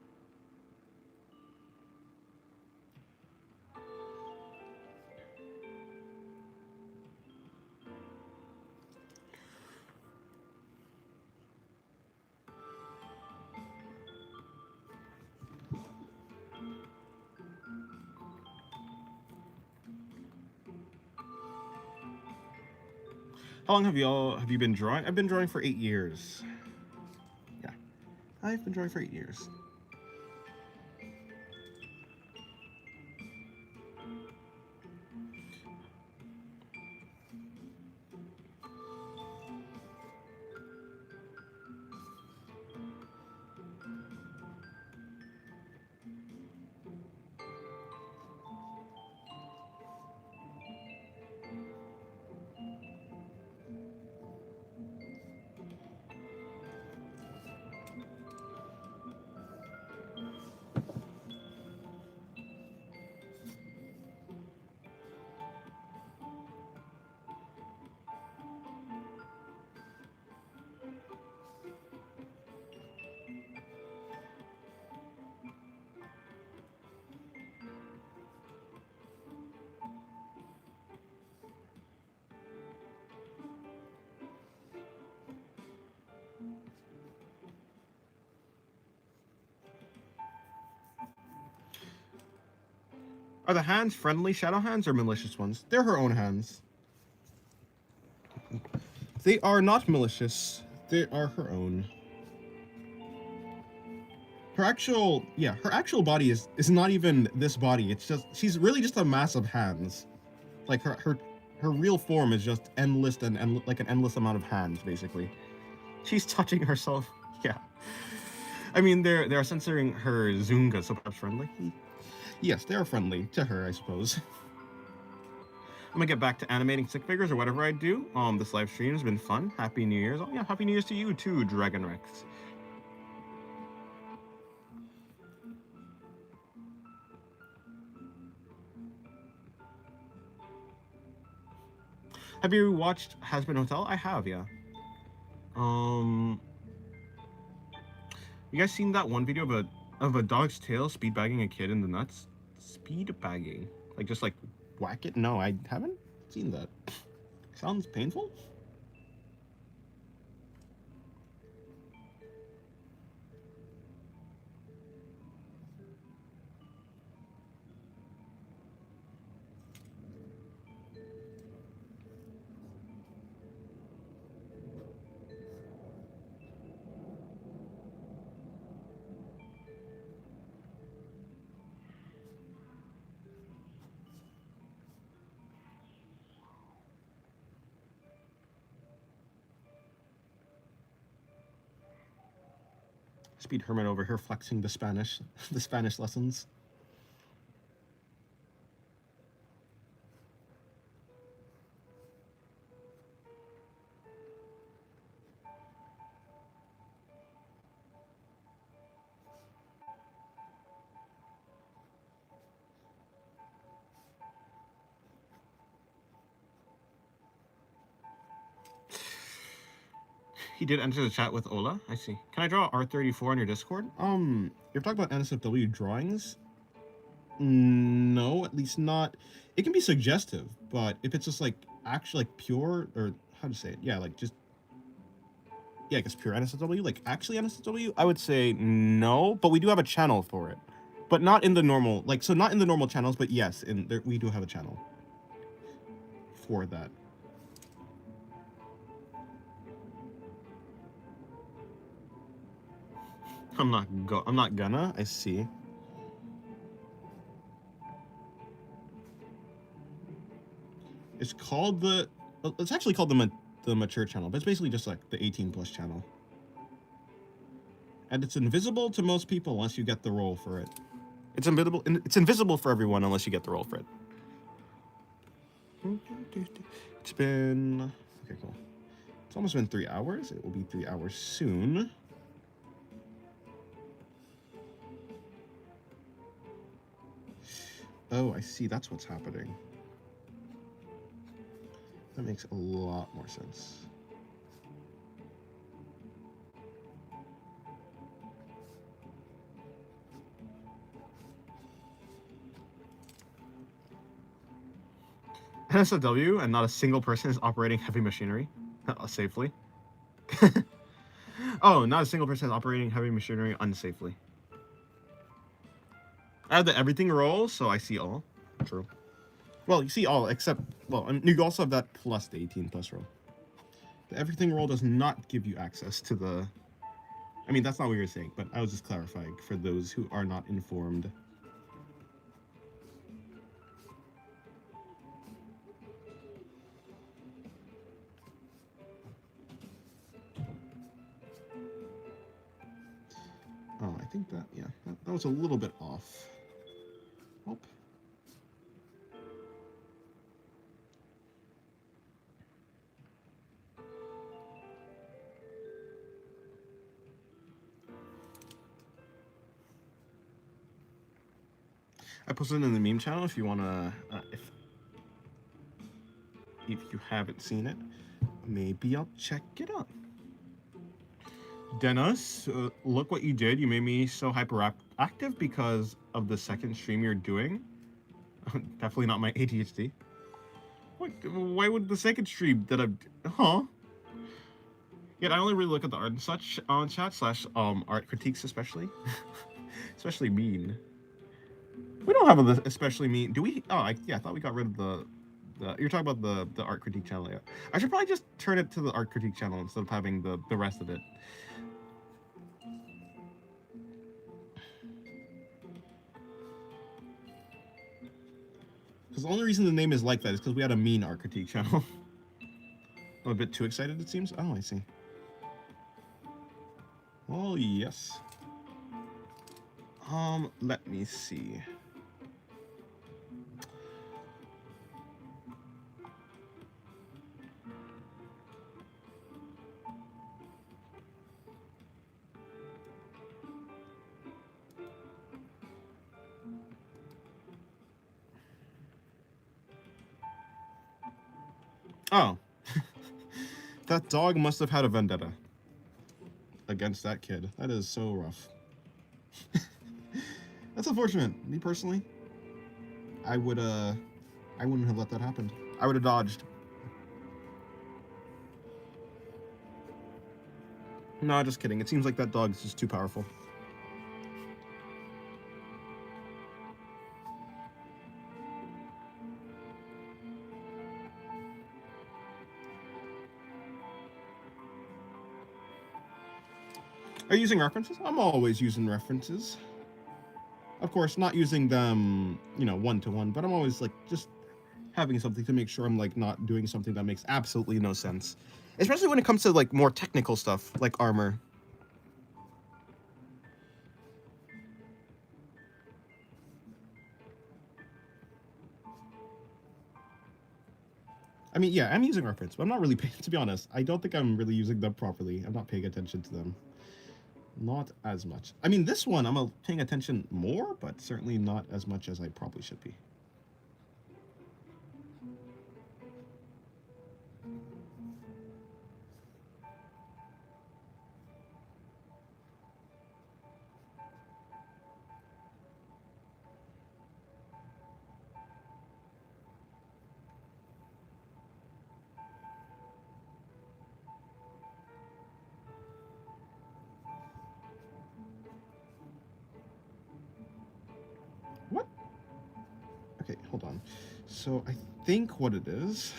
How long have you been drawing? I've been drawing for 8 years. Yeah. I've been drawing for 8 years. Are the hands friendly shadow hands or malicious ones? They're her own hands. They are not malicious. They are her own. Her actual body is not even this body. It's just she's really just a mass of hands. Like her real form is just endless and like an endless amount of hands basically. She's touching herself. Yeah. I mean they're censoring her Zunga, so perhaps friendly. Yes, they are friendly to her, I suppose. I'm gonna get back to animating stick figures or whatever I do. This live stream has been fun. Happy New Year's. Oh yeah, Happy New Year's to you too, Dragon Rex. Have you watched Hazbin Hotel? I have, yeah. You guys seen that one video of a dog's tail speed bagging a kid in the nuts? Speed bagging, like just like whack it? No, I haven't seen that. Sounds painful. Speed Hermit over here flexing the Spanish, the Spanish lessons. He did enter the chat with Ola. I see. Can I draw R34 on your Discord? You're talking about NSFW drawings? No, at least not. It can be suggestive, but if it's just like actually like pure, or how to say it? Yeah, like just, yeah, I guess pure NSFW, like actually NSFW, I would say no, but we do have a channel for it. But not in the normal, like, so not in the normal channels, but yes, in there we do have a channel for that. I'm not gonna. I see. It's called the. It's actually called the mature channel, but it's basically just like the 18+ channel. And it's invisible to most people unless you get the role for it. It's invisible. It's invisible for everyone unless you get the role for it. It's been okay. Cool. It's almost been 3 hours. It will be 3 hours soon. Oh, I see. That's what's happening. That makes a lot more sense. NSFW and not a single person is operating heavy machinery safely. Oh, not a single person is operating heavy machinery unsafely. I have the everything roll, so I see all. True. Well, you see all except, well, and you also have that plus the 18+ roll. The everything roll does not give you access to the. I mean, that's not what you're saying, but I was just clarifying for those who are not informed. Oh, I think that, yeah, that was a little bit off. Oh. I posted it in the meme channel if you wanna, if you haven't seen it, maybe I'll check it out. Dennis, look what you did. You made me so hyperactive because of the second stream you're doing. Definitely not my ADHD. Why would the second stream that I'm... Huh? Yet I only really look at the art and such on chat / art critiques especially. Especially mean. We don't have a especially mean... Do we? Oh, yeah, I thought we got rid of the... You're talking about the art critique channel, yeah. I should probably just turn it to the art critique channel instead of having the rest of it. Because the only reason the name is like that is because we had a mean art critique channel. I'm a bit too excited, it seems. Oh, I see. Well, yes. Let me see. Oh. That dog must have had a vendetta against that kid. That is so rough. That's unfortunate. Me personally, I wouldn't have let that happen. I would have dodged. No, just kidding. It seems like that dog is just too powerful. Are you using references? I'm always using references. Of course, not using them, you know, one-to-one, but I'm always, like, just having something to make sure I'm, like, not doing something that makes absolutely no sense. Especially when it comes to, like, more technical stuff, like armor. I mean, yeah, I'm using reference, but I'm not really paying, to be honest. I don't think I'm really using them properly. I'm not paying attention to them. Not as much. I mean, this one, I'm paying attention more, but certainly not as much as I probably should be. So I think what it is.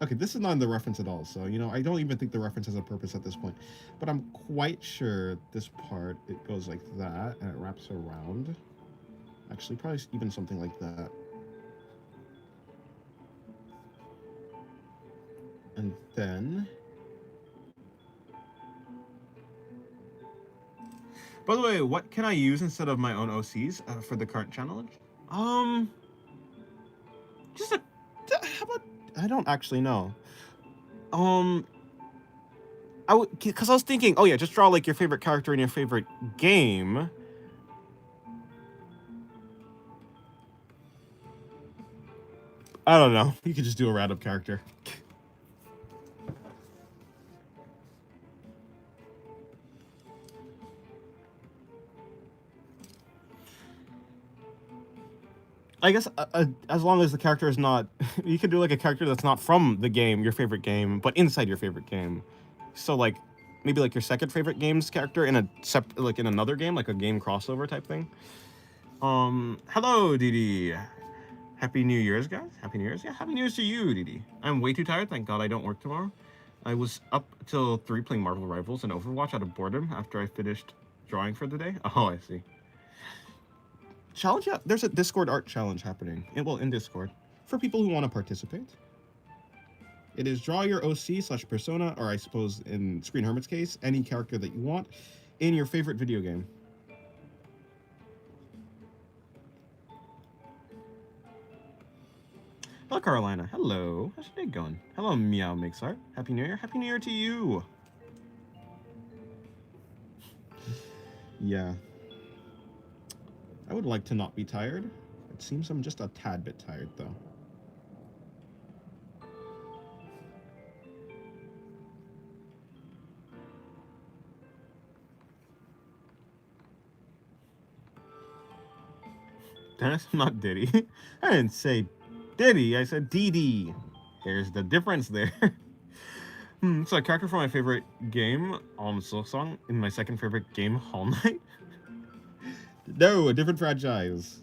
Okay, this is not in the reference at all, so I don't even think the reference has a purpose at this point. But I'm quite sure this part, it goes like that and it wraps around. Actually, probably even something like that. And then By the way, what can I use instead of my own OCs for the current challenge? Just a. how about I don't actually know. Because I was thinking, oh yeah, just draw like your favorite character in your favorite game. I don't know. You could just do a random character. I guess as long as the character is not, you could do like a character that's not from the game, your favorite game, but inside your favorite game. So like maybe like your second favorite game's character in a like in another game, like a game crossover type thing. Hello, Didi. Happy New Year's, guys. Happy New Year's. Yeah, Happy New Year's to you, Didi. I'm way too tired. Thank God I don't work tomorrow. I was up till 3 playing Marvel Rivals and Overwatch out of boredom after I finished drawing for the day. Oh, I see. Challenge? Yeah, there's a Discord art challenge happening. In Discord. For people who want to participate. It is draw your OC/persona, or I suppose in Screen Hermit's case, any character that you want in your favorite video game. Hello, Carolina. Hello. How's your day going? Hello, Meow Mixart. Happy New Year. Happy New Year to you. Yeah. I would like to not be tired. It seems I'm just a tad bit tired, though. Dennis, not Diddy. I didn't say Diddy. I said Didi. There's the difference there. So a character from my favorite game, Silksong, in my second favorite game, Hall Knight. No, a different franchise.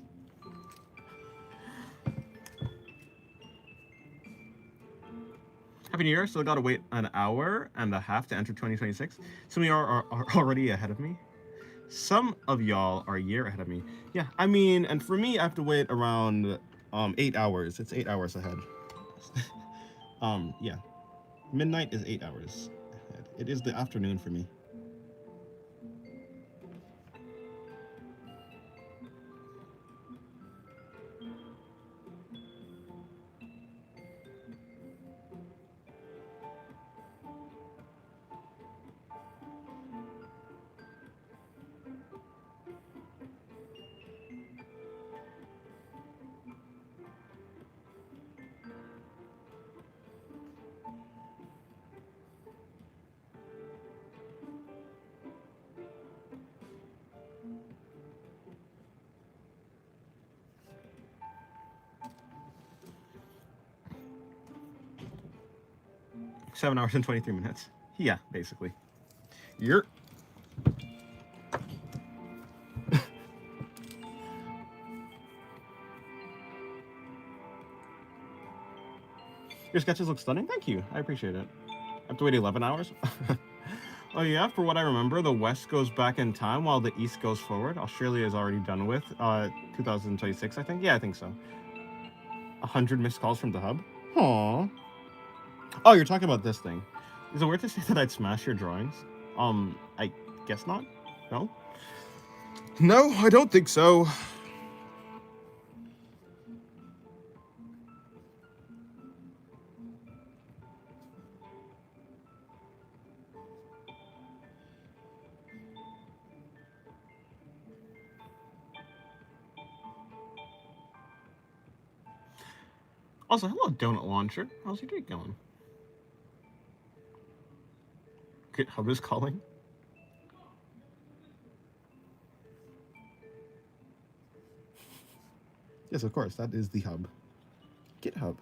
Happy New Year. Still gotta wait an hour and a half to enter 2026. Some of y'all are already ahead of me. Some of y'all are a year ahead of me. Yeah, I mean, and for me, I have to wait around 8 hours. It's 8 hours ahead. Yeah. Midnight is 8 hours ahead. It is the afternoon for me. $7 hours and 23 minutes. Yeah, basically. You're... Your sketches look stunning. Thank you. I appreciate it. I have to wait 11 hours? Oh yeah, for what I remember, the West goes back in time while the East goes forward. Australia is already done with 2026, I think. Yeah, I think so. 100 missed calls from the hub. Aww. Oh, you're talking about this thing. Is it weird to say that I'd smash your drawings? I guess not. No? No, I don't think so. Also, hello, Donut Launcher. How's your day going? GitHub is calling. Yes, of course. That is the hub. GitHub.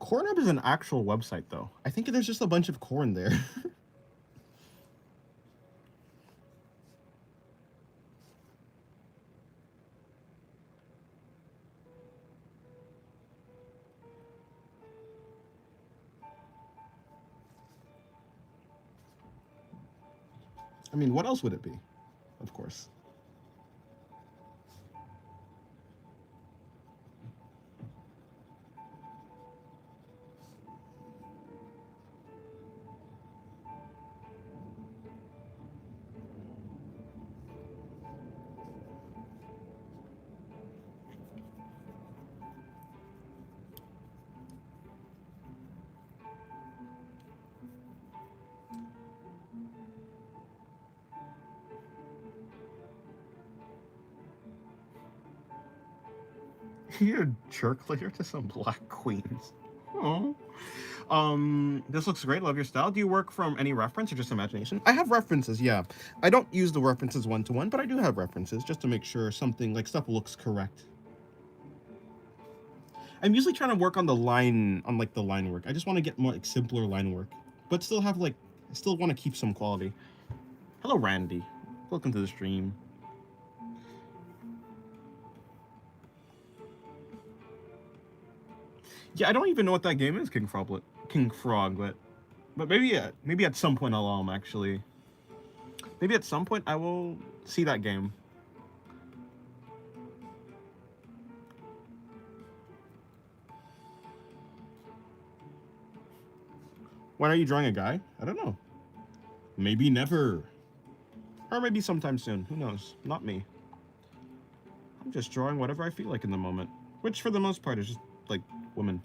Cornhub is an actual website, though. I think there's just a bunch of corn there. I mean, what else would it be? Of course. You're a jerk later to some black queens. Oh. This looks great. Love your style. Do you work from any reference or just imagination? I have references, yeah. I don't use the references one-to-one, but I do have references just to make sure something, like, stuff looks correct. I'm usually trying to work on the line, the line work. I just want to get more, like, simpler line work, but still have, like, I still want to keep some quality. Hello, Randy. Welcome to the stream. Yeah, I don't even know what that game is, King Frog, but maybe at some point I'll actually. Maybe at some point I will see that game. When are you drawing a guy? I don't know. Maybe never. Or maybe sometime soon. Who knows? Not me. I'm just drawing whatever I feel like in the moment. Which, for the most part, is just, like, women.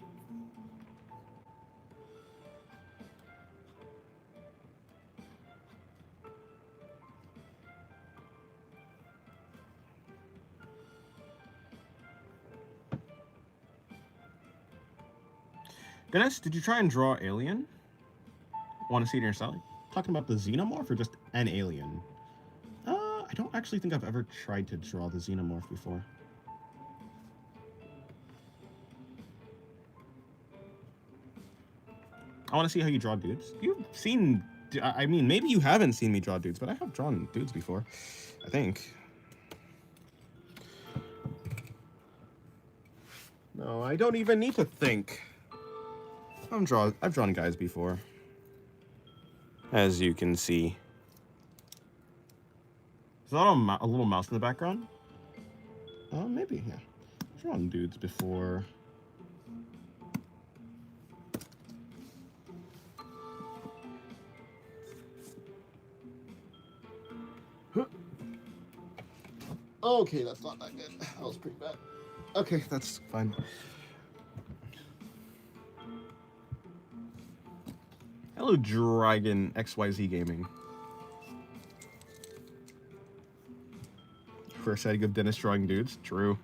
Dennis, did you try and draw Alien? Want to see it in your style? Talking about the Xenomorph or just an alien? I don't actually think I've ever tried to draw the Xenomorph before. I want to see how you draw dudes. You've seen... I mean, maybe you haven't seen me draw dudes, but I have drawn dudes before. I think. No, I don't even need to think. I've drawn guys before. As you can see. Is that a little mouse in the background? Maybe, yeah. I've drawn dudes before. Okay, that's not that good. That was pretty bad. Okay, that's fine. Hello, Dragon XYZ Gaming. First setting of Dennis drawing dudes. True.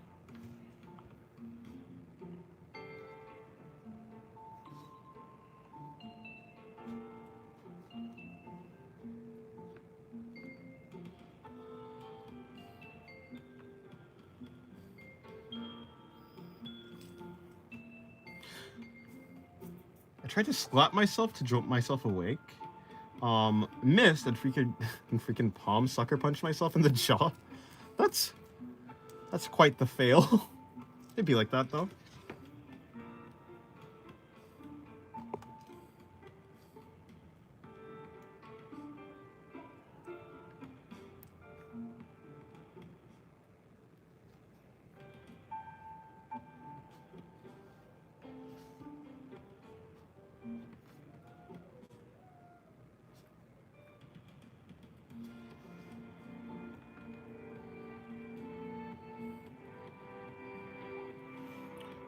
I tried to slap myself to jolt myself awake. Missed and freaking palm sucker punched myself in the jaw. That's quite the fail. It'd be like that though.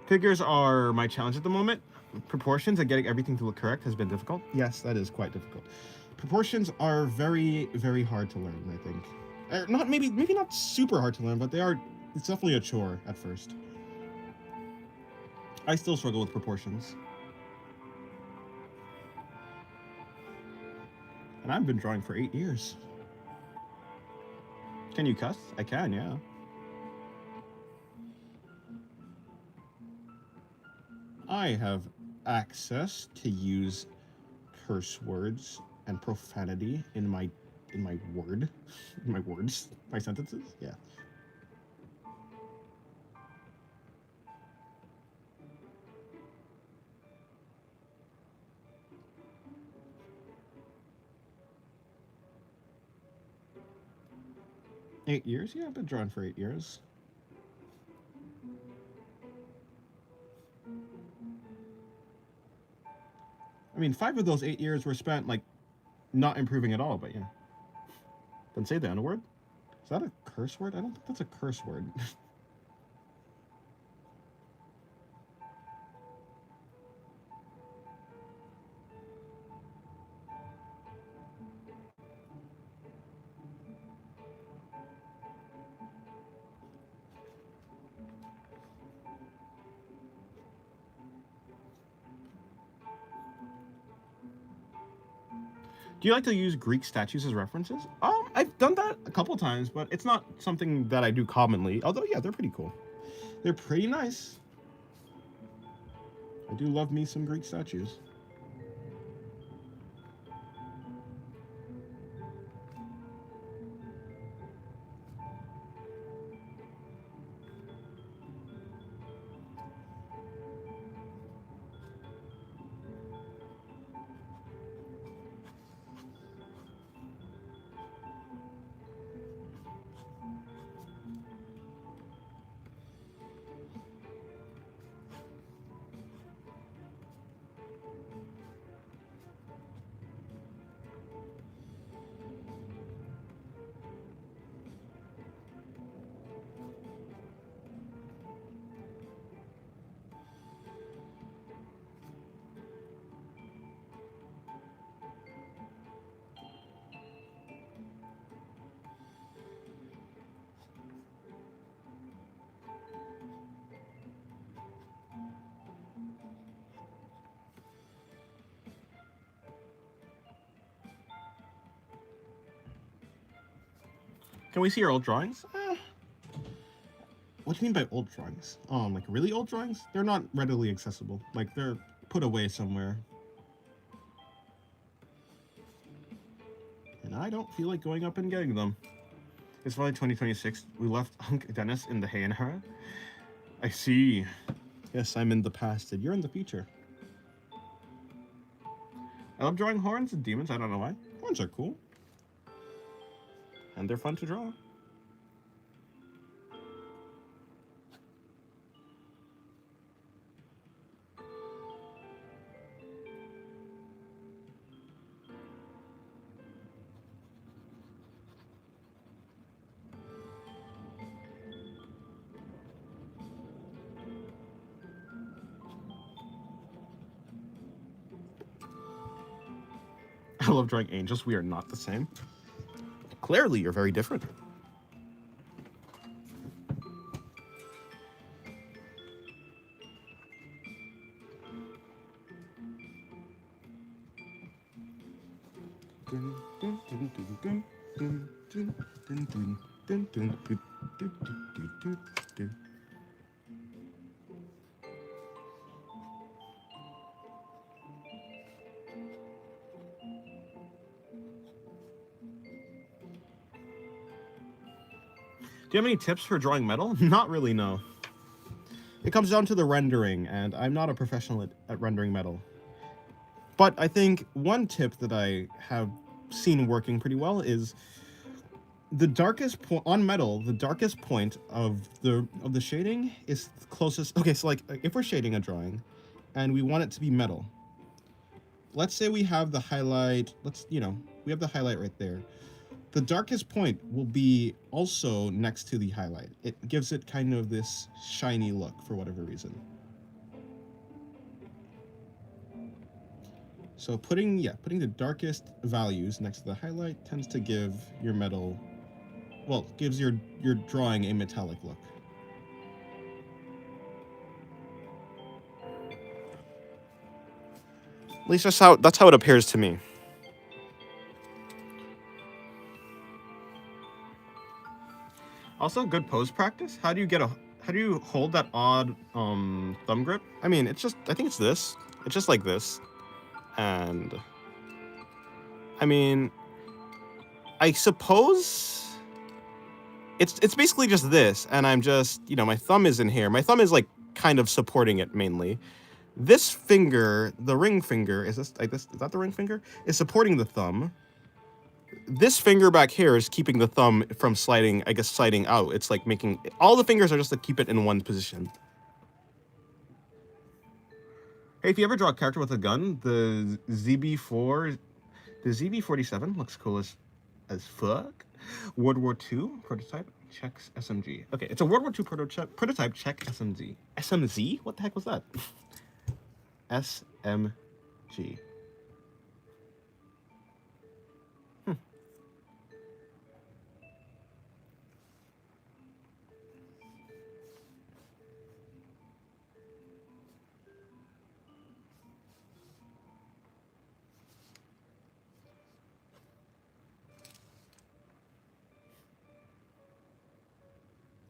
Figures are my challenge at the moment. Proportions and getting everything to look correct has been difficult. Yes, that is quite difficult. Proportions are very, very hard to learn, I think. Not maybe not super hard to learn, but it's definitely a chore at first. I still struggle with proportions. And I've been drawing for 8 years. Can you cuss? I can, yeah. I have access to use curse words and profanity in my word, in my words, my sentences. Yeah. Eight years? Yeah, I've been drawing for 8 years. I mean, 5 of those 8 years were spent like not improving at all, but yeah. Then say the N word. Is that a curse word? I don't think that's a curse word. Do you like to use Greek statues as references? I've done that a couple times, but it's not something that I do commonly. Although, yeah, they're pretty cool. They're pretty nice. I do love me some Greek statues. Can we see your old drawings? What do you mean by old drawings? Like really old drawings? They're not readily accessible. Like they're put away somewhere. And I don't feel like going up and getting them. It's probably 2026. We left Unc Dennis in the Heian. I see. Yes, I'm in the past and you're in the future. I love drawing horns and demons. I don't know why. Horns are cool. And they're fun to draw. I love drawing angels. We are not the same. Clearly, you're very different. Do you have any tips for drawing metal? Not really, no. It comes down to the rendering, and I'm not a professional at rendering metal. But I think one tip that I have seen working pretty well is the darkest point on metal. The darkest point of the shading is closest. Okay, so like if we're shading a drawing, and we want it to be metal. Let's say we have the highlight. We have the highlight right there. The darkest point will be also next to the highlight. It gives it kind of this shiny look for whatever reason. So putting the darkest values next to the highlight tends to give your metal, well, gives your drawing a metallic look. At least that's how it appears to me. Also, good pose practice. How do you hold that odd thumb grip? I mean, I think it's this. It's just like this. And I mean, I suppose it's basically just this, and I'm just, you know, my thumb is in here. My thumb is like kind of supporting it mainly. This finger, the ring finger, is this like this? Is that the ring finger? Is supporting the thumb. This finger back here is keeping the thumb from sliding, I guess, sliding out. It's like making all the fingers are just to keep it in one position. Hey, if you ever draw a character with a gun, the ZB4, the ZB47 looks cool as fuck. World War II prototype checks SMG. Okay, it's a World War II prototype check SMG. SMZ? What the heck was that? SMG.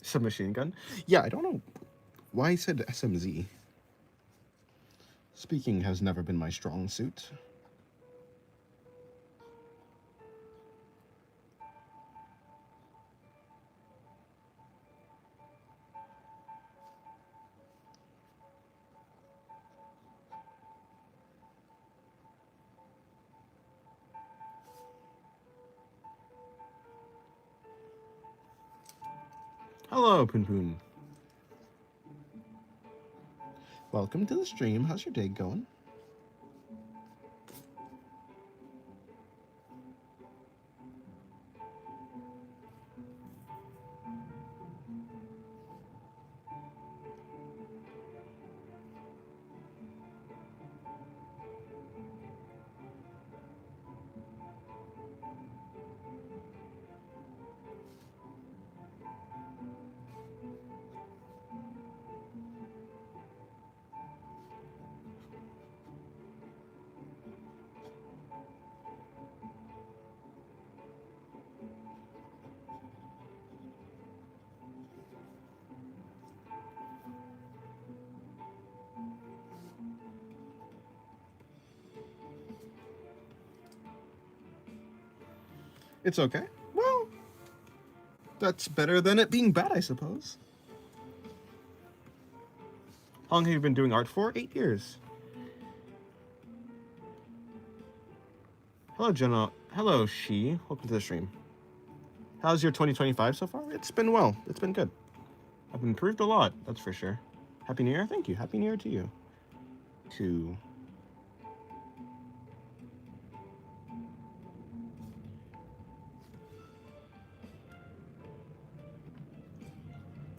Submachine gun? Yeah, I don't know why I said SMZ. Speaking has never been my strong suit. Hello, Poon Poon. Welcome to the stream. How's your day going? It's okay. Well, that's better than it being bad, I suppose. How long have you been doing art for? 8 years. Hello, Jenna. Hello, She. Welcome to the stream. How's your 2025 so far? It's been well. It's been good. I've improved a lot, that's for sure. Happy New Year. Thank you. Happy New Year to you.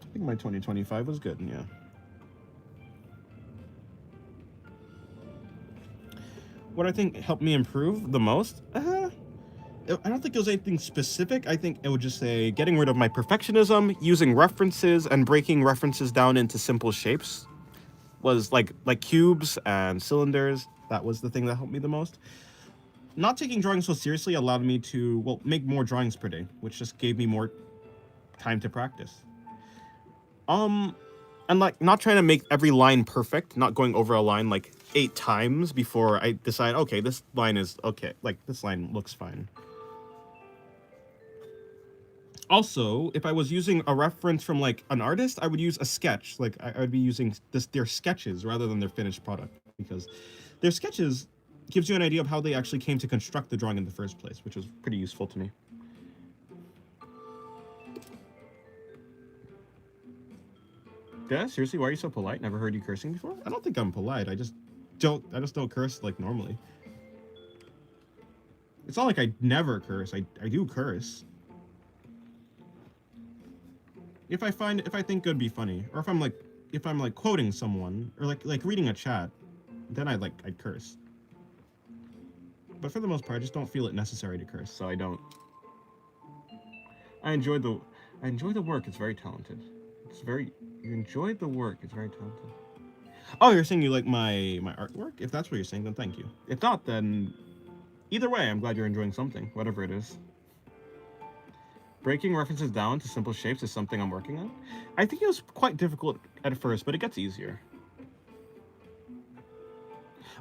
I think my 2025 was good, yeah. What I think helped me improve the most? I don't think it was anything specific. I think it would just say getting rid of my perfectionism, using references and breaking references down into simple shapes was like cubes and cylinders. That was the thing that helped me the most. Not taking drawing so seriously allowed me to, well, make more drawings per day, which just gave me more time to practice. And like not trying to make every line perfect, not going over a line like 8 times before I decide, okay, this line is okay, like this line looks fine. Also, if I was using a reference from like an artist, I would use a sketch. Like I would be using their sketches rather than their finished product, because their sketches gives you an idea of how they actually came to construct the drawing in the first place, which was pretty useful to me. Yeah, seriously, why are you so polite? Never heard you cursing before? I don't think I'm polite. I just don't curse like normally. It's not like I never curse. I do curse. If I think it'd be funny, or if I'm like quoting someone, or like reading a chat, then I'd curse. But for the most part, I just don't feel it necessary to curse, so I don't. I enjoy the work. It's very talented. You enjoyed the work. It's very talented. Oh, you're saying you like my artwork? If that's what you're saying, then thank you. If not, then either way, I'm glad you're enjoying something, whatever it is. Breaking references down to simple shapes is something I'm working on. I think it was quite difficult at first, but it gets easier.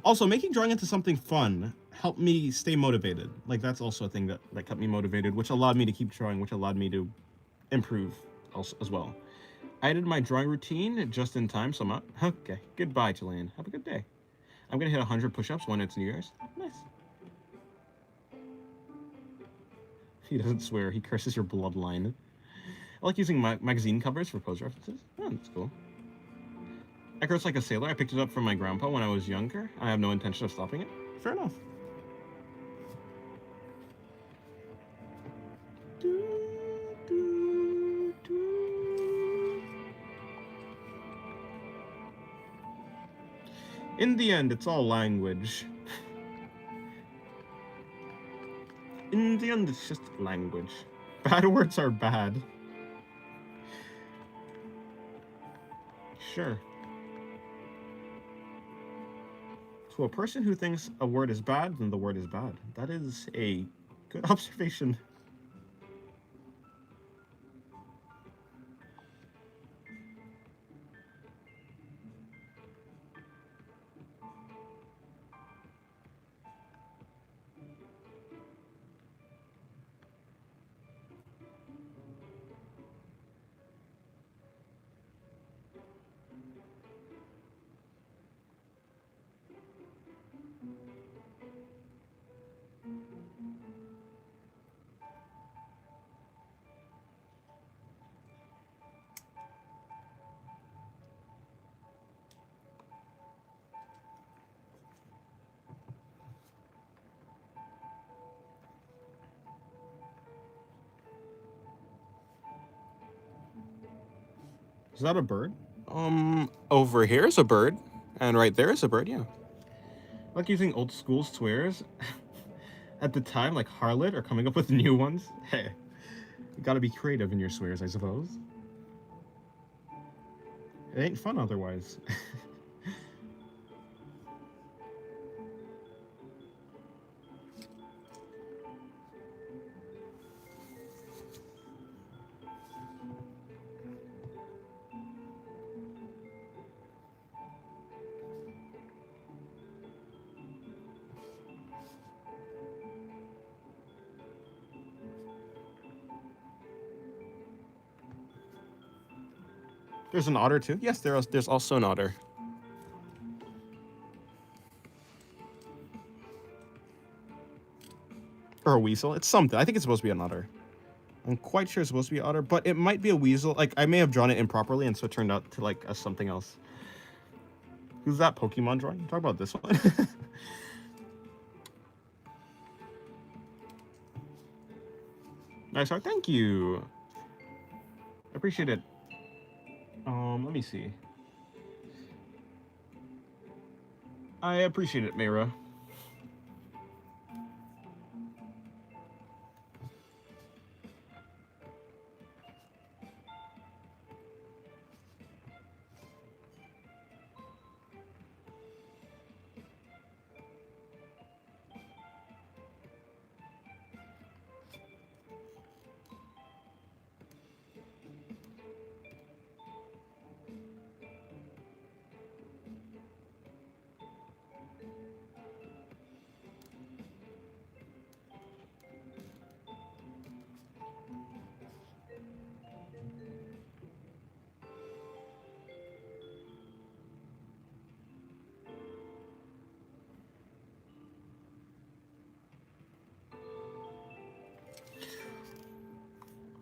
Also, making drawing into something fun helped me stay motivated. Like that's also a thing that kept me motivated, which allowed me to keep drawing, which allowed me to improve also as well. I did my drawing routine just in time, so I'm up. Okay, goodbye, Chilean. Have a good day. I'm gonna hit 100 push-ups when it's New Year's. Nice. He doesn't swear. He curses your bloodline. I like using magazine covers for pose references. Oh, that's cool. I curse like a sailor. I picked it up from my grandpa when I was younger. I have no intention of stopping it. Fair enough. In the end, it's all language. In the end, it's just language. Bad words are bad. Sure. To a person who thinks a word is bad, then the word is bad. That is a good observation. Is that a bird? Over here is a bird, and right there is a bird, yeah. I like using old school swears at the time, like harlot, or coming up with new ones. Hey, you gotta be creative in your swears, I suppose. It ain't fun otherwise. There's an otter too? Yes, there's also an otter. Or a weasel. It's something. I think it's supposed to be an otter. I'm quite sure it's supposed to be an otter, but it might be a weasel. Like, I may have drawn it improperly, and so it turned out to, like, a something else. Who's that Pokemon drawing? Talk about this one. Nice art. Thank you. I appreciate it. Let me see. I appreciate it, Mayra.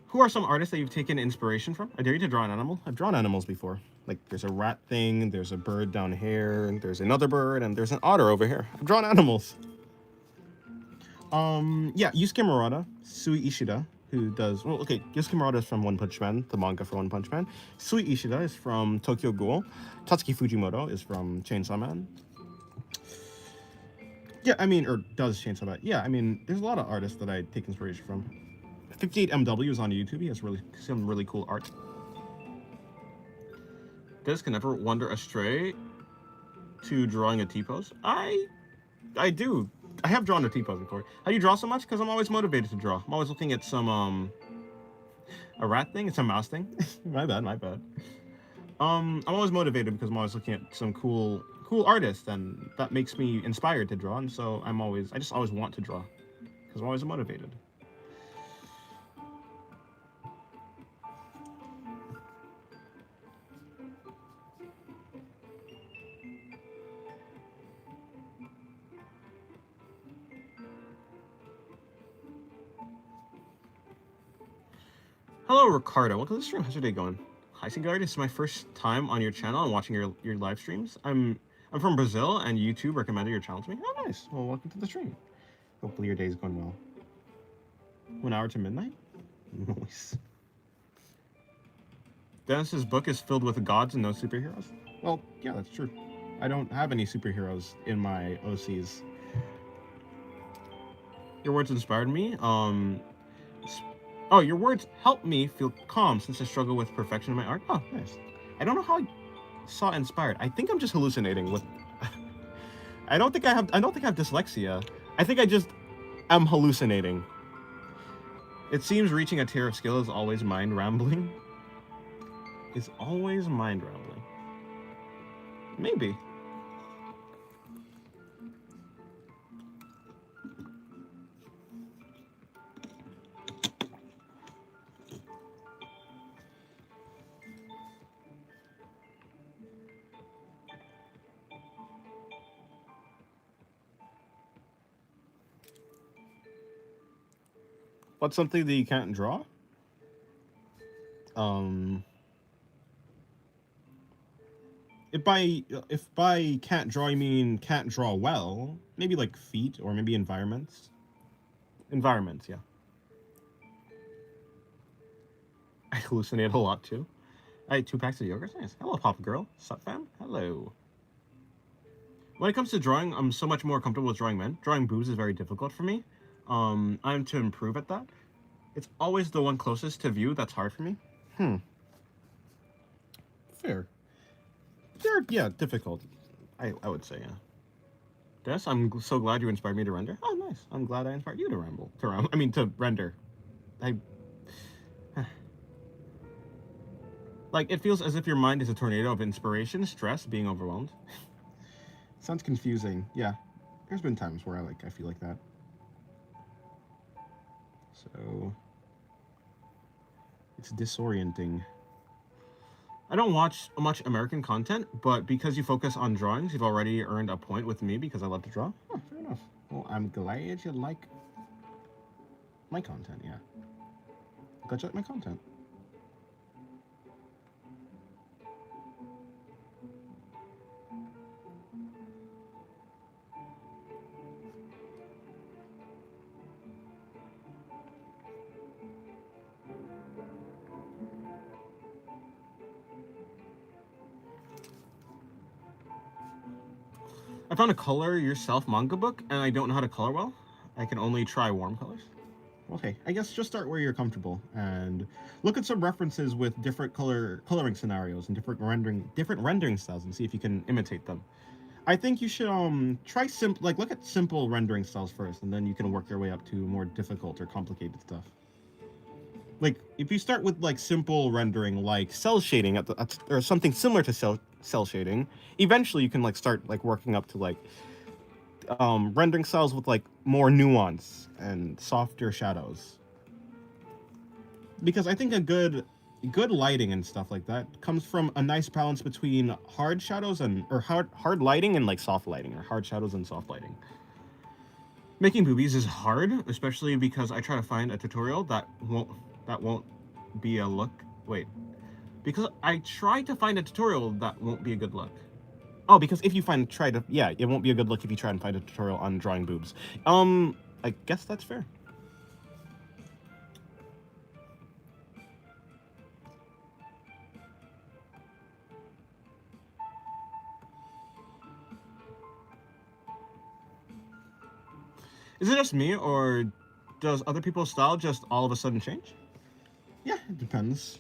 Who are some artists that you've taken inspiration from? I dare you to draw an animal. I've drawn animals before. Like, there's a rat thing, there's a bird down here, and there's another bird, and there's an otter over here. I've drawn animals. Yeah, Yusuke Murata, Sui Ishida, who does... Well, okay, Yusuke Murata is from One Punch Man, the manga for One Punch Man. Sui Ishida is from Tokyo Ghoul. Tatsuki Fujimoto is from Chainsaw Man. Yeah, I mean, or does Chainsaw Man. Yeah, I mean, there's a lot of artists that I take inspiration from. 58MW is on YouTube. He has some really cool art. This can never wander astray to drawing a T-pose. I do. I have drawn a T-pose before. How do you draw so much? Because I'm always motivated to draw. I'm always looking at some, a rat thing? It's a mouse thing? my bad. I'm always motivated because I'm always looking at some cool cool artist, and that makes me inspired to draw. And so I just always want to draw because I'm always motivated. Hello, Ricardo. Welcome to the stream. How's your day going? Hi, Sigard. This is my first time on your channel and watching your live streams. I'm from Brazil, and YouTube recommended your channel to me. Oh, nice. Well, welcome to the stream. Hopefully your day's going well. 1 hour to midnight? Nice. Dennis's book is filled with gods and no superheroes. Well, yeah, that's true. I don't have any superheroes in my OCs. Your words inspired me. Oh, your words helped me feel calm since I struggle with perfection in my art. Oh, nice. I don't know how I saw inspired. I think I'm just hallucinating with. I don't think I have dyslexia. I think I just am hallucinating. It seems reaching a tier of skill is always mind rambling. Is always mind rambling. Maybe. What's something that you can't draw? If by can't draw you mean can't draw well, maybe like feet or maybe environments. Environments, yeah. I hallucinate a lot too. I ate 2 packs of yogurt. Nice. Hello, Papa Girl. Sup, fam? Hello. When it comes to drawing, I'm so much more comfortable with drawing men. Drawing boobs is very difficult for me. I'm to improve at that. It's always the one closest to view that's hard for me. Fair. They're, yeah, difficult. I would say, yeah. Des, I'm so glad you inspired me to render. Oh, nice. I'm glad I inspired you to ramble. To render. Like, it feels as if your mind is a tornado of inspiration, stress, being overwhelmed. Sounds confusing. Yeah. There's been times where I feel like that. So it's disorienting. I don't watch much American content, but because you focus on drawings, you've already earned a point with me because I love to draw. Oh, fair enough. Well, I'm glad you like my content, yeah. Glad you like my content. I found a color yourself manga book, and I don't know how to color well. I can only try warm colors. Okay, I guess just start where you're comfortable and look at some references with different coloring scenarios and different rendering styles and see if you can imitate them. I think you should try look at simple rendering styles first, and then you can work your way up to more difficult or complicated stuff. Like if you start with like simple rendering, like cell shading or something similar to cell shading, eventually you can like start like working up to like rendering styles with like more nuance and softer shadows. Because I think a good lighting and stuff like that comes from a nice balance between hard shadows or hard lighting and like soft lighting, or hard shadows and soft lighting. Making boobies is hard, especially because I try to find a tutorial that won't be a look. Wait. Because I try to find a tutorial that won't be a good look. Oh, because if you it won't be a good look if you try and find a tutorial on drawing boobs. I guess that's fair. Is it just me, or does other people's style just all of a sudden change? Yeah, it depends.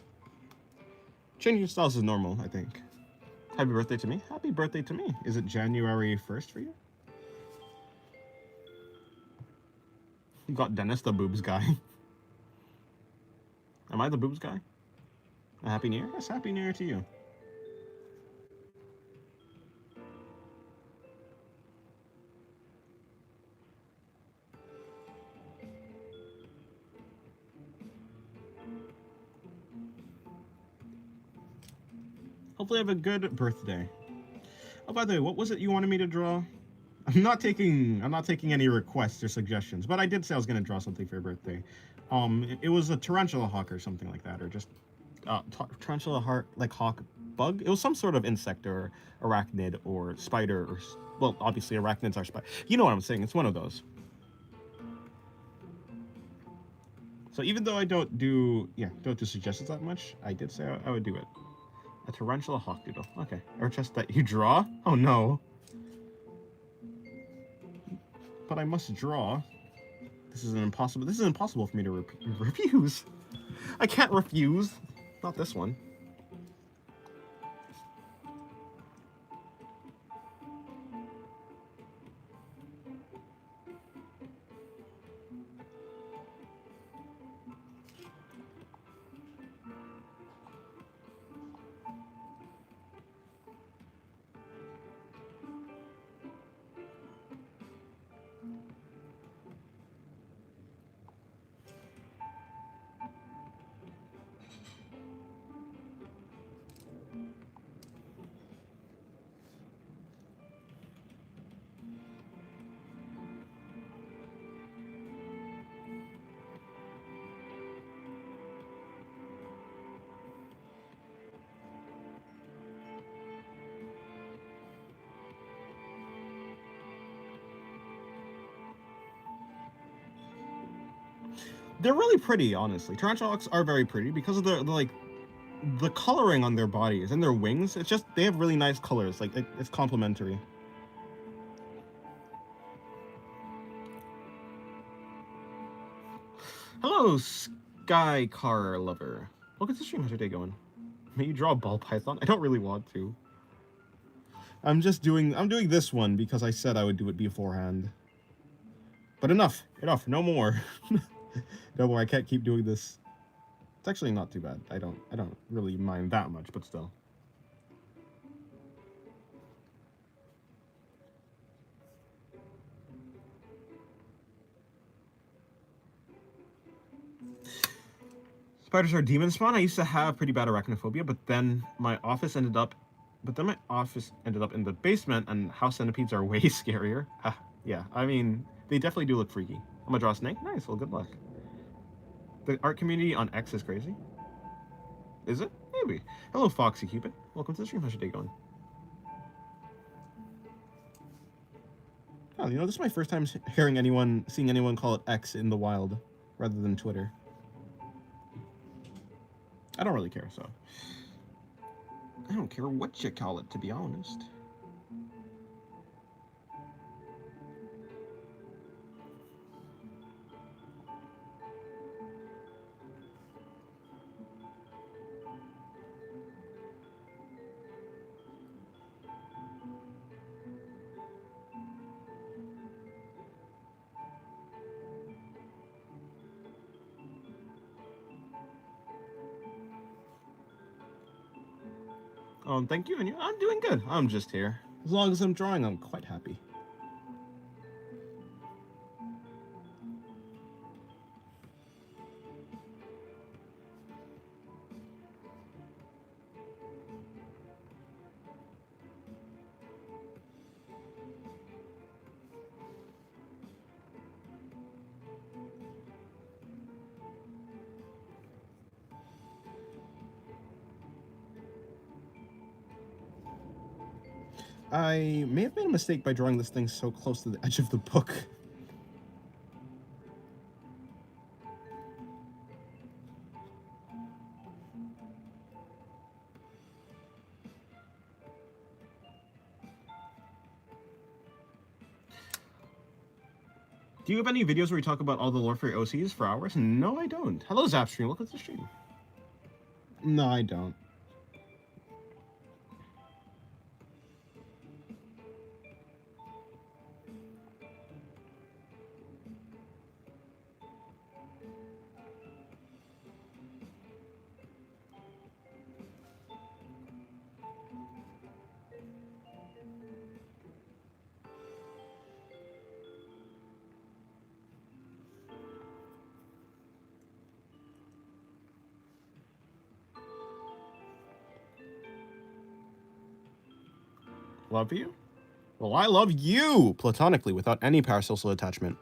Changing styles is normal, I think. Happy birthday to me. Happy birthday to me. Is it January 1st for you? You got Dennis, the boobs guy. Am I the boobs guy? A happy new year? Yes, happy new year to you. Hopefully, I have a good birthday. Oh, by the way, what was it you wanted me to draw? I'm not taking any requests or suggestions, but I did say I was gonna draw something for your birthday. It was a tarantula hawk or something like that, or just tarantula hawk, like hawk bug. It was some sort of insect or arachnid or spider or well, obviously arachnids are spider. You know what I'm saying? It's one of those. So even though I don't do suggestions that much, I did say I would do it. A tarantula hawk doodle. Okay, or just that you draw. Oh no. But I must draw. This is impossible for me to refuse. I can't refuse. Not this one. They're really pretty, honestly. Tarantula hawks are very pretty because of the coloring on their bodies and their wings. It's just they have really nice colors. Like it's complementary. Hello, Sky Car Lover. Welcome to the stream. How's your day going? May you draw a ball python? I don't really want to. I'm doing this one because I said I would do it beforehand. But enough, no more. No more. I can't keep doing this. It's actually not too bad. I don't really mind that much, but still. Spiders are demon spawn. I used to have pretty bad arachnophobia, but then my office ended up in the basement, and house centipedes are way scarier. Yeah, I mean, they definitely do look freaky. I'm gonna draw a snake. Nice. Well, good luck. The art community on X is crazy. Is it? Maybe. Hello, Foxy Cupid. Welcome to the stream. How's your day going? Oh, this is my first time seeing anyone call it X in the wild rather than Twitter. I don't really care, so. I don't care what you call it, to be honest. Thank you, and you. I'm doing good. I'm just here. As long as I'm drawing, I'm quite happy. I may have made a mistake by drawing this thing so close to the edge of the book. Do you have any videos where you talk about all the lore for your OCs for hours? No, I don't. Hello, Zapstream. Welcome to the stream. No, I don't. Love you? Well, I love you platonically without any parasocial attachment.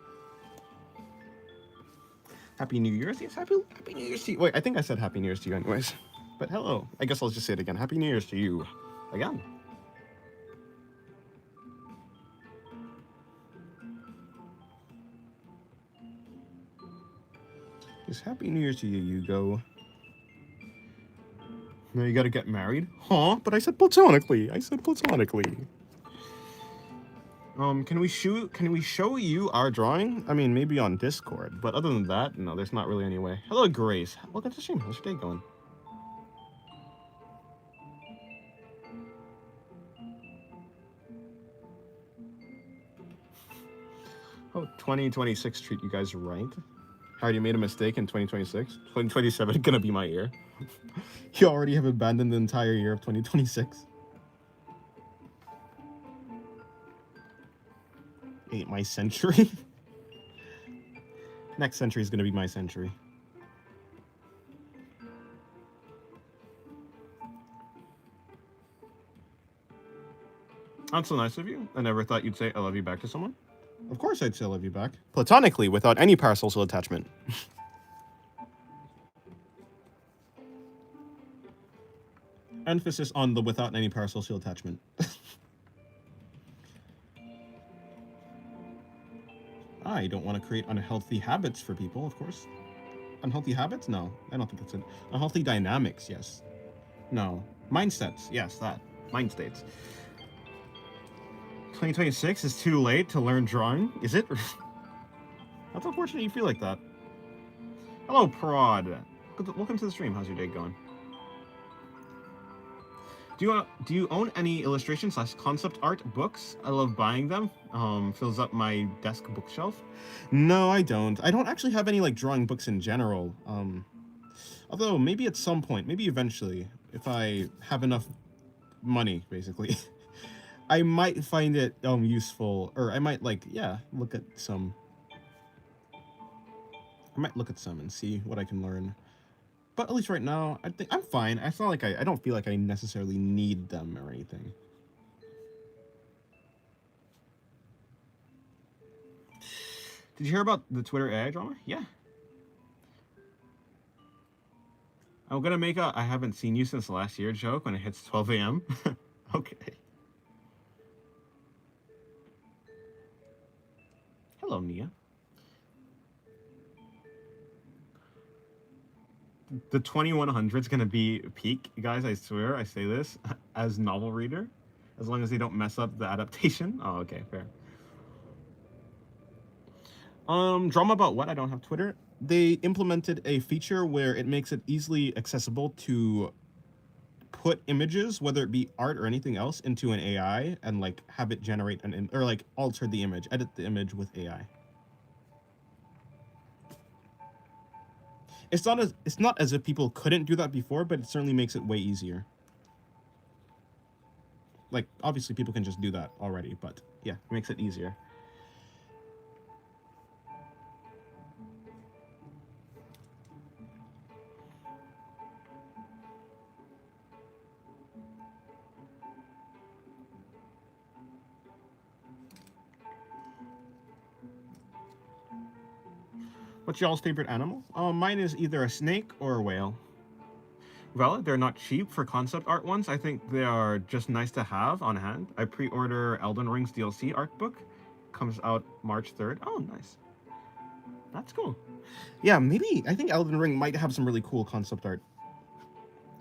Happy New Year's? Yes, happy New Year's to you. Wait, I think I said Happy New Year's to you anyways. But hello. I guess I'll just say it again. Happy New Year's to you. Again. Yes, Happy New Year's to you, Hugo. Now you gotta get married? Huh? But I said platonically. Can we show you our drawing? I mean, maybe on Discord, but other than that, no, there's not really any way. Hello, Grace. Welcome to the stream. How's your day going? Oh, 2026 treat you guys right. I already made a mistake in 2026. 2027 gonna be my year. You already have abandoned the entire year of 2026. Ain't my century. Next century is gonna be my century. That's so nice of you. I never thought you'd say I love you back to someone. Of course I'd say I love you back. Platonically, without any parasocial attachment. Emphasis on the without any parasocial attachment. I don't want to create unhealthy habits for people, of course. Unhealthy habits? No, I don't think that's it. Unhealthy dynamics, yes. No. Mindsets, yes, that. Mind states. 2026 is too late to learn drawing, is it? That's unfortunate you feel like that. Hello, Prod. Welcome to the stream. How's your day going? Do you own any illustration / concept art books? I love buying them. Fills up my desk bookshelf. No, I don't. I don't actually have any like drawing books in general. Although maybe at some point, maybe eventually, if I have enough money, basically, I might find it useful, or I might look at some. I might look at some and see what I can learn. But at least right now, I think I'm fine. It's not like I don't feel like I necessarily need them or anything. Did you hear about the Twitter AI drama? Yeah. I'm gonna make a I haven't seen you since last year joke when it hits 12 a.m. Okay. Hello, Nia. The 2100 is gonna be peak, guys. I swear, I say this as novel reader, as long as they don't mess up the adaptation. Oh, okay, fair. Drama about what? I don't have Twitter. They implemented a feature where it makes it easily accessible to put images, whether it be art or anything else, into an AI and like have it generate or like alter the image, edit the image with AI. It's not as if people couldn't do that before, but it certainly makes it way easier. Like, obviously people can just do that already, but yeah, it makes it easier. What's y'all's favorite animal? Mine is either a snake or a whale. Valid, they're not cheap for concept art ones. I think they are just nice to have on hand. I pre-order Elden Ring's DLC art book. Comes out March 3rd. Oh, nice. That's cool. Yeah, maybe, I think Elden Ring might have some really cool concept art.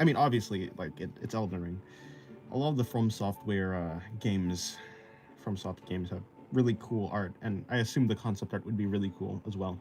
I mean, obviously, like, it's Elden Ring. A lot of the From Software games, FromSoft games have really cool art, and I assume the concept art would be really cool as well.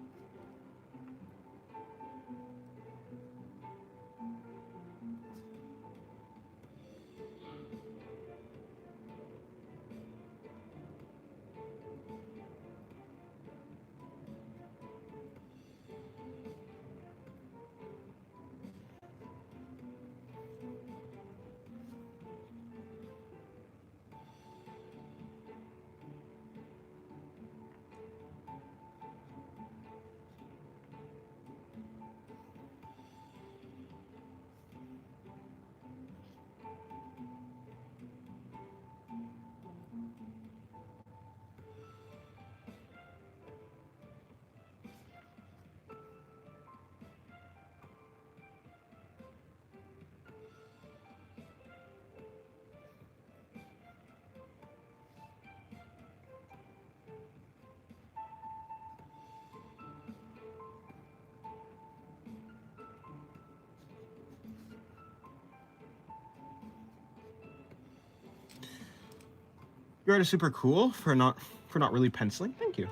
Your art is super cool for not really penciling. Thank you.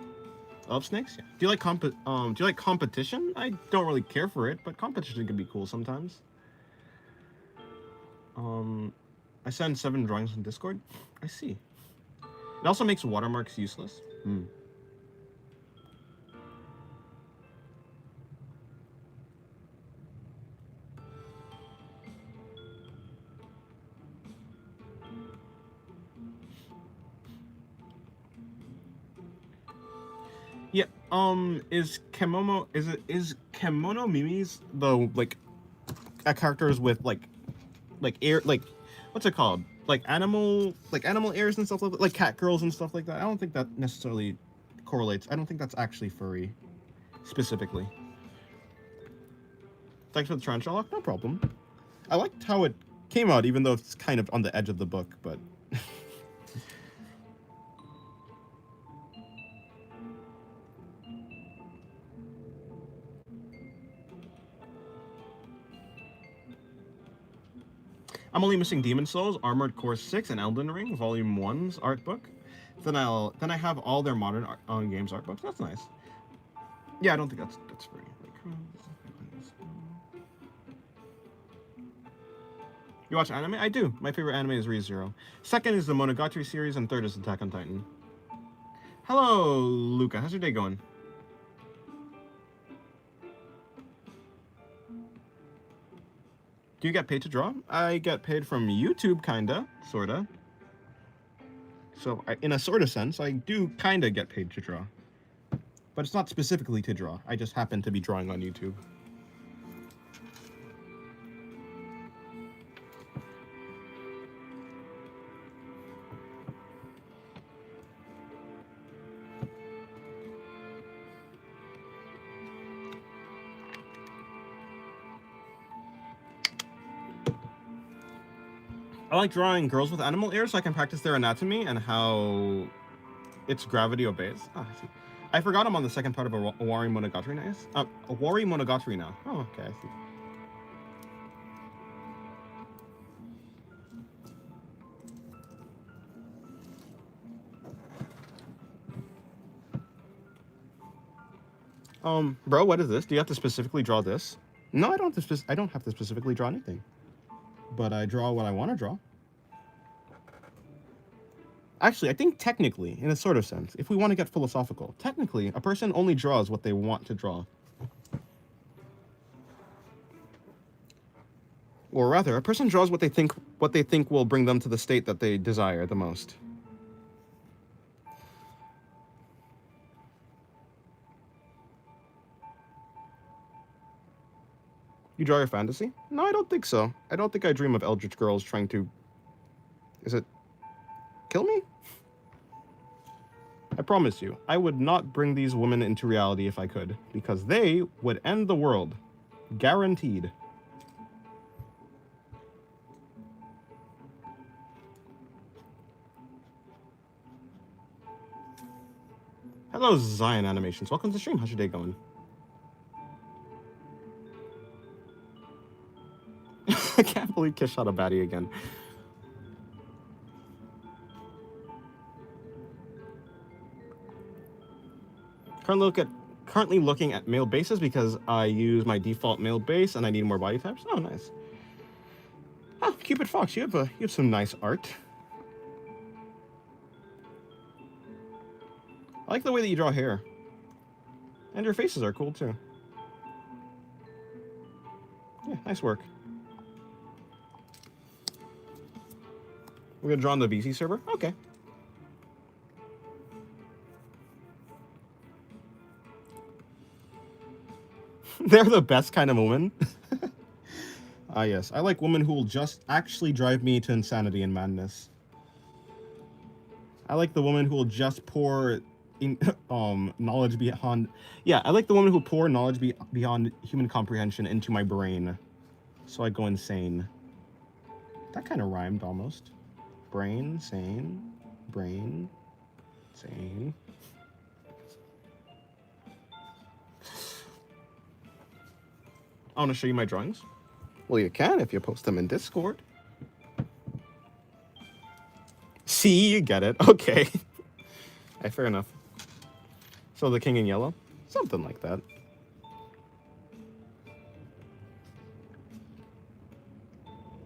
I love snakes. Yeah. Do you like competition? I don't really care for it, but competition can be cool sometimes. I send 7 drawings on Discord. I see. It also makes watermarks useless. Yeah. Is Kemono Mimi's the like characters with like air what's it called? Like animal airs and stuff like that, like cat girls and stuff like that. I don't think that necessarily correlates. I don't think that's actually furry specifically. Thanks for the Tranchalock, no problem. I liked how it came out, even though it's kind of on the edge of the book, but I'm only missing Demon Souls, Armored Core 6, and Elden Ring Volume 1's art book. Then I have all their modern games art books. That's nice. Yeah, I don't think that's free. You watch anime? I do. My favorite anime is Re:Zero. Second is the Monogatari series, and third is Attack on Titan. Hello, Luca. How's your day going? Do you get paid to draw? I get paid from YouTube, kinda, sorta. So, in a sorta sense, I do kinda get paid to draw. But it's not specifically to draw. I just happen to be drawing on YouTube. I like drawing girls with animal ears so I can practice their anatomy and how its gravity obeys. Oh, I see. I forgot I'm on the second part of Owari Monogatari now. Owari Monogatari now. Oh, okay, I see. Bro, what is this? Do you have to specifically draw this? No, I don't have to specifically draw anything. But I draw what I want to draw. Actually, I think technically, in a sort of sense, if we want to get philosophical, technically, a person only draws what they want to draw. Or rather, a person draws what they think will bring them to the state that they desire the most. You draw your fantasy? No, I don't think so. I don't think I dream of eldritch girls trying to... Is it... kill me? I promise you, I would not bring these women into reality if I could, because they would end the world. Guaranteed. Hello, Zion Animations. Welcome to the stream. How's your day going? I can't believe Kish shot a baddie again. Currently looking at male bases because I use my default male base and I need more body types. Oh, nice. Oh, Cupid Fox, you have some nice art. I like the way that you draw hair. And your faces are cool too. Yeah, nice work. We're gonna draw on the VC server? Okay. They're the best kind of woman. Ah, yes. I like women who will just actually drive me to insanity and madness. I like the woman who will just pour knowledge beyond... Yeah, I like the woman who pour knowledge beyond human comprehension into my brain. So I go insane. That kind of rhymed almost. Brain, sane, brain, sane. I want to show you my drawings. Well, you can if you post them in Discord. see, you get it. Okay. Hey, fair enough. So the king in yellow? Something like that.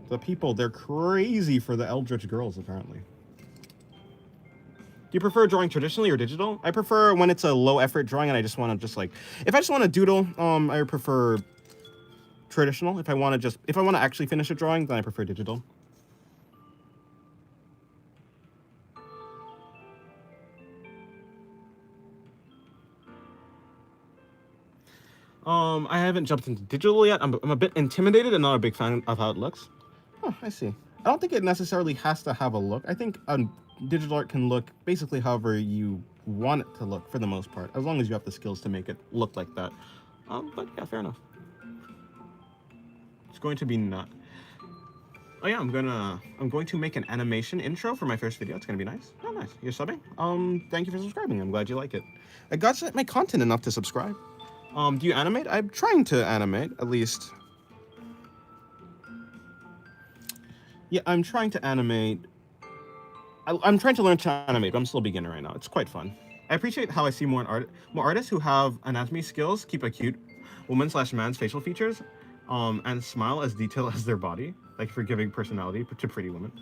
The people, they're crazy for the Eldritch Girls, apparently. Do you prefer drawing traditionally or digital? I prefer when it's a low effort drawing and I just want to just like, if I just want to doodle, I prefer traditional. If I want to actually finish a drawing, then I prefer digital. I haven't jumped into digital yet. I'm a bit intimidated and not a big fan of how it looks. Oh, I see. I don't think it necessarily has to have a look. I think digital art can look basically however you want it to look for the most part, as long as you have the skills to make it look like that. But yeah, fair enough. It's going to be not. Oh yeah, I'm going to make an animation intro for my first video. It's gonna be nice. Oh, nice. You're subbing? Thank you for subscribing. I'm glad you like it. I got my content enough to subscribe. Do you animate? I'm trying to animate, at least. Yeah, I'm trying to animate. I'm trying to learn to animate, but I'm still a beginner right now. It's quite fun. I appreciate how I see more artists who have anatomy skills keep a cute woman/man's facial features, and smile as detailed as their body, like for giving personality to pretty women.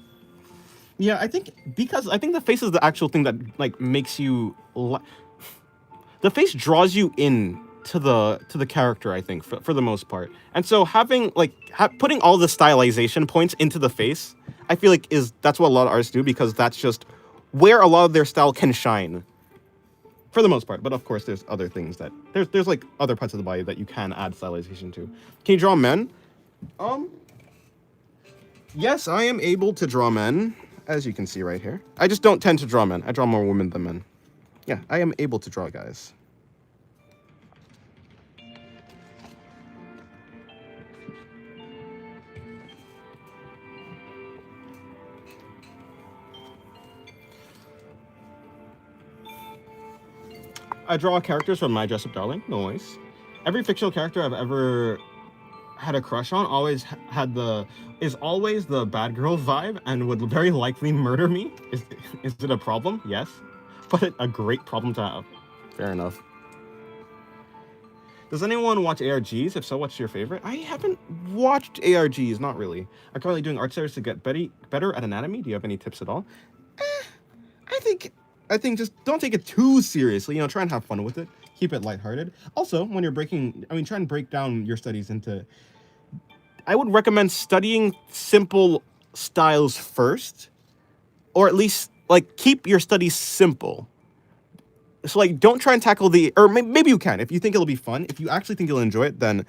Yeah, I think the face is the actual thing that like makes you. The face draws you in to the character, I think, for the most part. And so having like putting all the stylization points into the face, I feel like that's what a lot of artists do, because that's just where a lot of their style can shine for the most part. But of course there's other things that there's like other parts of the body that you can add stylization to. Can you draw men? Yes, I am able to draw men, as you can see right here. I just don't tend to draw men. I draw more women than men. Yeah, I am able to draw guys. I draw characters from My Dress Up Darling. Nice. Every fictional character I've ever had a crush on is always the bad girl vibe and would very likely murder me. Is it a problem? Yes. But a great problem to have. Fair enough. Does anyone watch ARGs? If so, what's your favorite? I haven't watched ARGs, not really. I'm currently doing art series to get better at anatomy. Do you have any tips at all? I think just don't take it too seriously. You know, try and have fun with it. Keep it lighthearted. Also, when you're try and break down your studies into. I would recommend studying simple styles first, or at least like keep your studies simple. So like, don't try and tackle or maybe you can if you think it'll be fun. If you actually think you'll enjoy it, then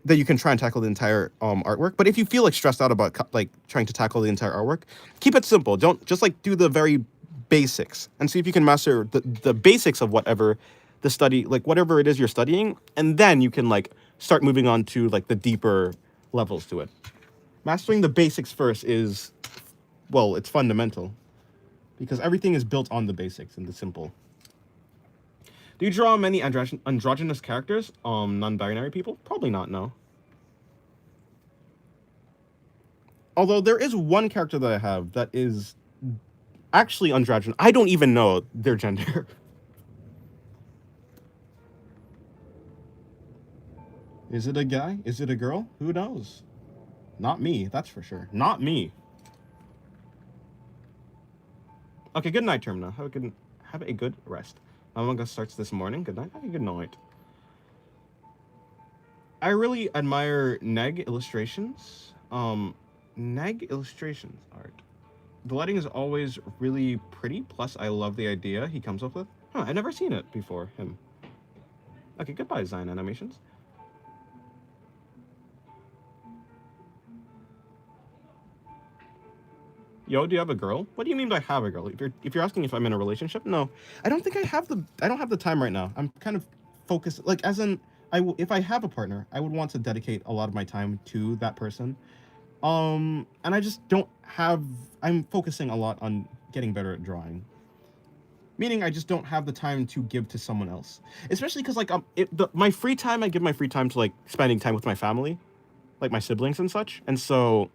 you can try and tackle the entire artwork. But if you feel like stressed out about like trying to tackle the entire artwork, keep it simple. Don't just like do the very basics and see if you can master the basics of whatever the study, like whatever it is you're studying, and then you can like start moving on to like the deeper levels to it. Mastering the basics first is, well, it's fundamental because everything is built on the basics and the simple. Do you draw many androgynous characters? Non-binary people? Probably not, no. Although there is one character that I have that is actually androgynous. I don't even know their gender. Is it a guy? Is it a girl? Who knows? Not me, that's for sure. Not me. Okay, good night, Termina. Have a good rest. Among Us starts this morning. Good night. Have a good night. I really admire Neg illustrations. Neg illustrations art. The lighting is always really pretty. Plus, I love the idea he comes up with. Huh, I've never seen it before, him. Okay, goodbye, Zion Animations. Yo, do you have a girl? What do you mean by have a girl? If you're asking if I'm in a relationship, no. I don't think I don't have the time right now. I'm kind of focused, like as in, if I have a partner, I would want to dedicate a lot of my time to that person. And I just don't have, I'm focusing a lot on getting better at drawing. Meaning I just don't have the time to give to someone else. Especially because like my free time, I give my free time to like spending time with my family, like my siblings and such. And so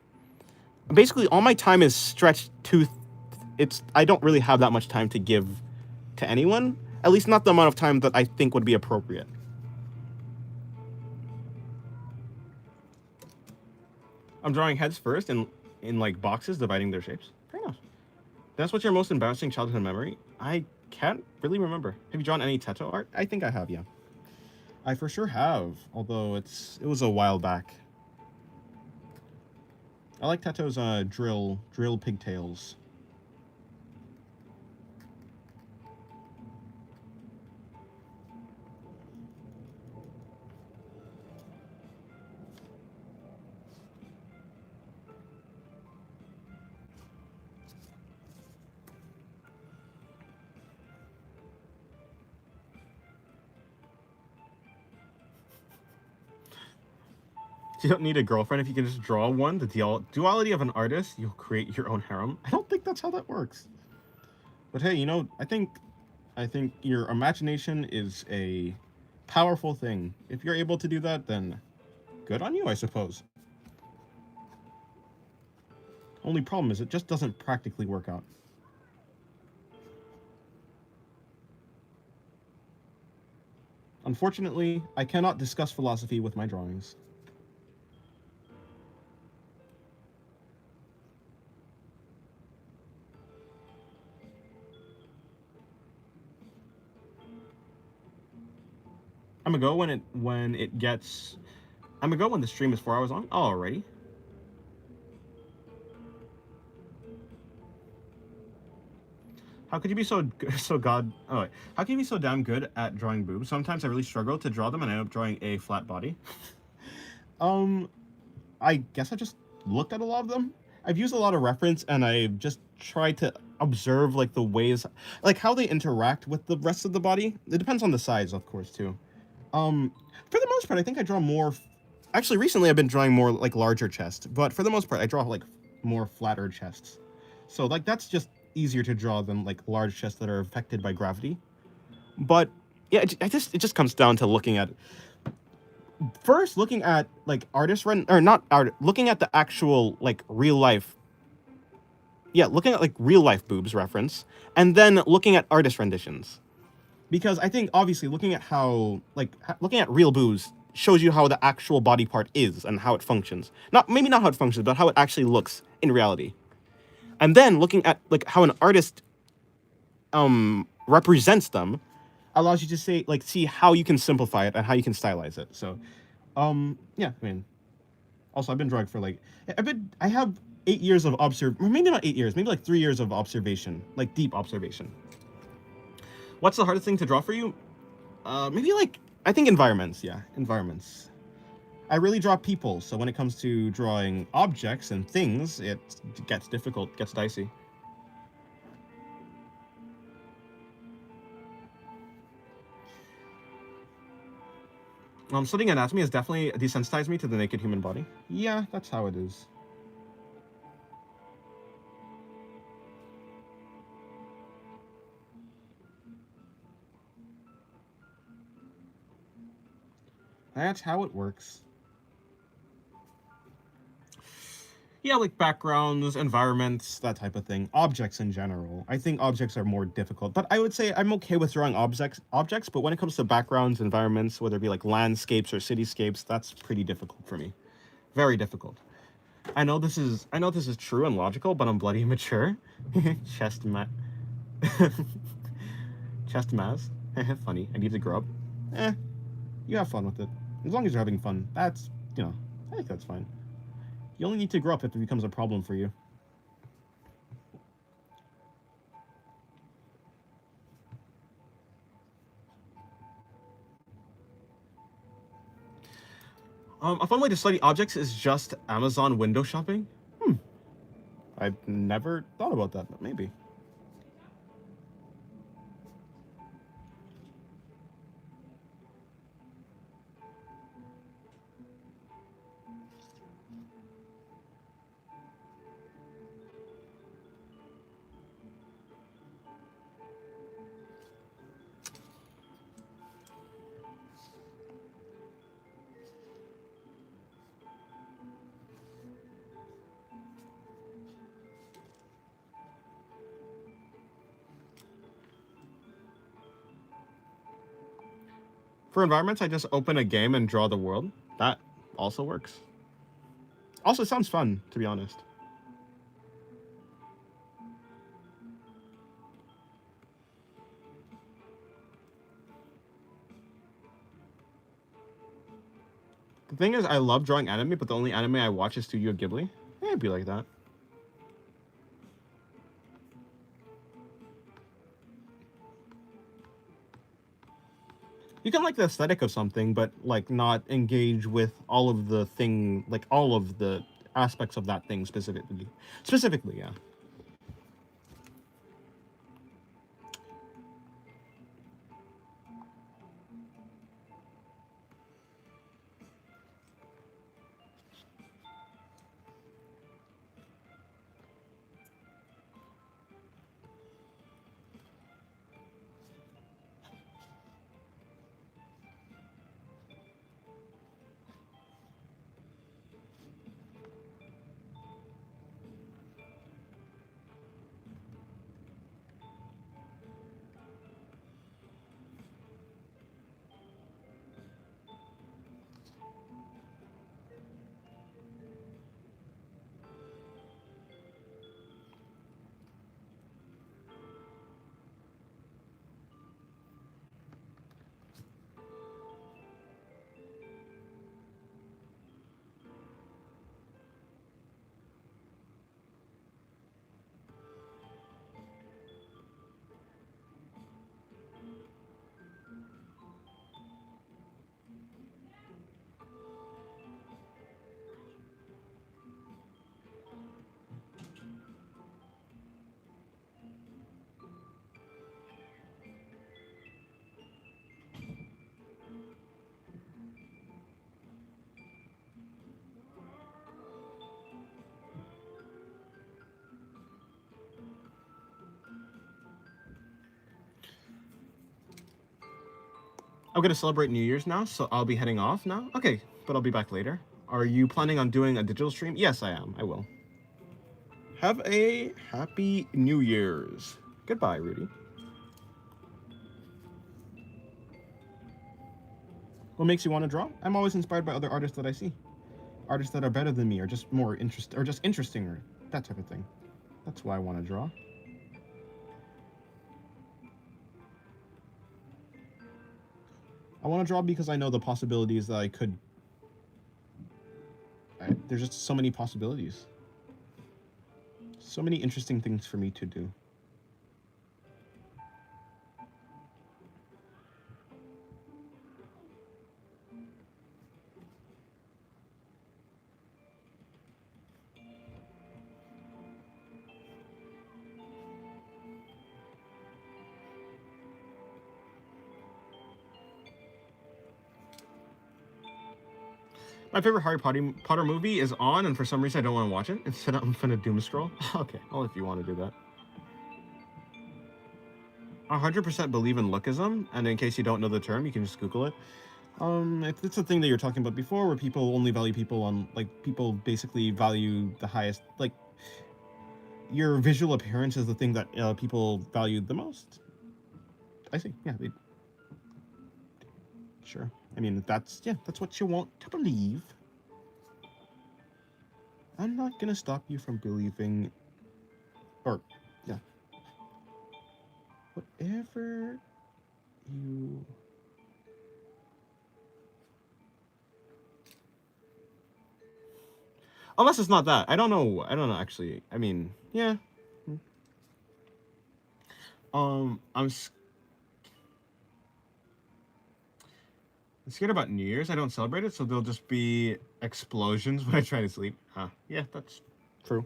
basically all my time is stretched too I don't really have that much time to give to anyone. At least not the amount of time that I think would be appropriate. I'm drawing heads first in like boxes, dividing their shapes. Very nice. That's what's your most embarrassing childhood memory? I can't really remember. Have you drawn any Teto art? I think I have, yeah. I for sure have, although it was a while back. I like Teto's drill pigtails. You don't need a girlfriend if you can just draw one. The duality of an artist, you'll create your own harem. I don't think that's how that works. But hey, I think your imagination is a powerful thing. If you're able to do that, then good on you, I suppose. Only problem is it just doesn't practically work out. Unfortunately, I cannot discuss philosophy with my drawings. I'm gonna go when it gets. I'm gonna go when the stream is 4 hours long. Alrighty. How could you be so god? Oh wait. How can you be so damn good at drawing boobs? Sometimes I really struggle to draw them, and I end up drawing a flat body. I guess I just looked at a lot of them. I've used a lot of reference, and I've just tried to observe like the ways, like how they interact with the rest of the body. It depends on the size, of course, too. For the most part, I think I draw more. Actually, recently I've been drawing more like larger chests, but for the most part, I draw like more flatter chests. So like that's just easier to draw than like large chests that are affected by gravity. But yeah, it just comes down to looking at like artist run or not art, looking at the actual like real life. Yeah, looking at like real life boobs reference, and then looking at artist renditions. Because I think obviously looking at looking at real boobs shows you how the actual body part is and how it functions. Maybe not how it functions, but how it actually looks in reality. And then looking at like how an artist represents them allows you to see how you can simplify it and how you can stylize it. So yeah, I mean, also I've been drawing for like I have 8 years of maybe not 8 years, maybe like 3 years of observation, like deep observation. What's the hardest thing to draw for you? Maybe like, I think environments, yeah, environments. I really draw people, so when it comes to drawing objects and things, it gets difficult, gets dicey. Studying anatomy has definitely desensitized me to the naked human body. Yeah, that's how it is. That's how it works. Yeah, like backgrounds, environments, that type of thing. Objects in general. I think objects are more difficult, but I would say I'm okay with drawing objects, but when it comes to backgrounds, environments, whether it be like landscapes or cityscapes, that's pretty difficult for me. Very difficult. I know this is true and logical, but I'm bloody immature. Chest Maz. Funny. I need to grow up. You have fun with it. As long as you're having fun, that's, I think that's fine. You only need to grow up if it becomes a problem for you. A fun way to study objects is just Amazon window shopping. I've never thought about that, but maybe. For environments, I just open a game and draw the world. That also works. Also, it sounds fun, to be honest. The thing is, I love drawing anime, but the only anime I watch is Studio Ghibli. Yeah, it'd be like that. You can like the aesthetic of something, but like not engage with all of the thing, like all of the aspects of that thing specifically. Specifically, yeah. I'm gonna celebrate New Year's now, so I'll be heading off now. Okay, but I'll be back later. Are you planning on doing a digital stream? Yes, I am. I will. Have a happy New Year's. Goodbye, Rudy. What makes you want to draw? I'm always inspired by other artists that I see. Artists that are better than me, or just more interest, or just interesting, or that type of thing. That's why I want to draw. I want to draw because I know the possibilities that I could. There's just so many possibilities. So many interesting things for me to do. My favorite Harry Potter movie is on, and for some reason I don't want to watch it. Instead, I'm gonna doom scroll. Okay, well, if you want to do that. 100% believe in lookism, and in case you don't know the term, you can just Google it. If it's a thing that you're talking about before, where people only value people on, like, people basically value the highest, like, your visual appearance is the thing that people value the most. I see. Yeah, sure. I mean, that's what you want to believe. I'm not gonna stop you from believing, or, yeah. Whatever you... Unless it's not that. I don't know, actually. I mean, yeah. I'm scared about New Year's. I don't celebrate it, so there'll just be explosions when I try to sleep. Huh. Yeah, that's true.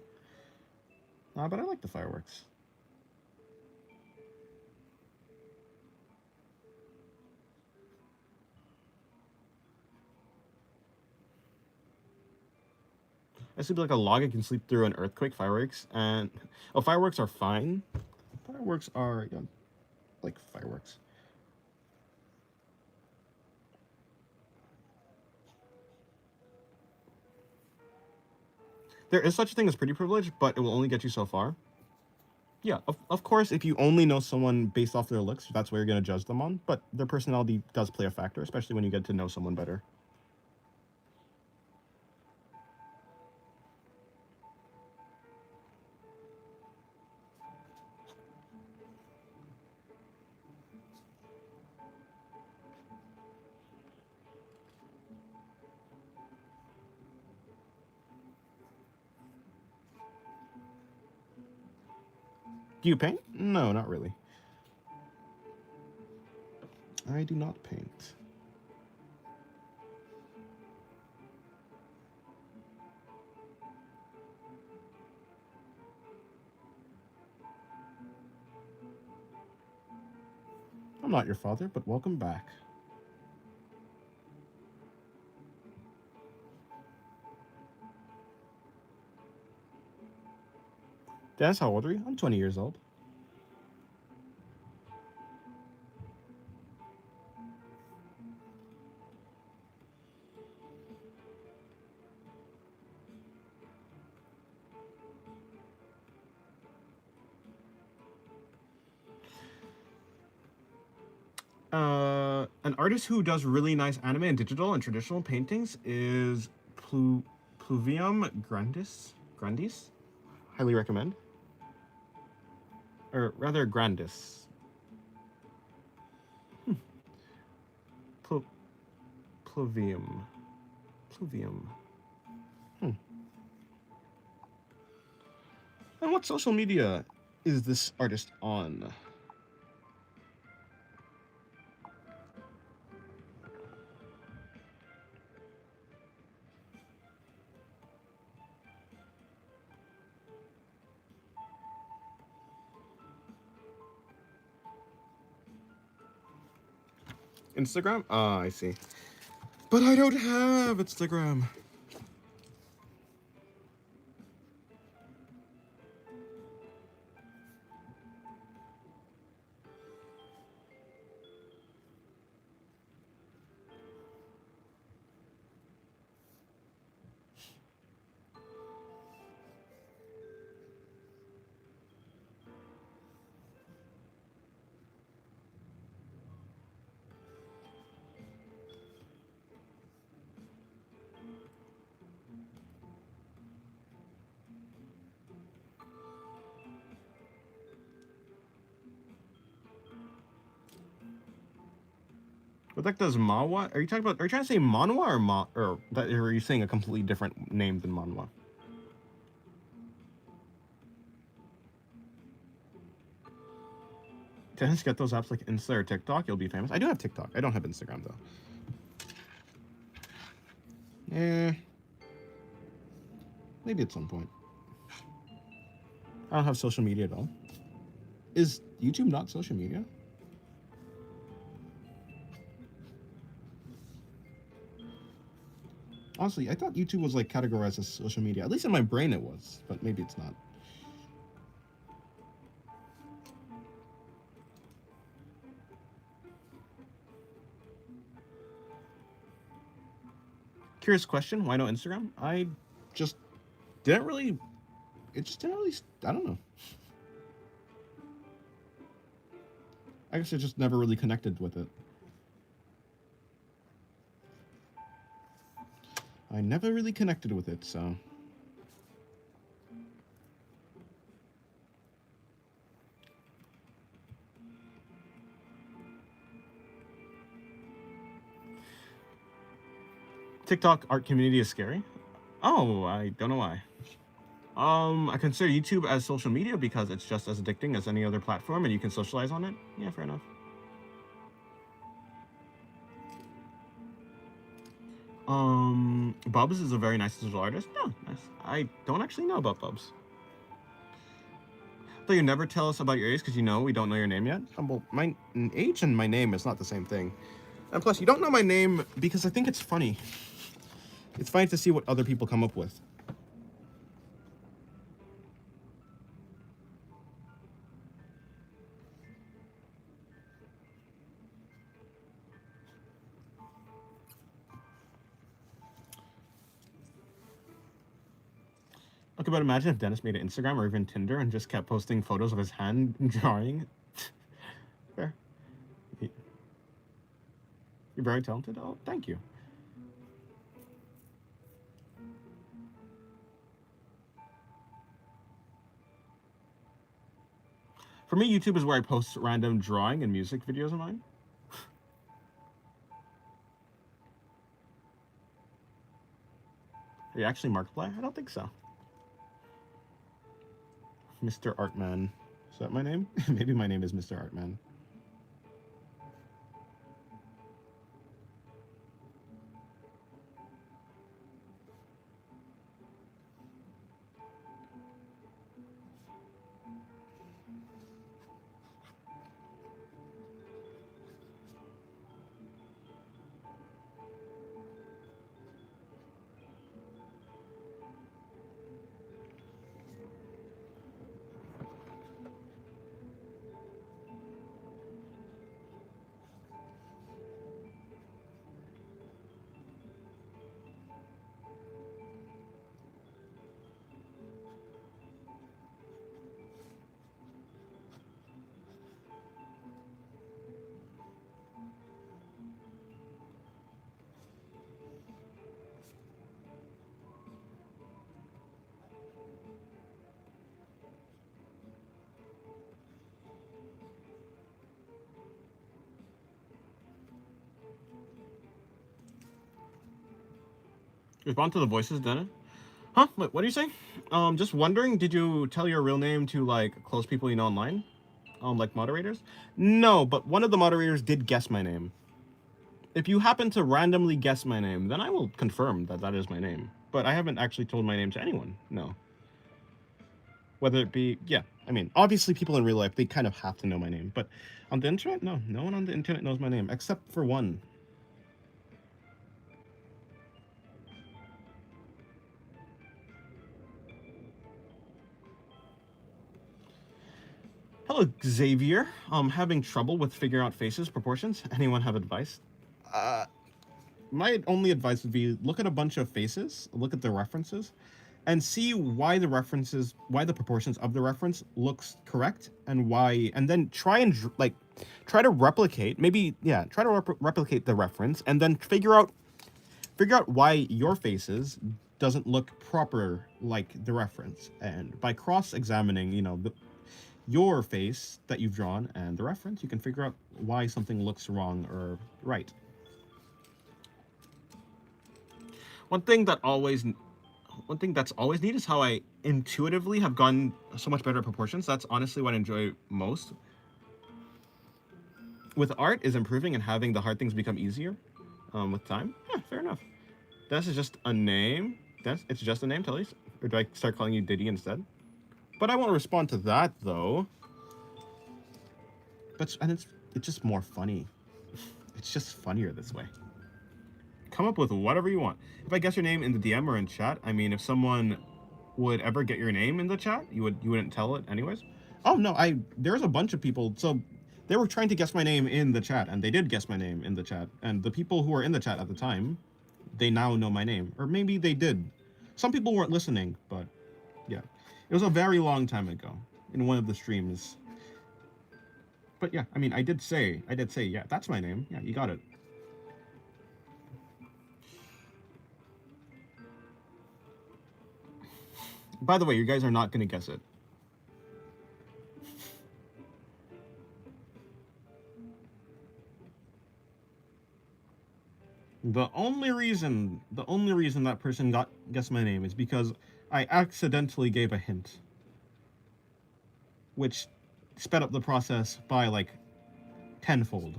But I like the fireworks. I sleep like a log. I can sleep through an earthquake. Fireworks and fireworks are fine. Fireworks are like fireworks. There is such a thing as pretty privilege, but it will only get you so far. Yeah, of course, if you only know someone based off their looks, that's what you're going to judge them on. But their personality does play a factor, especially when you get to know someone better. Do you paint? No, not really. I do not paint. I'm not your father, but welcome back. Dennis, how old are you? I'm 20 years old. An artist who does really nice anime and digital and traditional paintings is Pluvium Grandis. Grandis? Highly recommend. Or rather, Grandis. Plu- Pluvium. Pluvium. And what social media is this artist on? Instagram? Ah, I see. But I don't have Instagram. What the heck does Manhwa? Are you talking about? Are you trying to say Manhwa or or that? Or are you saying a completely different name than Manhwa? Dennis, get those apps like Insta or TikTok. You'll be famous. I do have TikTok. I don't have Instagram though. Eh, maybe at some point. I don't have social media at all. Is YouTube not social media? Honestly, I thought YouTube was like categorized as social media. At least in my brain it was, but maybe it's not. Curious question: why no Instagram? I just didn't really. It just didn't really. I don't know. I guess I just never really connected with it. I never really connected with it, so. TikTok art community is scary. Oh, I don't know why. I consider YouTube as social media because it's just as addicting as any other platform, and you can socialize on it. Yeah, fair enough. Bubs is a very nice digital artist. No, nice. I don't actually know about Bubs. Though you never tell us about your age because you know we don't know your name yet. Well, my age and my name is not the same thing. And plus, you don't know my name because I think it's funny. It's funny to see what other people come up with. Okay, but imagine if Dennis made an Instagram or even Tinder and just kept posting photos of his hand drawing. Fair. You're very talented. Oh, thank you. For me, YouTube is where I post random drawing and music videos of mine. Are you actually Markiplier? I don't think so. Mr. Artman. Is that my name? Maybe my name is Mr. Artman. Respond to the voices, Dennis. Huh? What are you saying? Just wondering, did you tell your real name to, like, close people you know online? Like moderators? No, but one of the moderators did guess my name. If you happen to randomly guess my name, then I will confirm that that is my name. But I haven't actually told my name to anyone, no. Whether it be, yeah, I mean, obviously people in real life, they kind of have to know my name. But on the internet, no. No one on the internet knows my name, except for one. Hello, Xavier. I'm having trouble with figuring out faces, proportions. Anyone have advice? My only advice would be look at a bunch of faces, look at the references, and see why the proportions of the reference looks correct, and why, and then try to replicate, try to replicate the reference, and then figure out why your faces doesn't look proper like the reference, and by cross-examining, your face that you've drawn and the reference, you can figure out why something looks wrong or right. One thing that's always neat is how I intuitively have gotten so much better at proportions. That's honestly what I enjoy most. With art is improving and having the hard things become easier with time. Yeah, fair enough. This is just a name. It's just a name, Telly. Or do I start calling you Diddy instead? But I won't respond to that, though. And it's just more funny. It's just funnier this way. Come up with whatever you want. If I guess your name in the DM or in chat, I mean, if someone would ever get your name in the chat, you wouldn't tell it anyways? Oh, no, there's a bunch of people, so they were trying to guess my name in the chat, and they did guess my name in the chat. And the people who were in the chat at the time, they now know my name. Or maybe they did. Some people weren't listening, but yeah. It was a very long time ago in one of the streams. But yeah, I mean, I did say, yeah, that's my name. Yeah, you got it. By the way, you guys are not going to guess it. The only reason that person guessed my name is because I accidentally gave a hint, which sped up the process by like tenfold.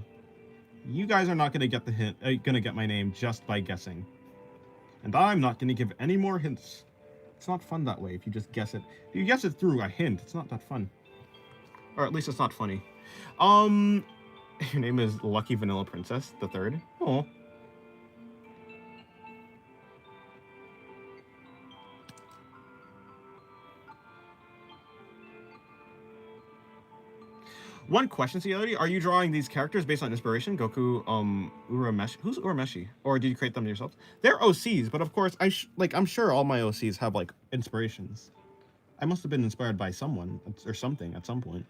You guys are not going to get the hint, going to get my name just by guessing. And I'm not going to give any more hints. It's not fun that way if you just guess it. If you guess it through a hint, it's not that fun. Or at least it's not funny. Your name is Lucky Vanilla Princess the Third. Oh. One question, Singularity: are you drawing these characters based on inspiration? Goku, Urameshi. Who's Urameshi? Or did you create them yourself? They're OCs, but of course, I'm sure all my OCs have like inspirations. I must have been inspired by someone or something at some point.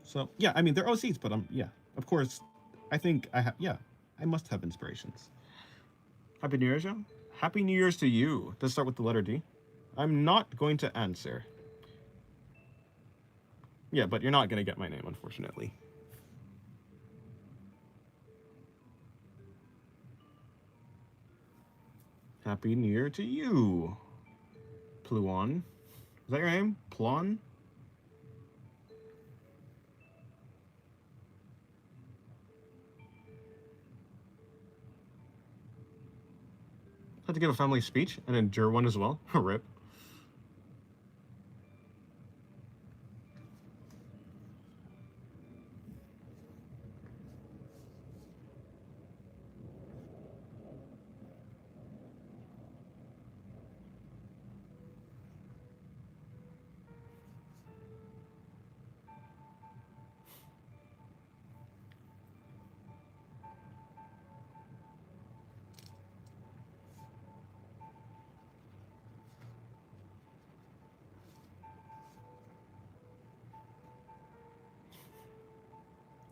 So yeah, I mean they're OCs, but yeah, of course, I think I have I must have inspirations. Happy New Year's, Joe. Happy New Year's to you. Let's start with the letter D. I'm not going to answer. Yeah, but you're not going to get my name, unfortunately. Happy New Year to you, Pluon. Is that your name? Pluon? Had to give a family speech and endure one as well. Rip.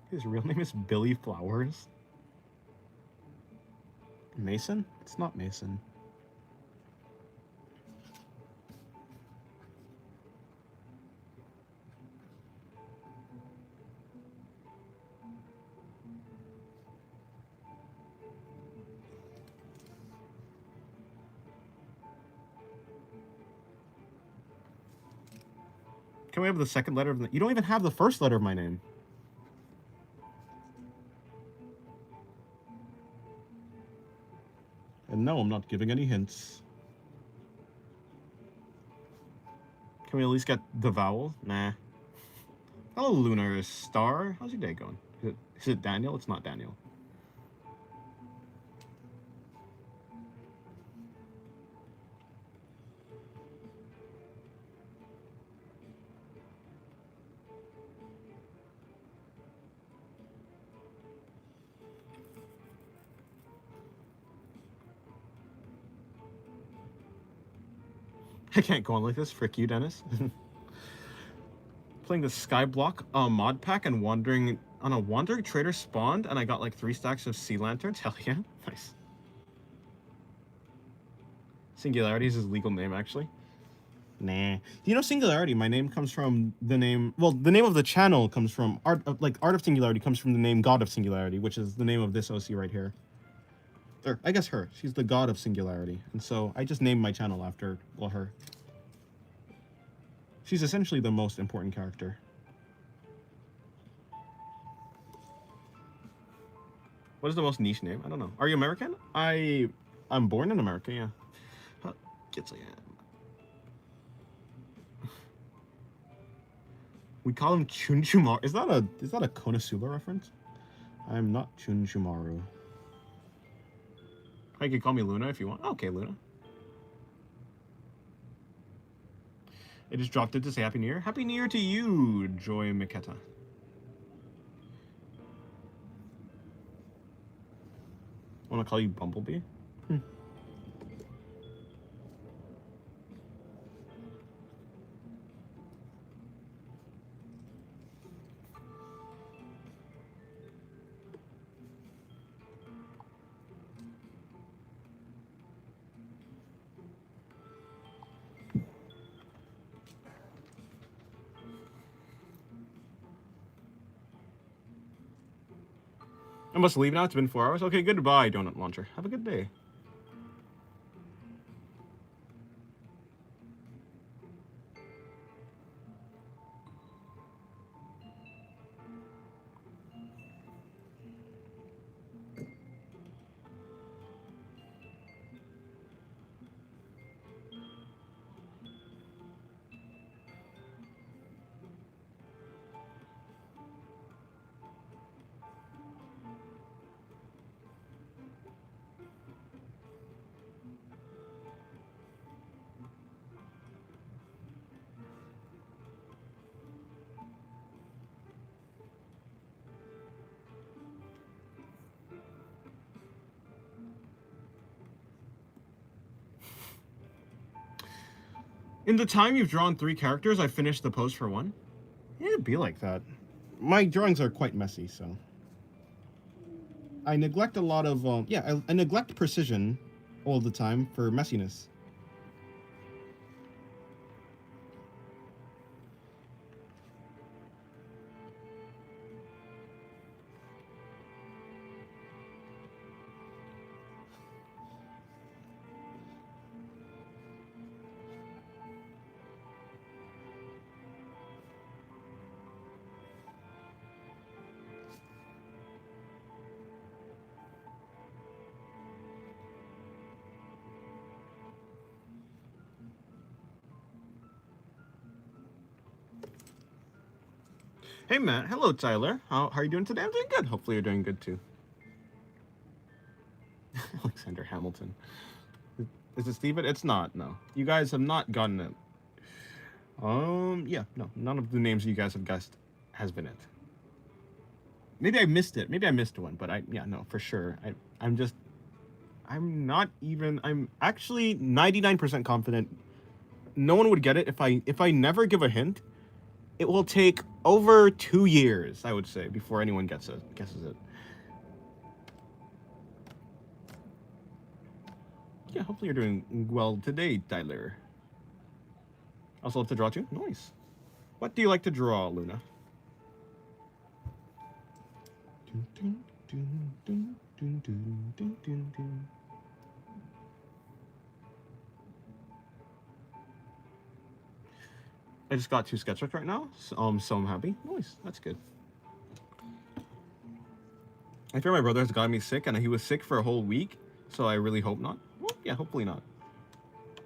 His real name is Billy Flowers. Mason? It's not Mason. Can we have the second letter of the... You don't even have the first letter of my name. And no, I'm not giving any hints. Can we at least get the vowel? Nah. Hello, Lunar Star. How's your day going? Is it Daniel? It's not Daniel. I can't go on like this. Frick you, Dennis. Playing the Skyblock mod pack and wandering on a wandering trader spawned, and I got like 3 stacks of sea lanterns. Hell yeah, nice. Singularity is his legal name, actually. Nah. You know, Singularity, my name comes from the name... Well, the name of the channel comes from... Art of Singularity comes from the name God of Singularity, which is the name of this OC right here. Or, I guess her. She's the God of Singularity. And so, I just named my channel after, well, her. She's essentially the most important character. What is the most niche name? I don't know. Are you American? I'm born in America, yeah. Kids, I am. We call him Chunchumaru. Is that a Konosuba reference? I'm not Chunchumaru. You can call me Luna if you want. Okay, Luna. I just dropped it to say Happy New Year. Happy New Year to you, Joy Miketa. Want to call you Bumblebee? I must leave now. It's been 4 hours. Okay, goodbye, Donut Launcher. Have a good day. In the time you've drawn 3 characters, I finished the pose for 1. Yeah, it'd be like that. My drawings are quite messy, so I neglect a lot of I neglect precision all the time for messiness. Hey Matt, hello Tyler. How are you doing today? I'm doing good. Hopefully you're doing good too. Alexander Hamilton. Is it Steven? It's not, no. You guys have not gotten it. Yeah, no. None of the names you guys have guessed has been it. Maybe I missed it. Maybe I missed one, but no, for sure. I'm actually 99% confident no one would get it if I never give a hint. It will take over 2 years, I would say, before anyone guesses it. Yeah, hopefully you're doing well today, Tyler. Also love to draw too. Nice. What do you like to draw, Luna? I just got 2 sketchbooks right now, so I'm happy. Nice, that's good. I fear my brother has gotten me sick, and he was sick for a whole week, so I really hope not. Well, yeah, hopefully not.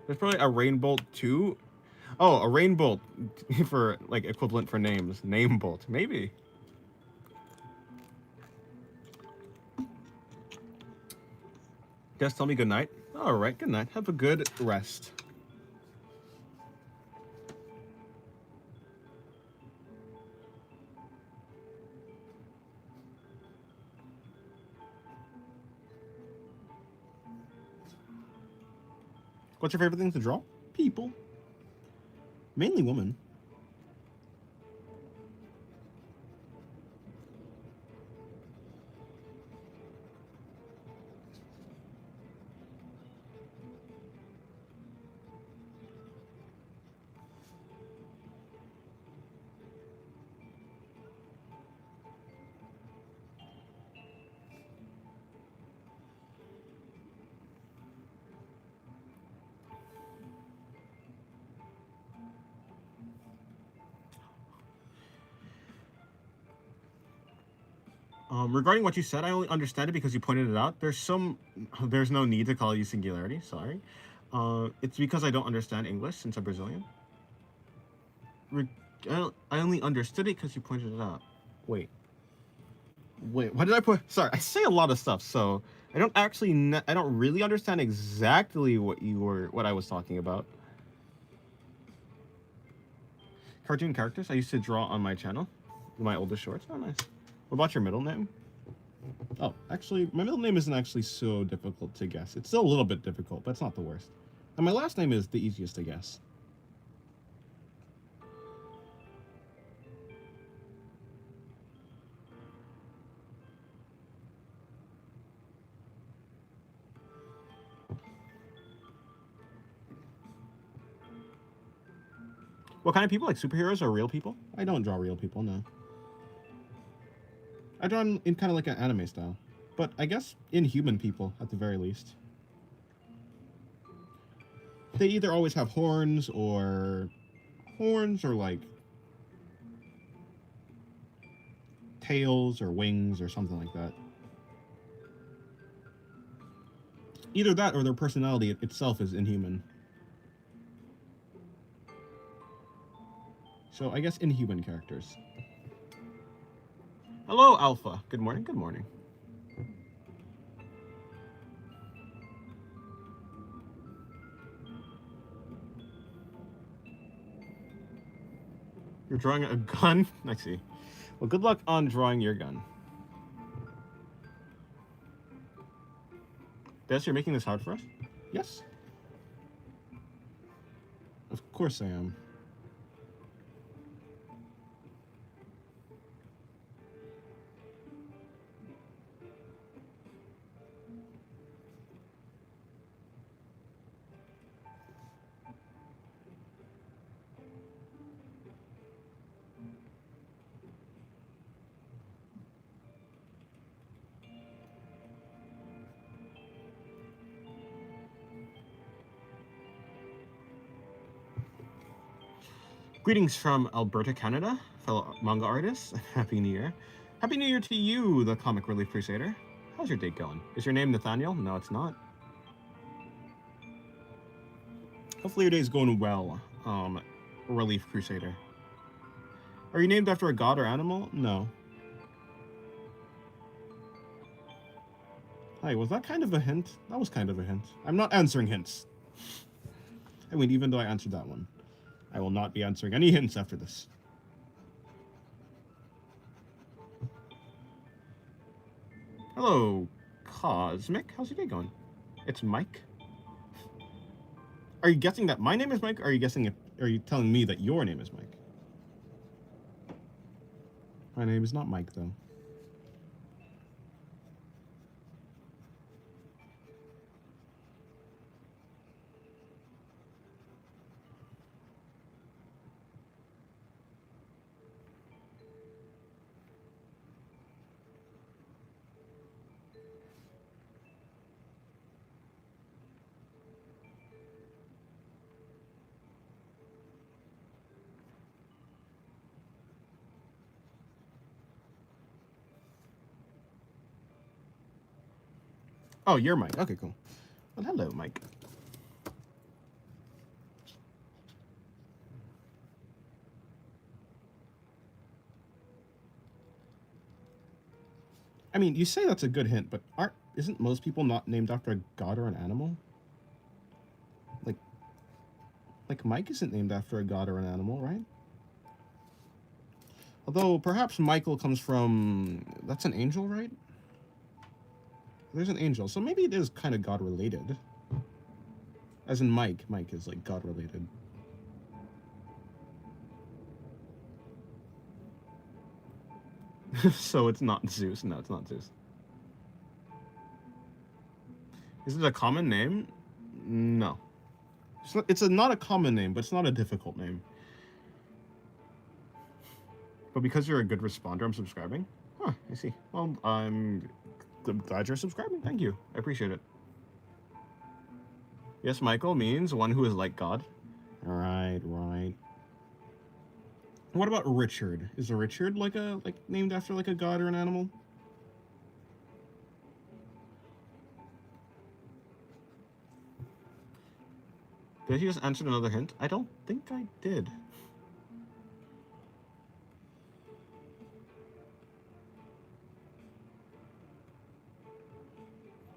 There's probably a Rainbolt 2. Oh, a Rainbolt for, like, equivalent for names. Namebolt, maybe. Just tell me good night. All right, good night. Have a good rest. What's your favorite thing to draw? People. Mainly women. Regarding what you said, I only understand it because you pointed it out. There's no need to call you singularity. Sorry. It's because I don't understand English since I'm Brazilian. I only understood it because you pointed it out. Wait, what did I put? Sorry, I say a lot of stuff, so I don't really understand exactly what I was talking about. Cartoon characters I used to draw on my channel, my oldest shorts. Oh, nice. What about your middle name? Oh, actually, my middle name isn't actually so difficult to guess. It's still a little bit difficult, but it's not the worst. And my last name is the easiest to guess. What kind of people? Like superheroes or real people? I don't draw real people, no. I draw in kind of like an anime style. But I guess inhuman people, at the very least. They either always have horns or like tails or wings or something like that. Either that or their personality itself is inhuman. So I guess inhuman characters. Hello, Alpha. Good morning. Good morning. You're drawing a gun? I see. Well, good luck on drawing your gun. Des, you're making this hard for us? Yes. Of course I am. Greetings from Alberta, Canada, fellow manga artists. Happy New Year. Happy New Year to you, the Comic Relief Crusader. How's your date going? Is your name Nathaniel? No, it's not. Hopefully your day's going well, Relief Crusader. Are you named after a god or animal? No. Hi, was that kind of a hint? That was kind of a hint. I'm not answering hints. I mean, even though I answered that one. I will not be answering any hints after this. Hello, Cosmic. How's your day going? It's Mike. Are you guessing that my name is Mike? Or are you guessing? Are you telling me that your name is Mike? My name is not Mike, though. Oh, you're Mike. Okay, cool. Well, hello, Mike. I mean, you say that's a good hint, but isn't most people not named after a god or an animal? Like Mike isn't named after a god or an animal, right? Although perhaps Michael comes from, that's an angel, right? There's an angel, so maybe it is kind of god related. As in Mike is like god related. So it's not Zeus. No, it's not Zeus. Is it a common name? No. It's not a common name, but it's not a difficult name. But because you're a good responder, I'm subscribing. Huh, I see. Well, I'm glad you're subscribing. Thank you. I appreciate it. Yes, Michael means one who is like God. Right. What about Richard? Is a Richard like named after like a god or an animal? Did he just answer another hint? I don't think I did.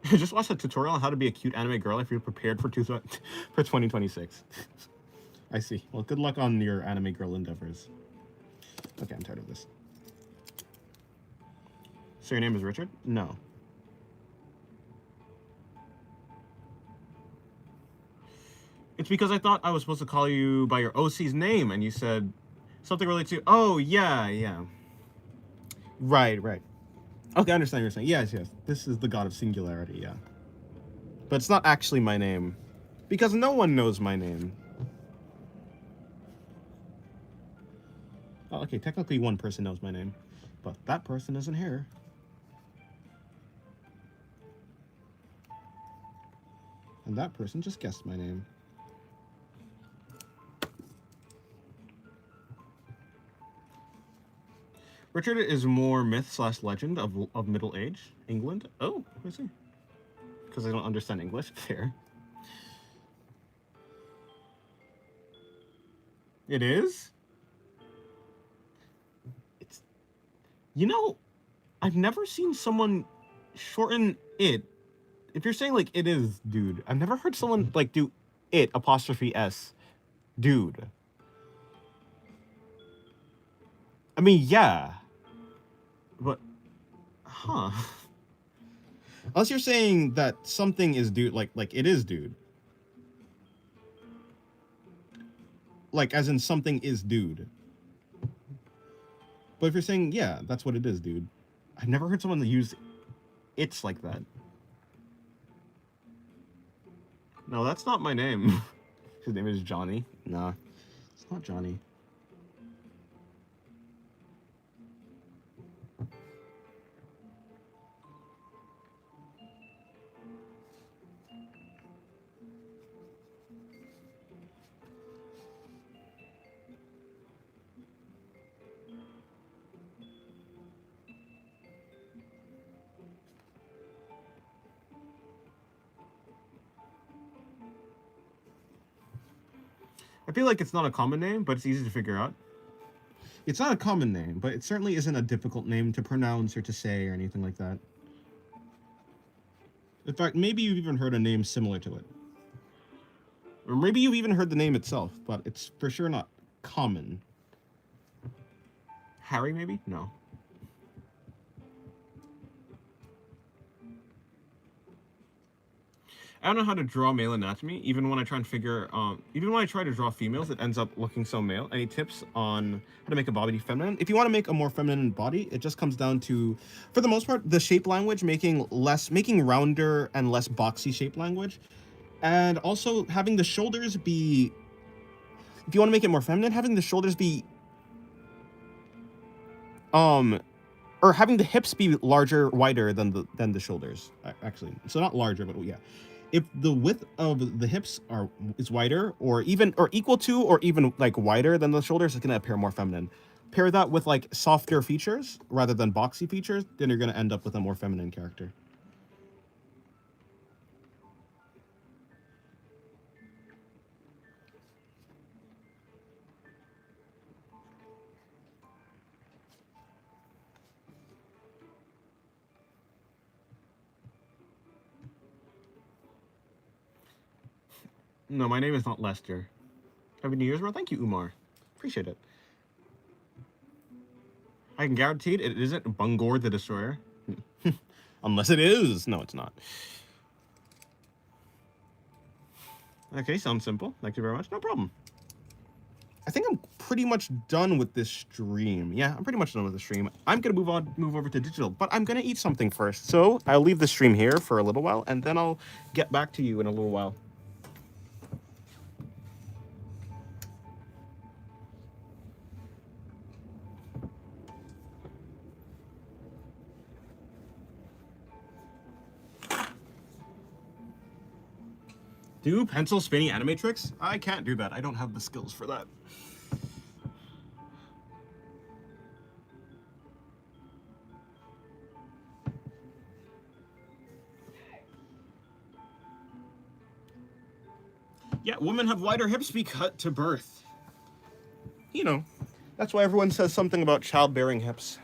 Just watched a tutorial on how to be a cute anime girl if you're prepared for 2026. I see. Well, good luck on your anime girl endeavors. Okay, I'm tired of this. So your name is Richard? No. It's because I thought I was supposed to call you by your OC's name, and you said something related to, oh, yeah. Right. Okay, I understand what you're saying. Yes. This is the god of singularity, yeah. But it's not actually my name. Because no one knows my name. Oh, okay, technically one person knows my name. But that person isn't here. And that person just guessed my name. Richard is more myth/legend of Middle Age England. Oh, I see. Because I don't understand English. Fair. It is? It's... You know, I've never seen someone shorten it. If you're saying, like, it is, dude. I've never heard someone, like, do it, '(s), dude. I mean, yeah. But, huh. Unless you're saying that something is dude, like it is dude. like as in something is dude. But if you're saying, yeah, that's what it is, dude. I've never heard someone use it's like that. No, that's not my name. His name is Johnny. Nah, it's not Johnny. I feel like it's not a common name, but it's easy to figure out. It's not a common name, but it certainly isn't a difficult name to pronounce or to say or anything like that. In fact, maybe you've even heard a name similar to it. Or maybe you've even heard the name itself, but it's for sure not common. Harry, maybe? No. I don't know how to draw male anatomy. Even when I try to draw females, it ends up looking so male. Any tips on how to make a body feminine? If you want to make a more feminine body, it just comes down to, for the most part, the shape language, making rounder and less boxy shape language. And also having the shoulders be, if you want to make it more feminine, having the shoulders be, or having the hips be larger, wider than the shoulders. Actually, so not larger, but yeah. If the width of the hips is wider, or equal to, or even like wider than the shoulders, it's gonna appear more feminine. Pair that with like softer features rather than boxy features, then you're gonna end up with a more feminine character. No, my name is not Lester. Happy New Year's, bro. Thank you, Umar. Appreciate it. I can guarantee it isn't Bungor the Destroyer. Unless it is. No, it's not. Okay, sounds simple. Thank you very much. No problem. I think I'm pretty much done with this stream. Yeah, I'm pretty much done with the stream. I'm gonna move over to digital, but I'm gonna eat something first. So I'll leave the stream here for a little while, and then I'll get back to you in a little while. Do pencil spinning anime tricks? I can't do that. I don't have the skills for that. Yeah, women have wider hips because to birth. You know, that's why everyone says something about childbearing hips.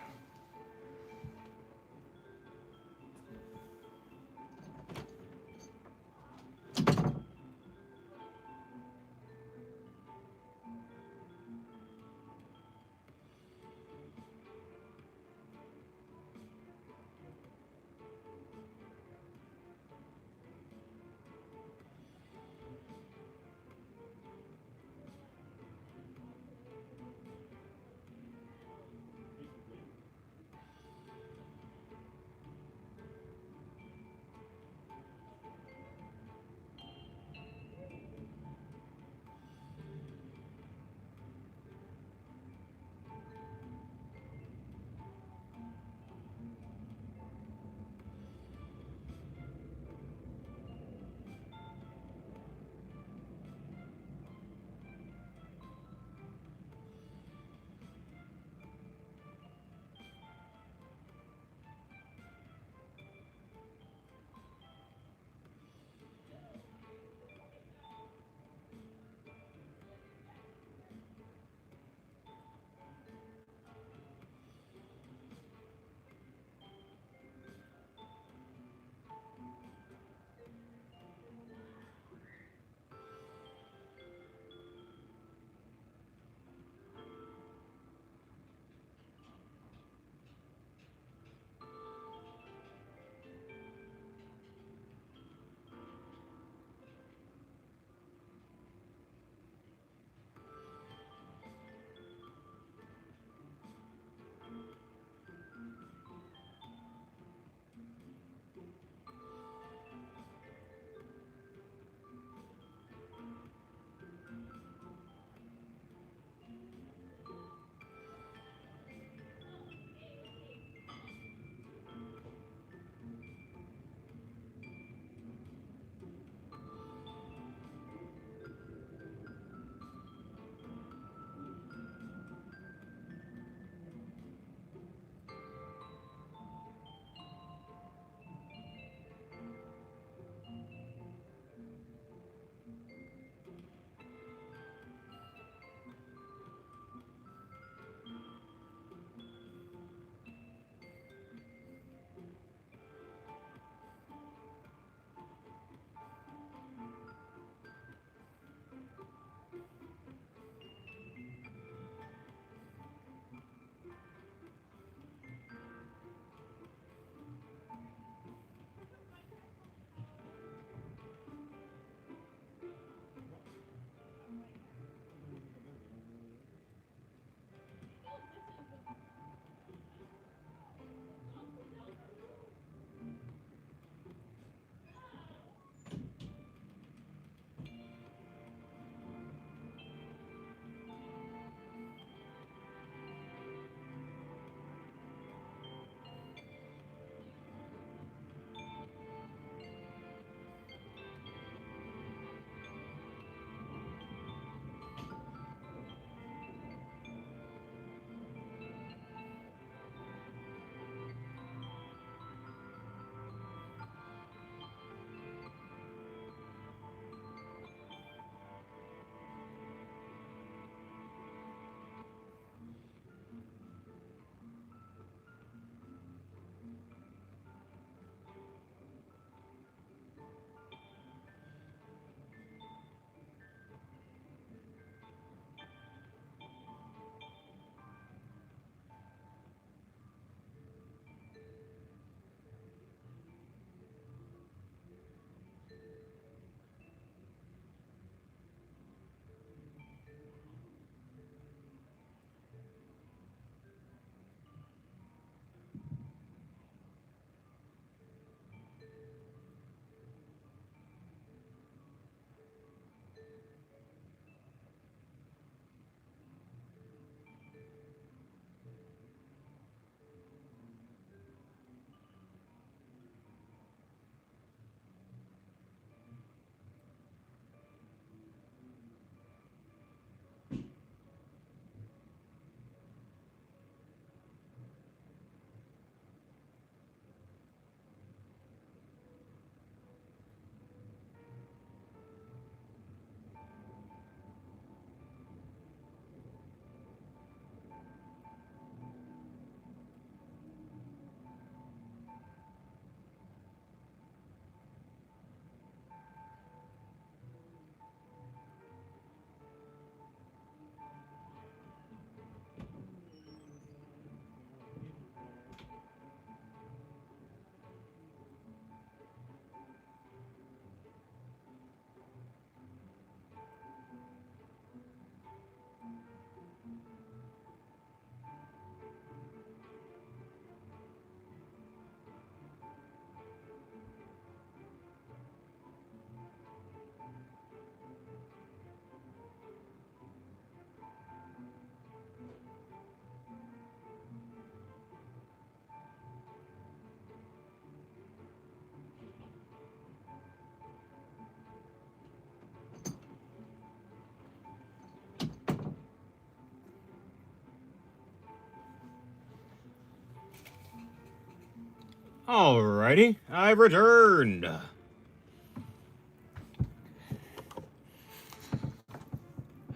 Alrighty, I've returned.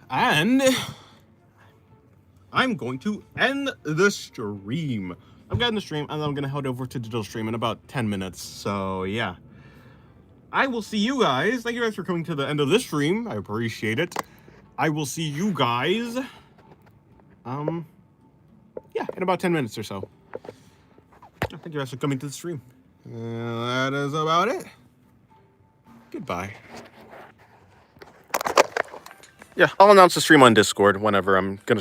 And I'm going to end the stream. I'm getting the stream, and then I'm going to head over to Digital Stream in about 10 minutes. So, yeah. I will see you guys. Thank you guys for coming to the end of this stream. I appreciate it. I will see you guys, yeah, in about 10 minutes or so. Thank you guys for coming to the stream. That is about it. Goodbye. Yeah, I'll announce the stream on Discord whenever I'm going to